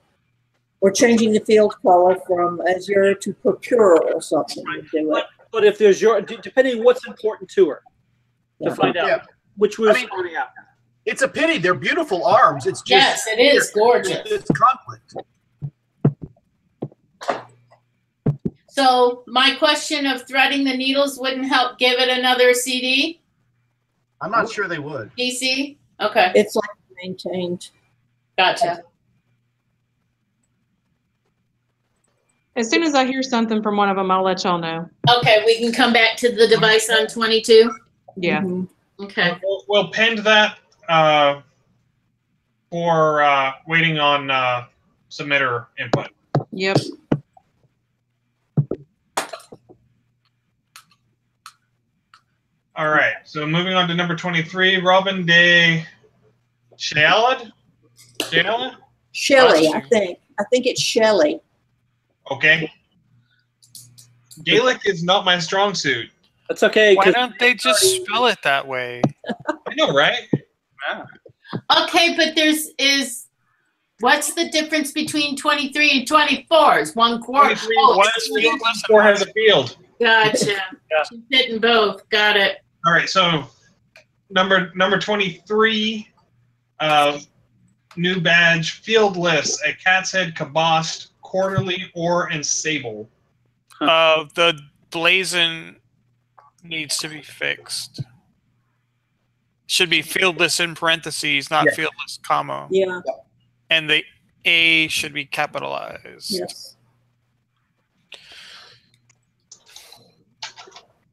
Or changing the field color from azure to purpura or something. Would do it. But if there's depending what's important to her, to find out Yeah. which was I mean, it's a pity. They're beautiful arms. It's just Yes, it is gorgeous. It's conflict. So my question of threading the needles wouldn't help give it another CD? I'm not sure they would. DC? Okay. It's like maintained. Gotcha. As soon as I hear something from one of them, I'll let y'all know. Okay, we can come back to the device on 22? Yeah. Okay. We'll pend that for waiting on submitter input. Yep. All right. So moving on to number 23, Robin de Shealad? Shealad? Shelley, I think. I think it's Shelley. Okay. Gaelic is not my strong suit. That's okay. Why don't they just spell it that way? I know, right? Okay, but what's the difference between 23 and 24? Is one quarter? 23, Oh, one is fieldless, 4 has a field. gotcha. She's hitting both. Got it. All right, so number 23, new badge, fieldless, a cat's head, cabossed, quarterly, ore, and sable. The blazon needs to be fixed. Should be fieldless in parentheses, not fieldless, comma. Yeah. And the A should be capitalized. Yes.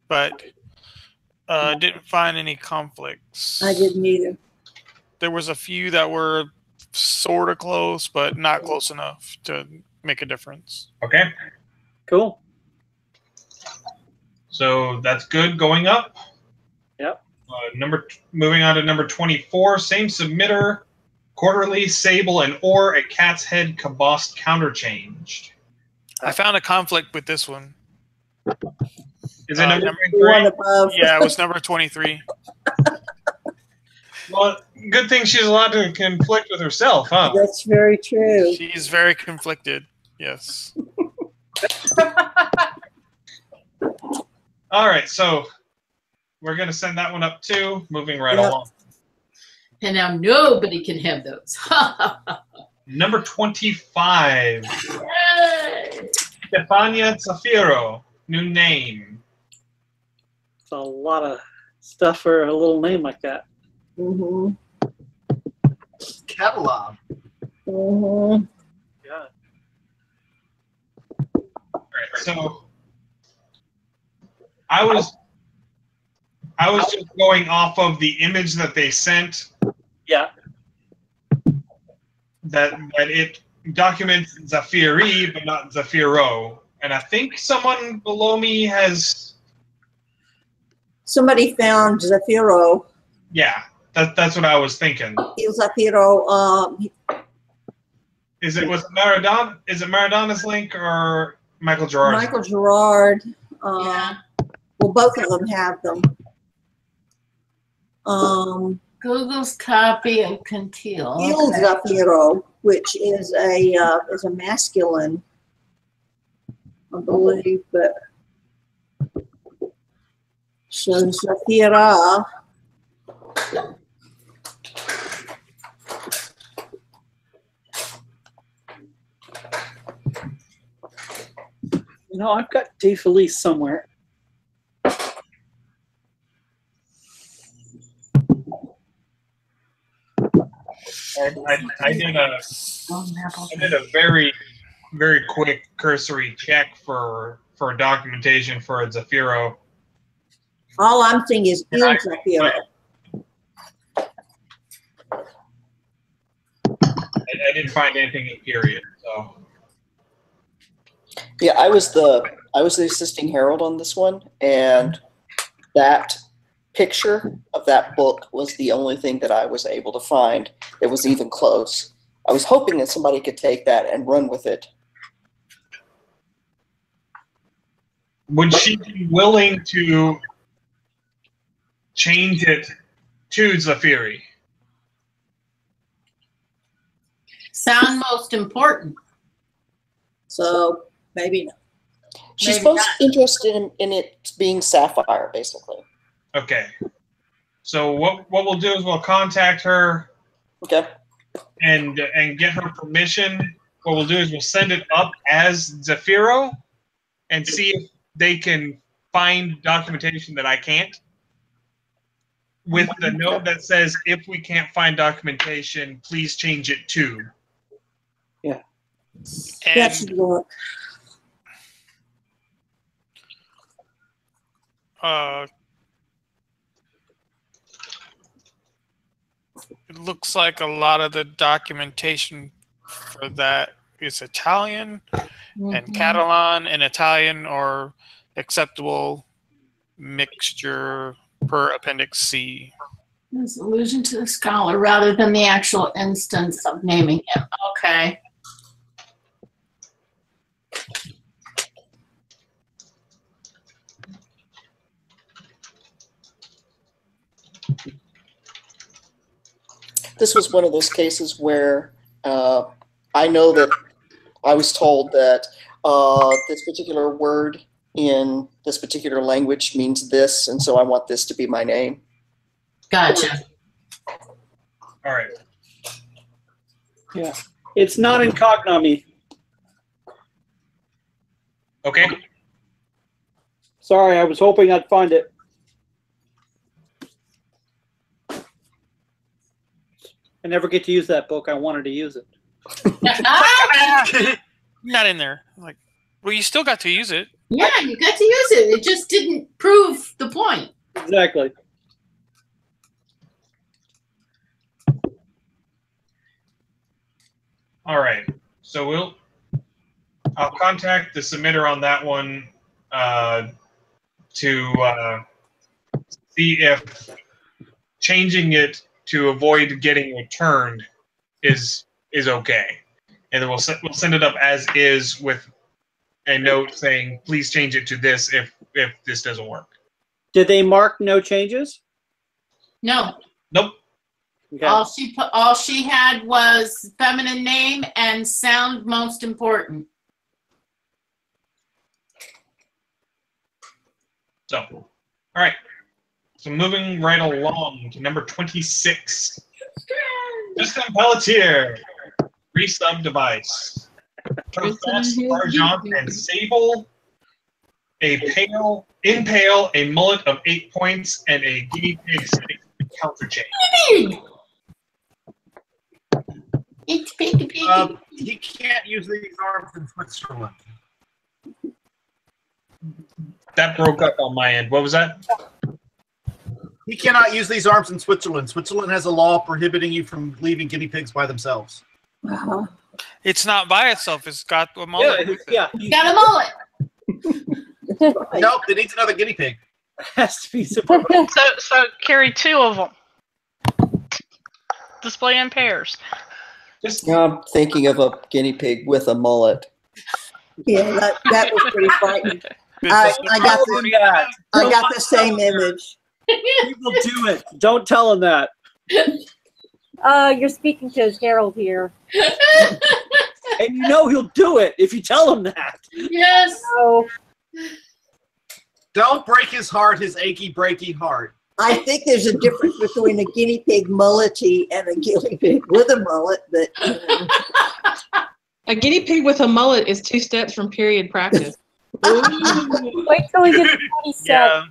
But didn't find any conflicts. I didn't either. There was a few that were sort of close, but not close enough to make a difference. Okay. Cool. So that's good going up. Yep. Moving on to number 24, same submitter, quarterly, sable, and ore, a cat's head, cabossed, counterchanged. I found a conflict with this one. Is it number One 23? above. Yeah, it was number 23. Well, good thing she's allowed to conflict with herself, huh? That's very true. She's very conflicted. Yes. All right, so we're going to send that one up too, moving right Yep. along. And now nobody can have those. Number 25, Yay! Stefania Zafiro, new name. It's a lot of stuff for a little name like that. Mm-hmm. Catalog. Mm-hmm. Yeah. All right, so I was just going off of the image that they sent. Yeah. That it documents Zafiri, but not Zafiro. And I think someone below me has. Somebody found Zafiro. Yeah, that's what I was thinking. Zafiro. Was it Maradona? Is it Maradona's link or Michael Gerard's? Michael Gerard. Yeah. Well, both of them have them. Google's copy of Cantil. Il Zafiro, which is a masculine, I believe, but so Zafira. You know, I've got DeFelice somewhere. I did a very, very quick cursory check for documentation for Zafiro. All I'm seeing is Il Zafiro. I didn't find anything in period. So Yeah, I was the assisting herald on this one, and that picture of that book was the only thing that I was able to find that was even close. I was hoping that somebody could take that and run with it. would she be willing to change it to Zafiri? Sound most important. So maybe not. She's Maybe most interested in it being sapphire, basically. Okay. So what we'll do is we'll contact her. Okay. And get her permission. What we'll do is we'll send it up as Zafiro and see if they can find documentation that I can't. With the note that says, if we can't find documentation, please change it to. Yeah. That should work. It looks like a lot of the documentation for that is Italian, and Catalan and Italian are acceptable mixture per Appendix C. There's allusion to the scholar rather than the actual instance of naming him. Okay. This was one of those cases where I know that I was told that this particular word in this particular language means this, and so I want this to be my name. Gotcha. All right. Yeah. It's not in cognomy. Okay. Sorry, I was hoping I'd find it. I never get to use that book. I wanted to use it. Not in there. Like, well, you still got to use it. Yeah, you got to use it. It just didn't prove the point. Exactly. All right. So I'll contact the submitter on that one to see if changing it to avoid getting returned is okay, and then we'll send it up as is with a note saying please change it to this if this doesn't work. Did they mark no changes? No. Nope. Okay. All she had was feminine name and sound most important. So, all right. So moving right along to number 26. Justin Pelletier, resub device. Profess, Argent, and Sable. Impale, a mullet of 8 points, and a guinea pig counter chain. He can't use these arms in Switzerland. That broke up on my end. What was that? He cannot use these arms in Switzerland. Switzerland has a law prohibiting you from leaving guinea pigs by themselves. It's not by itself. It's got a mullet. Yeah. You got a mullet. Nope, it needs another guinea pig. Has to be super. So carry 2 of them. Display in pairs. I'm thinking of a guinea pig with a mullet. Yeah, that was pretty frightening. I got the same image. He will do it. Don't tell him that. You're speaking to Gerald here. And you know he'll do it if you tell him that. Yes. So, Don't break his heart, his achy, breaky heart. I think there's a difference between a guinea pig mullety and a guinea pig with a mullet, but A guinea pig with a mullet is 2 steps from period practice. Wait till we get to 27. Yeah.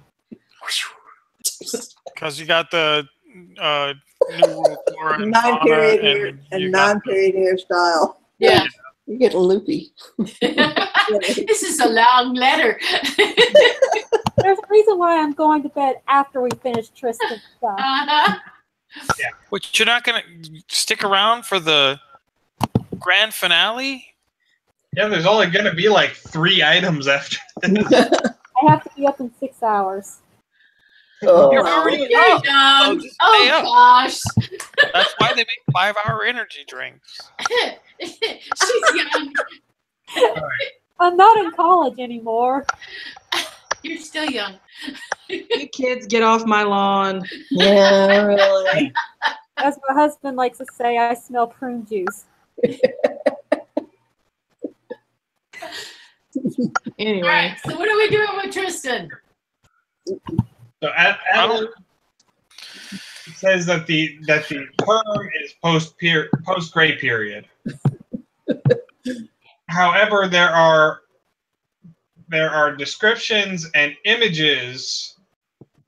Because you got the New World Flora and Non-period fauna, hair and you got non-period hairstyle. Yeah. You're getting loopy. This is a long letter. There's a reason why I'm going to bed after we finish Tristan's stuff. Uh-huh. Which you're not going to stick around for the grand finale? Yeah, there's only going to be like 3 items after this. I have to be up in 6 hours. Oh, You're already You're up. done. just stay up. Gosh. That's why they make 5-hour energy drinks. She's young. I'm not in college anymore. You're still young. You kids, get off my lawn. yeah, really. As my husband likes to say, I smell prune juice. Anyway. All right. So what are we doing with Tristan? So Adeline says that the term is post gray period. However, there are descriptions and images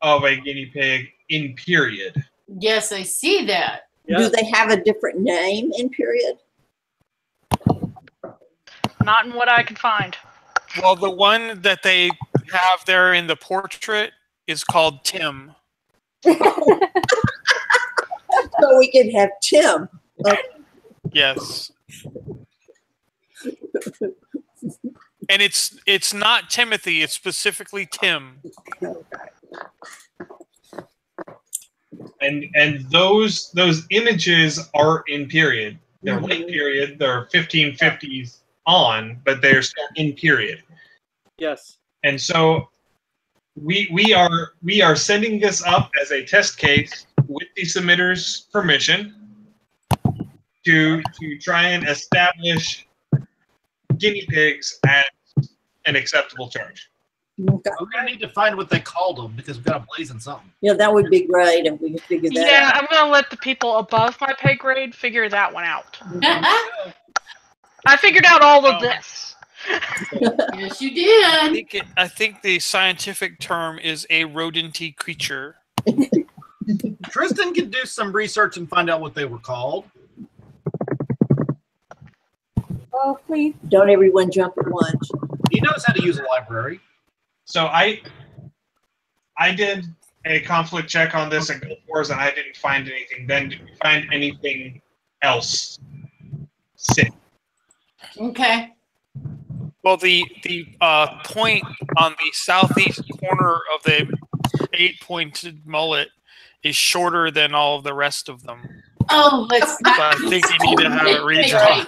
of a guinea pig in period. Yes, I see that. Do they have a different name in period? Not in what I could find. Well, the one that they have there in the portrait is called Tim. So we can have Tim. Yes. And it's not Timothy, it's specifically Tim. And those images are in period. They're late period. They're 1550s on, but they're still in period. Yes. And so we are sending this up as a test case with the submitter's permission to try and establish guinea pigs at an acceptable charge. Okay. We're gonna need to find what they called them because we've got to blazon something. Yeah, that would be great if we could figure that Yeah, out. I'm gonna let the people above my pay grade figure that one out. I figured out all of this. Yes, you did. I think the scientific term is a rodenty creature. Tristan can do some research and find out what they were called. Oh, please. Don't everyone jump at once. He knows how to use a library. So I did a conflict check on this at Gulf Wars, and I didn't find anything. Then did you find anything else? Sick. Okay. Well, the point on the southeast corner of the 8-pointed mullet is shorter than all of the rest of them. Oh, let's So I think you need to have it redrawn.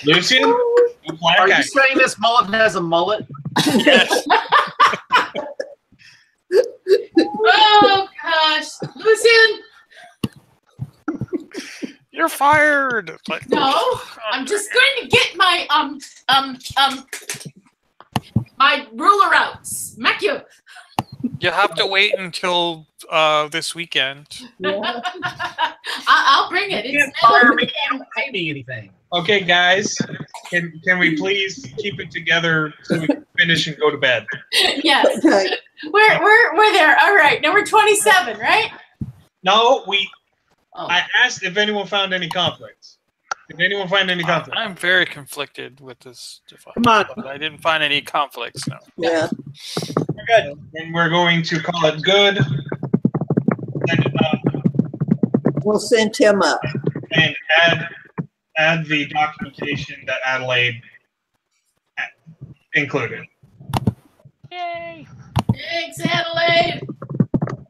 Lucian? Are you saying this mullet has a mullet? Yes. Oh gosh, Lucian. You're fired. Like, No, I'm just going to get my my ruler out. Smack you. you have to wait until this weekend. I'll bring it. You It's can't fire me. You don't pay me anything. Okay, guys, can we please keep it together so we can finish and go to bed? Yes. Okay. We're there. All right. Number 27, right? No, Oh. I asked if anyone found any conflicts. Did anyone find any conflicts? I'm very conflicted with this device. Come on. But I didn't find any conflicts, no. Yeah. Good. And we're going to call it good. Send it up We'll send Tim up. and add the documentation that Adelaide included. Yay! Thanks, Adelaide.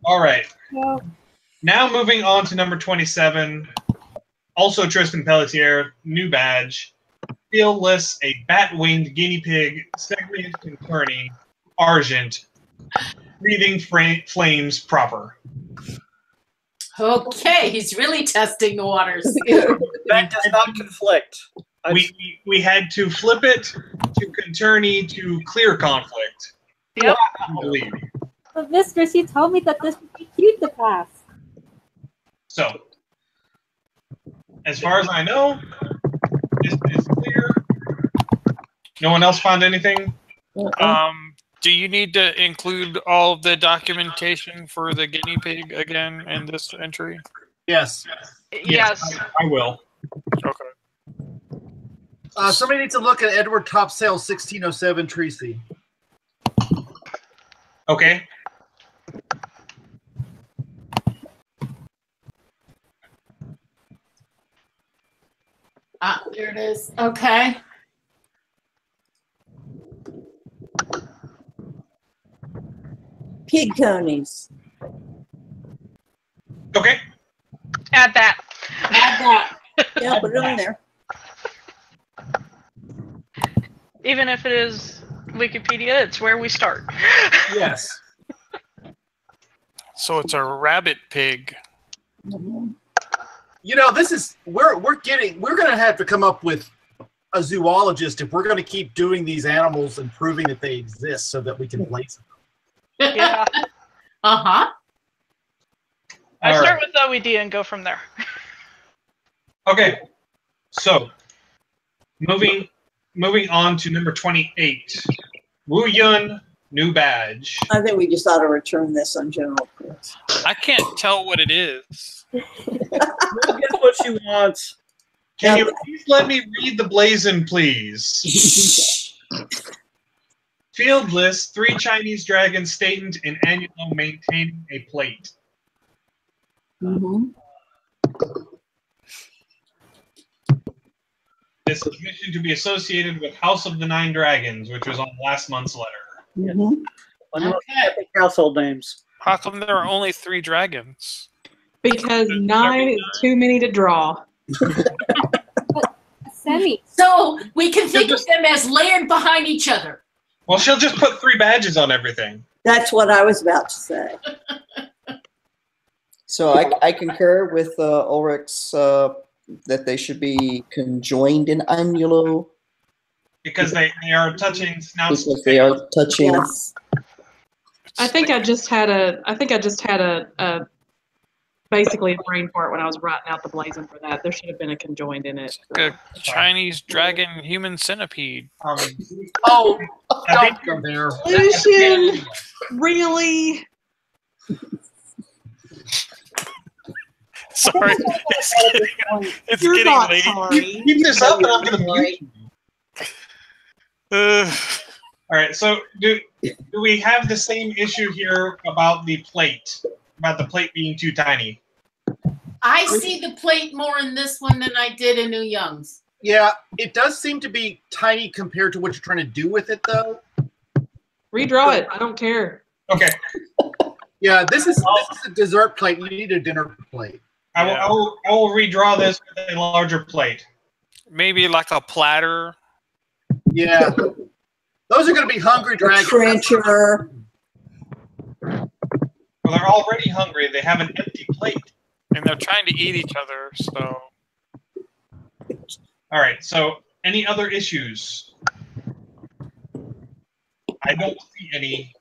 All right. No. Now moving on to number 27. Also Tristan Pelletier, new badge. Fieldless, a bat-winged guinea pig, segmented concerning, argent, breathing flames proper. Okay, he's really testing the waters. That does not conflict. We had to flip it to concerny to clear conflict. Yep. I believe. But mistress, you told me that this would be cute to pass. So, as far as I know, this is clear. No one else found anything? Do you need to include all of the documentation for the guinea pig again in this entry? Yes. Yes. I will. Okay. Somebody needs to look at Edward Topsail 1607 Treacy. Okay. There it is. Okay. Pig conies. Okay. Add that. Add that. Yeah, put it on there. Even if it is Wikipedia, it's where we start. Yes. So it's a rabbit pig. You know, this is we're gonna have to come up with a zoologist if we're gonna keep doing these animals and proving that they exist so that we can place them. Yeah. Uh-huh. I All start right. with OED and go from there. Okay. So moving on to number 28. Wu Yun, new badge. I think we just ought to return this on general quiz. I can't tell what it is. We'll get what she wants. Can you please let me read the blazon, please? Field list: 3 Chinese dragons stationed in annual maintaining a plate. Mm-hmm. This is mission to be associated with House of the Nine Dragons, which was on last month's letter. Mm-hmm. Epic household names. How come there are only 3 dragons? Because 9 is too many to draw. Semi. So we can think of them as layered behind each other. Well, she'll just put 3 badges on everything. That's what I was about to say. So I concur with Ulrich's that they should be conjoined in annulo Because they are touching snouts. because they are touching. Yes. I think I just had a basically a brain fart when I was writing out the blazon for that. There should have been a conjoined in it. A Chinese dragon human centipede. Oh, don't go there. Lucian, really? Sorry, it's You're getting not late. sorry. Keep this up and I'm going to mute you. All right, so do we have the same issue here about the plate being too tiny? I see the plate more in this one than I did in New Young's. Yeah, it does seem to be tiny compared to what you're trying to do with it, though. Redraw it. I don't care. Okay. Yeah, this is a dessert plate. You need a dinner plate. I will redraw this with a larger plate. Maybe like a platter. Yeah. Those are going to be hungry dragons. Trencher. Well, they're already hungry. They have an empty plate. And they're trying to eat each other, so. All right, so any other issues? I don't see any.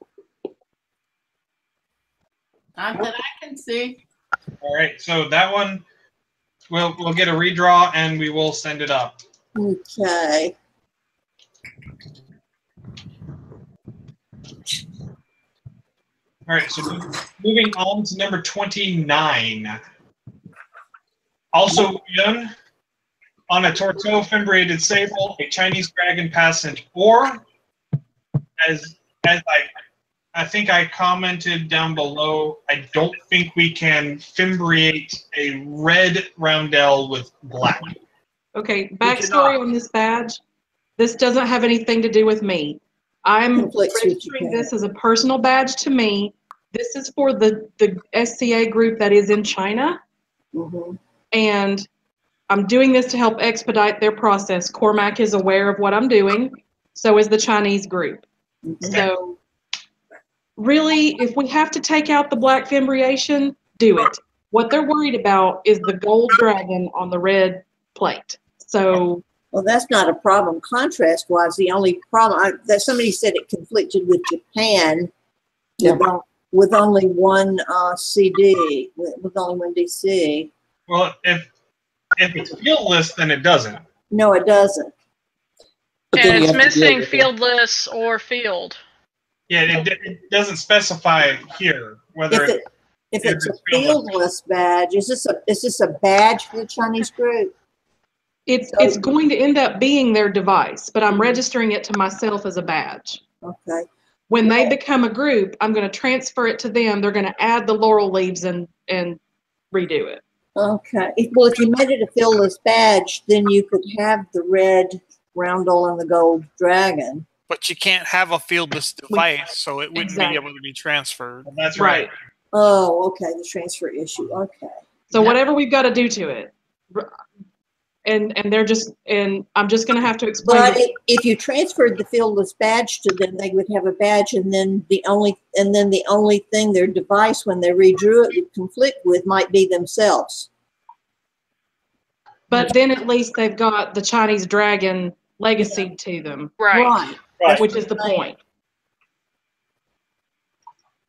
Not that I can see. All right, so that one, we'll get a redraw and we will send it up. Okay. All right, so moving on to number 29. Also, Yun, on a Torteau fimbriated sable, a Chinese dragon passant, or as I think I commented down below, I don't think we can fimbriate a red roundel with black. Okay, backstory on this badge. This doesn't have anything to do with me. I'm Conflicts with registering Japan. this as a personal badge to me. This is for the SCA group that is in China. Mm-hmm. And I'm doing this to help expedite their process. Cormac is aware of what I'm doing. So is the Chinese group. Mm-hmm. So really, if we have to take out the black fimbriation, do it. What they're worried about is the gold dragon on the red plate. So Well, that's not a problem. Contrast-wise, the only problem that somebody said it conflicted with Japan with only one CD, with only one DC. Well, if it's field list, then it doesn't. No, it doesn't. But then And you it's have to deal missing with it. fieldless or field. Yeah, it doesn't specify here whether If it's a fieldless badge, is this a badge for the Chinese group? It's going to end up being their device, but I'm registering it to myself as a badge. Okay. When they become a group, I'm going to transfer it to them. They're going to add the laurel leaves and redo it. Okay. Well, if you made it a fieldless badge, then you could have the red roundel and the gold dragon. But you can't have a fieldless device, so it wouldn't Exactly. be able to be transferred. That's right. Oh, okay. The transfer issue. Okay. So whatever we've got to do to it, and they're just, and I'm just going to have to explain. But if you transferred the fieldless badge to them, they would have a badge, and then the only thing their device when they redrew it would conflict with might be themselves. But then at least they've got the Chinese dragon legacy to them. Right. Which is the point.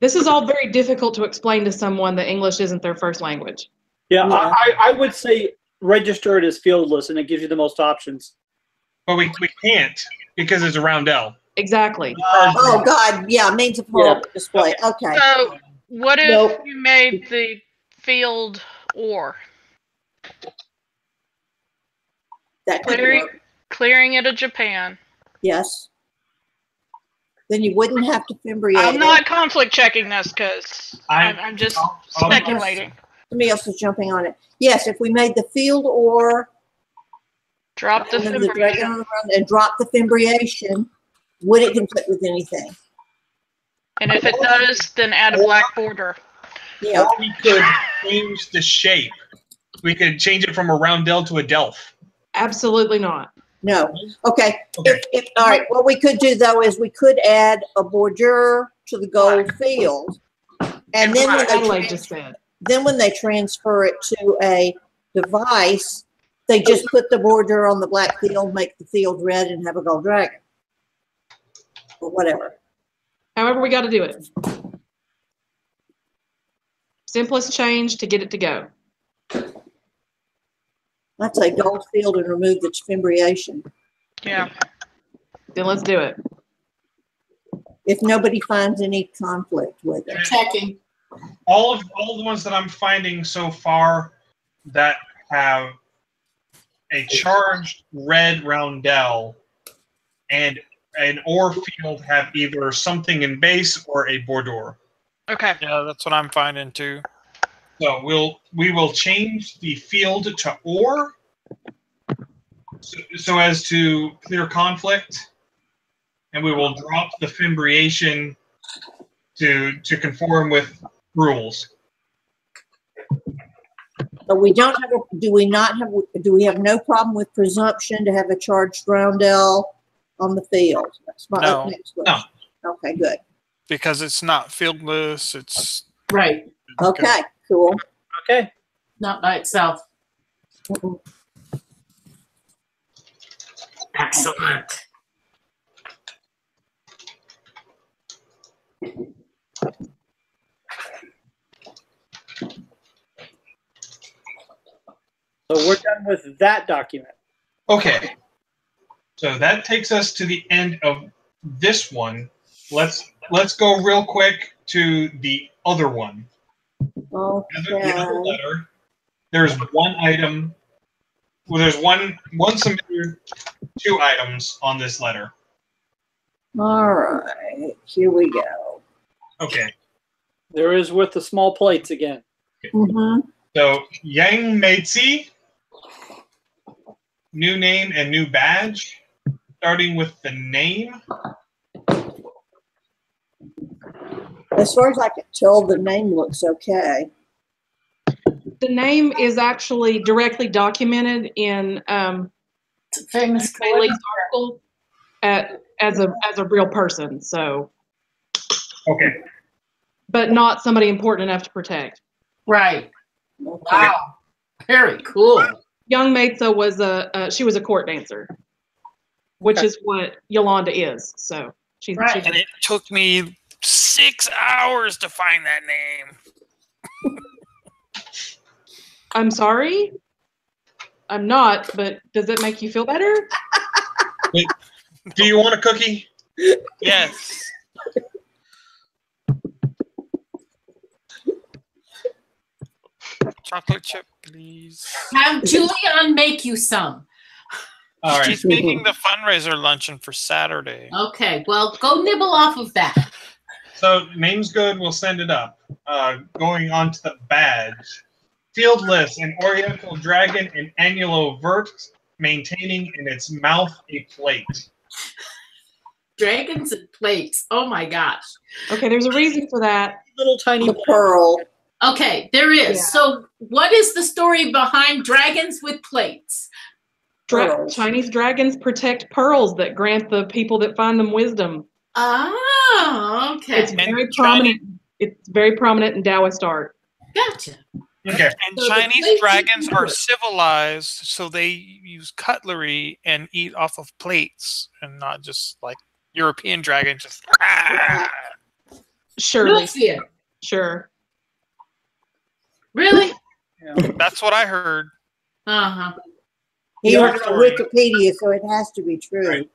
This is all very difficult to explain to someone that English isn't their first language. Yeah, I would say register it as fieldless, and it gives you the most options. But we can't because it's a roundel. Exactly. Oh God, yeah, means of horrible display. Okay. So what if you made the field or? That could work. Clearing it of Japan. Yes. Then you wouldn't have to fimbriate. I'm not conflict checking this because I'm just speculating. Somebody else is jumping on it. Yes, if we made the field or drop the fimbriation and drop the fimbriation, would it conflict with anything? And if it does, then add a black border. Yeah. Or we could change the shape. We could change it from a roundel to a delph. Absolutely not. No. Okay. If all right, what we could do though is we could add a border to the gold field, and then when they transfer it to a device, they just put the border on the black field, make the field red, and have a gold dragon, or whatever. However, we got to do it. Simplest change to get it to go. I'd say gold field and remove the fimbriation. Yeah. Then let's do it. If nobody finds any conflict with it. Checking. All of the ones that I'm finding so far that have a charged red roundel and an or field have either something in base or a border. Okay. Yeah, that's what I'm finding too. So we will change the field to or so as to clear conflict, and we will drop the fimbriation to conform with rules. So we don't have. Do we have no problem with presumption to have a charged roundel on the field? That's my next question. No. Okay, good. Because it's not fieldless. It's right. Okay. Cool. Okay. Not by itself. Excellent. So we're done with that document. Okay. So that takes us to the end of this one. Let's go real quick to the other one. Okay. The other letter. There's one item. Well, there's one submitted, 2 items on this letter. All right. Here we go. Okay. There is with the small plates again. Mm-hmm. So Yang Meitzi, new name and new badge. Starting with the name. As far as I can tell, the name looks okay. The name is actually directly documented in famous Bailey's article as a real person. So, okay, but not somebody important enough to protect. Right. Wow. Very cool. Young Mesa was she was a court dancer, which is what Yolanda is. So she's and it took me 6 hours to find that name. I'm sorry. I'm not, but does it make you feel better? Do you want a cookie? Yes. Chocolate chip, please. Have Julian make you some. All right. She's making the fundraiser luncheon for Saturday. Okay, well, go nibble off of that. So name's good. We'll send it up. Going on to the badge. Field list: an Oriental dragon in annulo vert, maintaining in its mouth a plate. Dragons and plates. Oh my gosh. Okay, there's a reason for that. Little tiny The pearl. Okay, there is. Yeah. So, what is the story behind dragons with plates? Pearls. Chinese dragons protect pearls that grant the people that find them wisdom. Oh, okay. It's very prominent. It's very prominent in Taoist art. Gotcha. Okay. And So the Chinese plates dragons you are do it. civilized, so they use cutlery and eat off of plates, and not just like European dragons. Just Sure, You'll see it. sure. Really? That's what I heard. Uh-huh. He Yeah, heard it on sorry. Wikipedia, so it has to be true. Right.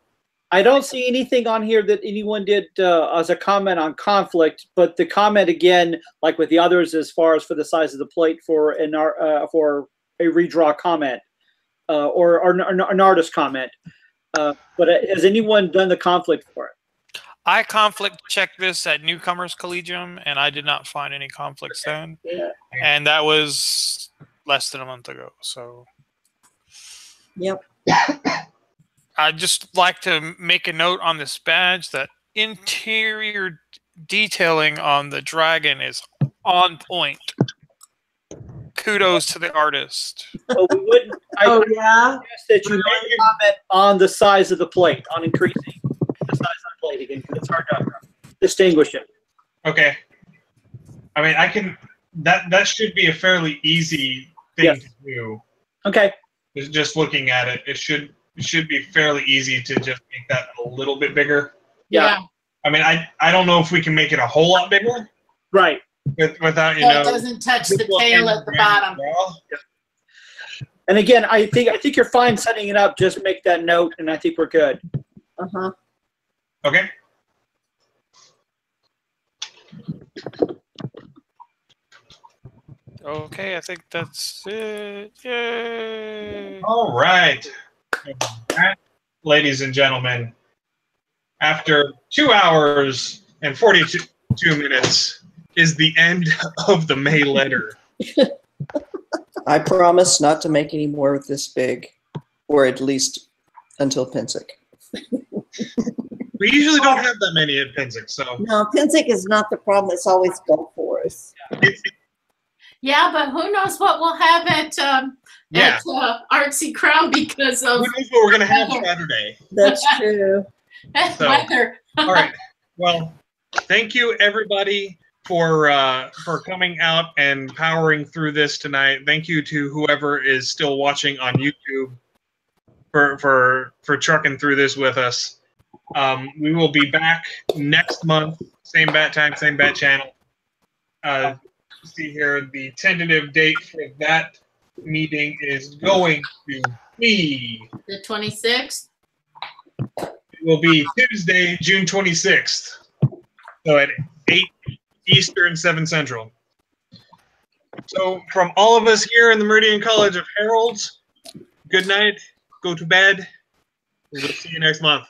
I don't see anything on here that anyone did as a comment on conflict, but the comment again, like with the others, as far as for the size of the plate for for a redraw comment or an artist comment. But has anyone done the conflict for it? I conflict checked this at Newcomers Collegium, and I did not find any conflicts then. Yeah. And that was less than a month ago. So Yep. I'd just like to make a note on this badge that interior detailing on the dragon is on point. Kudos to the artist. Well, we wouldn't. Oh yeah. Suggest that you make a comment on the size of the plate, on increasing the size of the plate. Again, it's hard to distinguish it. Okay. I mean, I can. That should be a fairly easy thing Yes. to do. Okay. Just looking at it, it should be fairly easy to just make that a little bit bigger. Yeah. I mean, I don't know if we can make it a whole lot bigger Right. without So it doesn't touch the tail at the bottom. And again, I think you're fine setting it up. Just make that note, and I think we're good. Uh-huh. Okay. Okay, I think that's it. Yay! All right. Ladies and gentlemen, after 2 hours and 42 minutes is the end of the May letter. I promise not to make any more this big, or at least until Pensick. We usually don't have that many at Pensick, so No, Pensick is not the problem. It's always Gulf Forest. Yeah, but who knows what we'll have at Artsy Crown because of who knows what we're gonna have Saturday. That's true. So, weather. all right. Well, thank you everybody for coming out and powering through this tonight. Thank you to whoever is still watching on YouTube for trucking through this with us. We will be back next month, same bat time, same bat channel. See here, the tentative date for that meeting is going to be The 26th. it will be Tuesday, June 26th. So at 8 Eastern, 7 Central. So from all of us here in the Meridian College of Heralds, good night, go to bed. We'll see you next month.